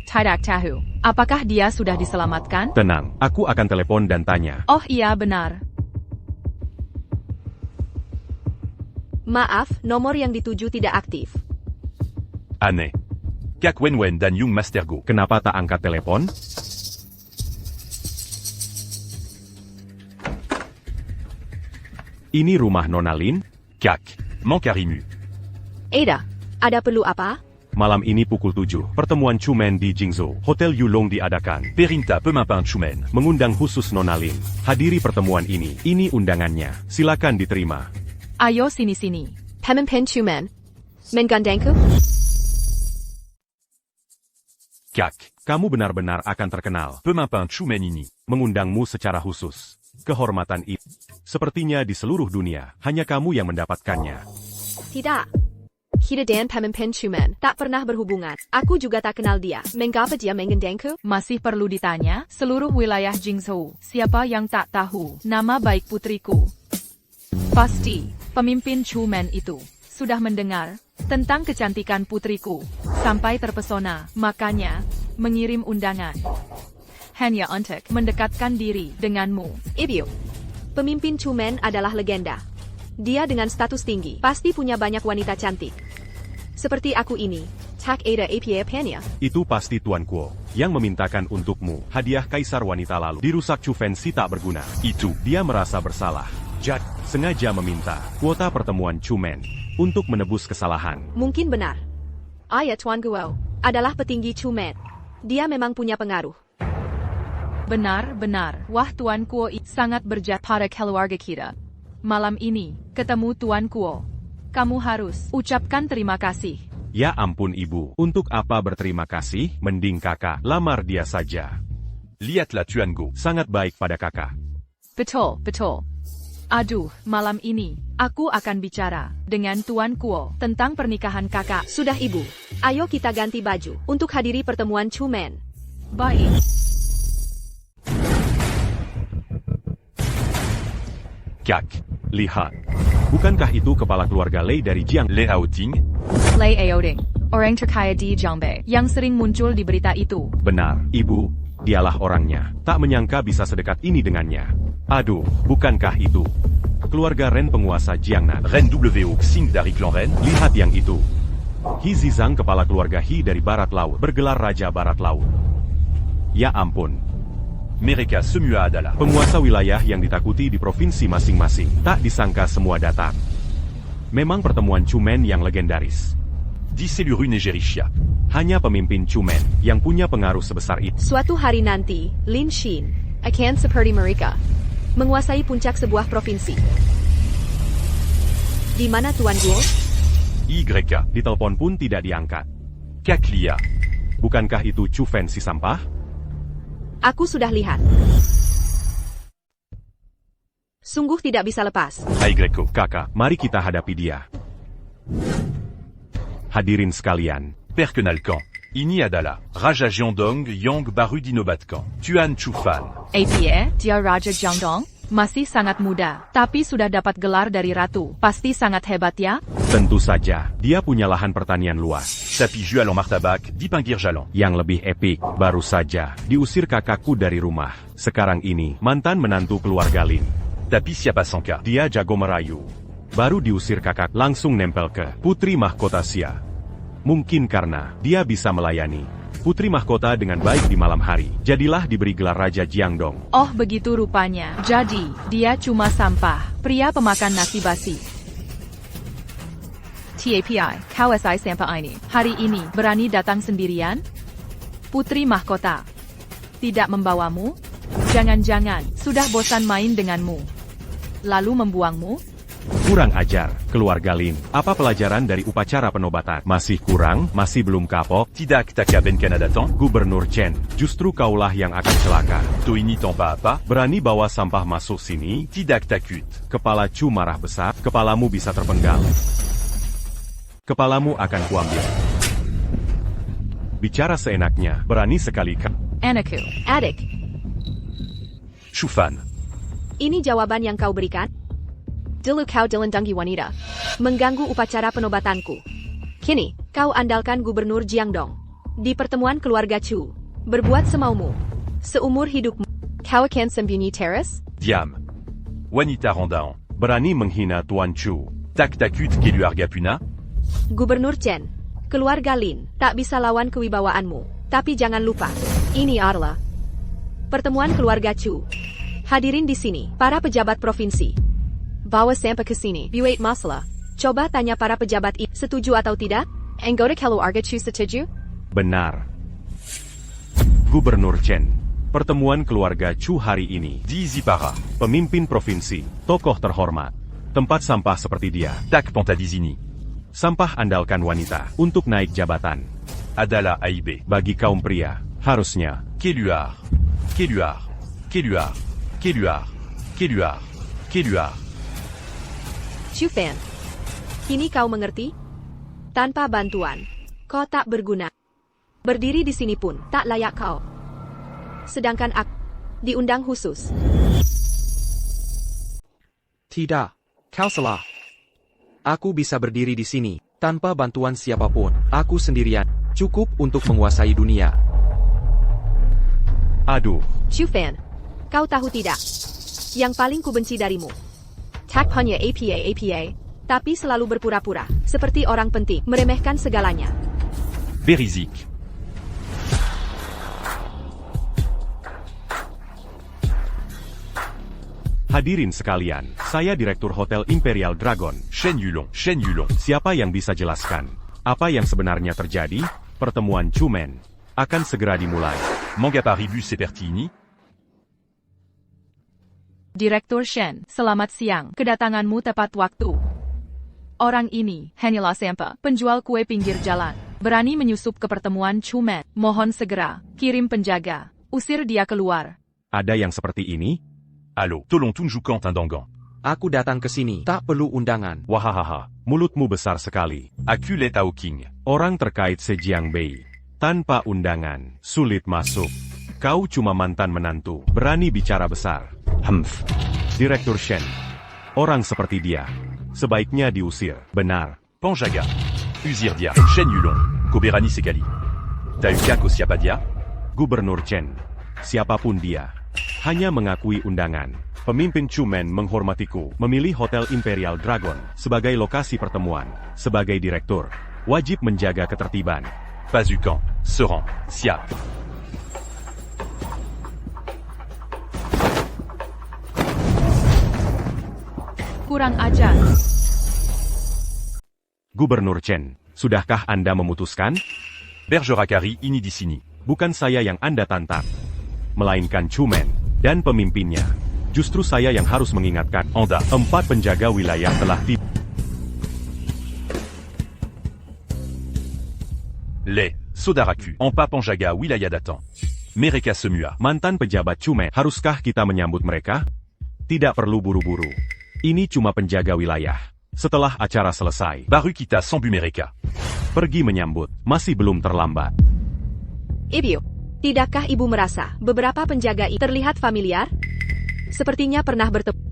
Tidak tahu. Apakah dia sudah diselamatkan? Tenang, aku akan telepon dan tanya. Oh iya benar. Maaf, nomor yang dituju tidak aktif. Aneh. Kak Wenwen dan Young Master Go. Kenapa tak angkat telepon? Ini rumah Nona Lin? Kak. Mankarimu. Ada perlu apa? Malam ini pukul 7, pertemuan Chumen di Jingzhou, Hotel Yulong diadakan. Perinta Pemimpin Chumen. Mengundang khusus Nona Lin. Hadiri pertemuan ini. Ini undangannya. Silakan diterima. Ayo sini-sini. Pemimpin Chumen. Menggandengku? Kak. Kamu benar-benar akan terkenal. Pemimpin Chumen ini. Mengundangmu secara khusus. Kehormatan itu. Sepertinya di seluruh dunia, hanya kamu yang mendapatkannya. Tidak. Kita dan pemimpin Chumen tak pernah berhubungan. Aku juga tak kenal dia. Mengapa dia menggandengku? Masih perlu ditanya, seluruh wilayah Jingzhou, siapa yang tak tahu nama baik putriku? Pasti, pemimpin Chumen itu sudah mendengar tentang kecantikan putriku, sampai terpesona, makanya mengirim undangan. Hanya untuk mendekatkan diri denganmu. Ibu, pemimpin Chumen adalah legenda. Dia dengan status tinggi, pasti punya banyak wanita cantik. Seperti aku ini, tak ada apa-apanya. Itu pasti Tuan Kuo, yang memintakan untukmu hadiah kaisar wanita lalu. Dirusak Chu Fancy tak berguna. Itu. Dia merasa bersalah. Jack sengaja meminta kuota pertemuan Chumen untuk menebus kesalahan. Mungkin benar. Ayah Tuan Guo adalah petinggi Chumen. Dia memang punya pengaruh. Benar-benar, wah Tuan Kuo sangat berjasa pada keluarga kita. Malam ini, ketemu Tuan Kuo. Kamu harus ucapkan terima kasih. Ya ampun ibu, untuk apa berterima kasih? Mending kakak lamar dia saja. Lihatlah Tuan Go. Sangat baik pada kakak. Betul, betul. Aduh, malam ini, aku akan bicara dengan Tuan Kuo tentang pernikahan kakak. Sudah ibu, ayo kita ganti baju untuk hadiri pertemuan Chumen. Baik. Kak. Lihat. Bukankah itu kepala keluarga Lei dari Jiang? Lei Haoting. Lei Aoding. Orang terkaya di Jiangbei yang sering muncul di berita itu. Benar, Ibu. Dialah orangnya. Tak menyangka bisa sedekat ini dengannya. Aduh, bukankah itu keluarga Ren penguasa Jiangnan? Reine W.O. Xing dari klan Ren. Lihat yang itu. He Zizang kepala keluarga He dari Barat Laut, bergelar Raja Barat Laut. Ya ampun. Mereka semua adalah Penguasa wilayah yang ditakuti di provinsi masing-masing. Tak disangka semua datang. Memang pertemuan Chumen yang legendaris. di Selurun et Jerichia. Hanya pemimpin Chumen yang punya pengaruh sebesar itu. Suatu hari nanti, Lin Xin akan seperti mereka, menguasai puncak sebuah provinsi. Di mana Tuan Guo? YK. Ditelepon pun tidak diangkat. Kaklia. Bukankah itu Chu Fen si sampah? Aku sudah lihat. Sungguh tidak bisa lepas. AYO. Kakak, mari kita hadapi dia. Hadirin sekalian, Perkenalkan. Ini adalah Raja Jiandong Yang Baru Dinobatkan. Tuan Chufan. APA, dia Raja Jiangdong, masih sangat muda, tapi sudah dapat gelar dari ratu. Pasti sangat hebat ya? tentu saja, dia punya lahan pertanian luas. Tapi Jualan Martabak di pinggir jalan. Yang lebih epik, baru saja, diusir kakakku dari rumah. Sekarang ini, mantan menantu keluarga Lin. Tapi siapa sangka. Dia jago merayu. Baru diusir kakak, langsung nempel ke Putri Mahkota Xia. Mungkin karena dia bisa melayani Putri Mahkota dengan baik di malam hari. Jadilah diberi gelar Raja Jiangdong. Oh begitu rupanya. Jadi, dia cuma sampah, pria pemakan nasi basi. TAPI, KSI sampai ini. Hari ini, berani datang sendirian? Putri Mahkota. Tidak membawamu? Jangan-jangan, sudah bosan main denganmu. Lalu membuangmu? Kurang ajar, keluarga Lin. Apa pelajaran dari upacara penobatan? Masih kurang? Masih belum kapok? Tidak taka ben Canada tan. Gubernur Chen, justru kaulah yang akan celaka. To ini tan pa apa. Berani bawa sampah masuk sini? Tidak takut. Kepala Chu marah besar, kepalamu bisa terpenggal. Kepalamu akan kuambil. Bicara seenaknya, berani sekali Anakku. Adik, Chufan. ini jawaban yang kau berikan? Dulu kau dilindungi wanita, mengganggu upacara penobatanku. Kini, kau andalkan Gubernur Jiangdong. Di pertemuan keluarga Chu, berbuat semaumu. Seumur hidupmu, kau akan sembunyi teres? Diam. Wanita Rondaan. berani menghina Tuan Chu. Tak takut keluarga puna. Gubernur Chen, keluarga Lin, tak bisa lawan kewibawaanmu. Tapi jangan lupa, ini adalah pertemuan keluarga Chu. Hadirin di sini, para pejabat provinsi. Bawa sampai ke sini, buat masalah. Coba tanya para pejabat itu, setuju atau tidak? Anggota keluarga Chu setuju? Benar. Gubernur Chen, pertemuan keluarga Chu hari ini. Di Zipara. Pemimpin provinsi, tokoh terhormat. Tempat sampah seperti dia. Tak panta di sini. Sampah andalkan wanita untuk naik jabatan. Adalah AIB. Bagi kaum pria, harusnya Keluar. Keluar. Keluar. Keluar. Keluar. Keluar. Chu Fan, kini kau mengerti? Tanpa bantuan, kau tak berguna. Berdiri di sini pun tak layak kau. Sedangkan aku diundang khusus. Tidak, kau salah. Aku bisa berdiri di sini, tanpa bantuan siapapun. Aku sendirian, cukup untuk menguasai dunia. aduh, Chu Fan, kau tahu tidak? Yang paling kubenci darimu. Tak hanya APA, tapi selalu berpura-pura, seperti orang penting, meremehkan segalanya. Berizik. hadirin sekalian, saya Direktur Hotel Imperial Dragon. Shen Yulong. Shen Yulong. Siapa yang bisa jelaskan apa yang sebenarnya terjadi? Pertemuan Chumen akan segera dimulai. Manga Paribus Sepertini. Direktur Shen, selamat siang. Kedatanganmu tepat waktu. Orang ini, hanyalah Sampa, penjual kue pinggir jalan. Berani menyusup ke pertemuan Chumen. Mohon segera, kirim penjaga. Usir dia keluar. Ada yang seperti ini? Allo. Tolong tunjukkan tandangan. Aku datang ke sini, tak perlu undangan. Wahahaha, mulutmu besar sekali. Aku let Ao King. Orang terkait Sejiang Bei. Tanpa undangan, sulit masuk. Kau cuma mantan menantu, berani bicara besar. Humph. Direktur Shen. Orang seperti dia, sebaiknya diusir. Benar. Panjaga. Usirdia. Shen Yulong. Koberani Sekali. Taukak Osiapadia. Gubernur Chen. Siapapun dia. Hanya mengakui undangan. Pemimpin Chumen menghormatiku, memilih Hotel Imperial Dragon sebagai lokasi pertemuan. Sebagai direktur, wajib menjaga ketertiban. Pazukan. Seran. Siap. Kurang ajar. Gubernur Chen, sudahkah Anda memutuskan? Bergerakari ini di sini. Bukan saya yang Anda tantang, melainkan Chumen dan pemimpinnya. Justru saya yang harus mengingatkan. Anda. 4 penjaga wilayah telah tiba. Les. Sodaraku. Empa Panjaga Wilaya datang. Mereka semua. Mantan pejabat Chumen, haruskah kita menyambut mereka? Tidak perlu buru-buru. Ini cuma penjaga wilayah. Setelah acara selesai, Baru kita sambu mereka. pergi menyambut. Masih belum terlambat. Ibu, tidakkah ibu merasa beberapa penjaga terlihat familiar? Sepertinya pernah bertemu.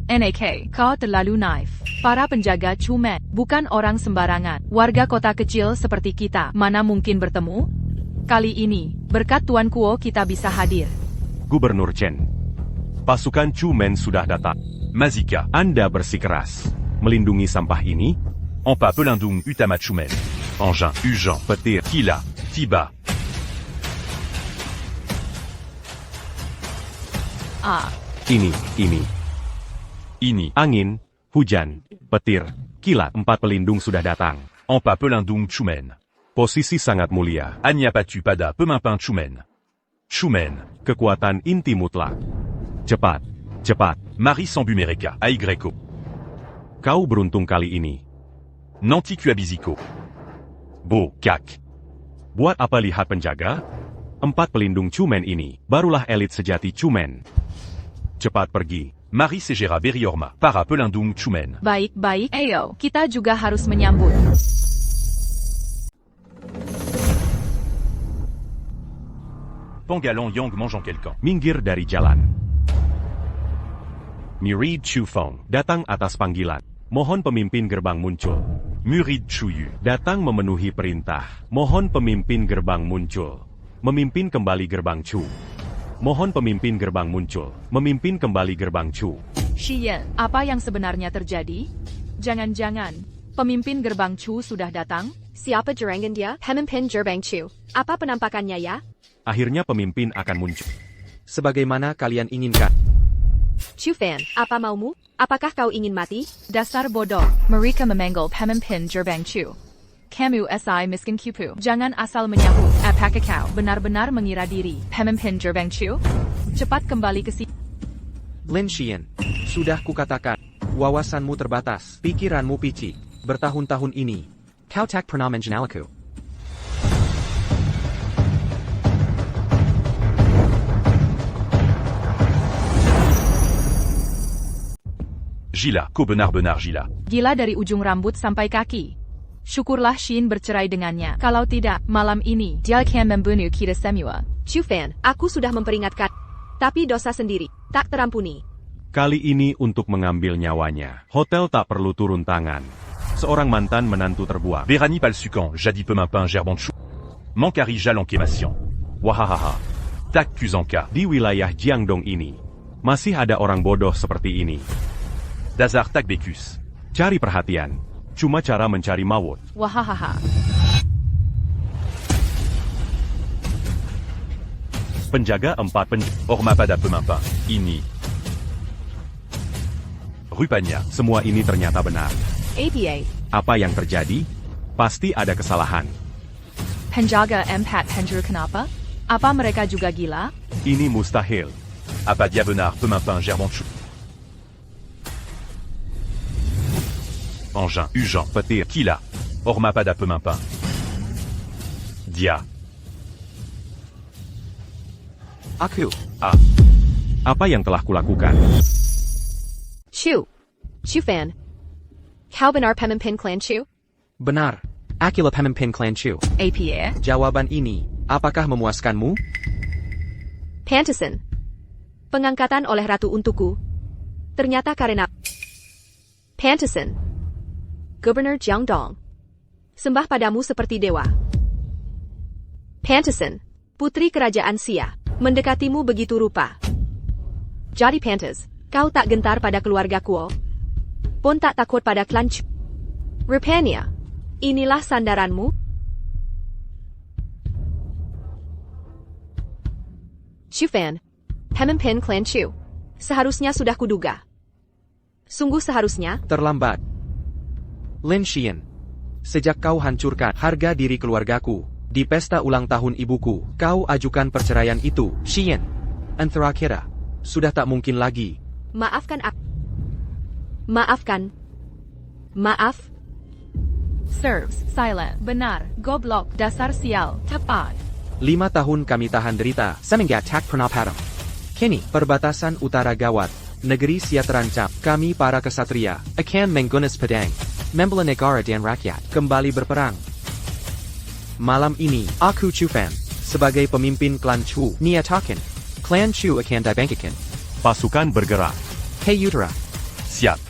NAK, kau terlalu naif. Para penjaga Chumen bukan orang sembarangan. Warga kota kecil seperti kita, mana mungkin bertemu? Kali ini, berkat Tuan Kuo kita bisa hadir. Gubernur Chen. Pasukan Chumen sudah datang. Mazika. Anda bersikeras melindungi sampah ini. Empa Pelindung Utama Chumen. Engin. Ujan. Petir. Kila. Tiba. Ini. Ini. Angin, hujan, petir, kilat. 4 pelindung sudah datang. Empa Pelindung Chumen. Posisi sangat mulia. Anya Patu Pada Pemimpin Chumen. Chumen. Kekuatan inti mutlak. Cepat. Cepat. Mari sambu mereka. Aigreko. Kau beruntung kali ini. Nanti Kuabiziko. Bo. Kak. Buat apa lihat penjaga? 4 pelindung Chumen ini, barulah elit sejati Chumen. Cepat pergi. Mari Segera Beriorma. Para Pelindung Chumen. Baik-baik, ayo, kita juga harus menyambut. Pangalan Yang mangeant quelqu'un. Minggir dari jalan. Murid Chufeng datang atas panggilan. Mohon pemimpin gerbang muncul. Murid Chuyu. Datang memenuhi perintah. Mohon pemimpin gerbang muncul. Memimpin kembali gerbang Chu. Mohon pemimpin gerbang muncul. Memimpin kembali gerbang Chu. Xiyan, apa yang sebenarnya terjadi? Jangan-jangan, pemimpin gerbang Chu sudah datang? Siapa jerangan dia? Pemimpin Gerbang Chu. Apa penampakannya ya? Akhirnya pemimpin akan muncul. Sebagaimana kalian inginkan. Chu Fan, apa maumu? Apakah kau ingin mati? Dasar bodoh, mereka memanggil pemimpin Gerbang Chu. Kamu si miskin kupu. Jangan asal menyahut. Apakah kau benar-benar mengira diri pemimpin Gerbang Chu? Cepat kembali ke sini. Lin Xian, sudah kukatakan, wawasanmu terbatas, pikiranmu picik. Bertahun-tahun ini, kau tak pernah mengenalku. Gila. Ko benar-benar Gila. Gila dari ujung rambut sampai kaki. Syukurlah Shin bercerai dengannya. Kalau tidak, malam ini, dia akan membunuh kita semua. Chu Fan, aku sudah memperingatkan. Tapi dosa sendiri, tak terampuni. Kali ini untuk mengambil nyawanya. Hotel tak perlu turun tangan. Seorang mantan menantu terbuang. Berani Palsukan. Jadi Pemimpin Gerbang Chu. Mankari Jalankemation. Wahahaha. Tak Kuzanka. Di wilayah Jiangdong ini, masih ada orang bodoh seperti ini. Dazar Tak Bekus. Cari perhatian. Cuma cara mencari maut. Wahahaha. Penjaga 4 Orma Pada Pemimpin. Ini. Rupanya. Semua ini ternyata benar. APA. Apa yang terjadi? Pasti ada kesalahan. Penjaga Empat Penjuru kenapa? Apa mereka juga gila? Ini mustahil. Apa dia benar Pemimpin Gerbang Chu. Engin. Ujan. Petir. Kila. Orma Pada Pemimpin. Dia. Aku, Apa yang telah kulakukan? Chu. Chu Fan. Kau benar pemimpin klan Chu? benar. Akulah pemimpin klan Chu. APA. Jawaban ini, apakah memuaskanmu? Pantesan. Pengangkatan oleh ratu untukku. Ternyata karena Pantesan. Gubernur Jiangdong. Sembah padamu seperti dewa. Pantesan. Putri kerajaan Xia. Mendekatimu begitu rupa. Jadi pantas, kau tak gentar pada keluarga Kuo. Pun tak takut pada klan Chu. Rupanya, inilah sandaranmu? Shufan. Pemimpin klan Chu. Seharusnya sudah kuduga. Sungguh seharusnya. Terlambat. Lin Xian. Sejak kau hancurkan harga diri keluargaku, di pesta ulang tahun ibuku, kau ajukan perceraian itu, Xian. Antara kira, sudah tak mungkin lagi. Maafkan aku. Maafkan. Maaf. Serves. Silent. Benar. Goblok. Dasar sial. Tepat. 5 tahun kami tahan derita, semenjak tak pernah padam. Kini, perbatasan utara gawat, negeri Xia terancam, kami para kesatria, akan menggunakan pedang, membela negara dan rakyat, kembali berperang. Malam ini, aku Chufan, sebagai pemimpin klan Chu, nyatakan, klan Chu akan dibangkitkan. Pasukan bergerak. Hey Utara. Siap.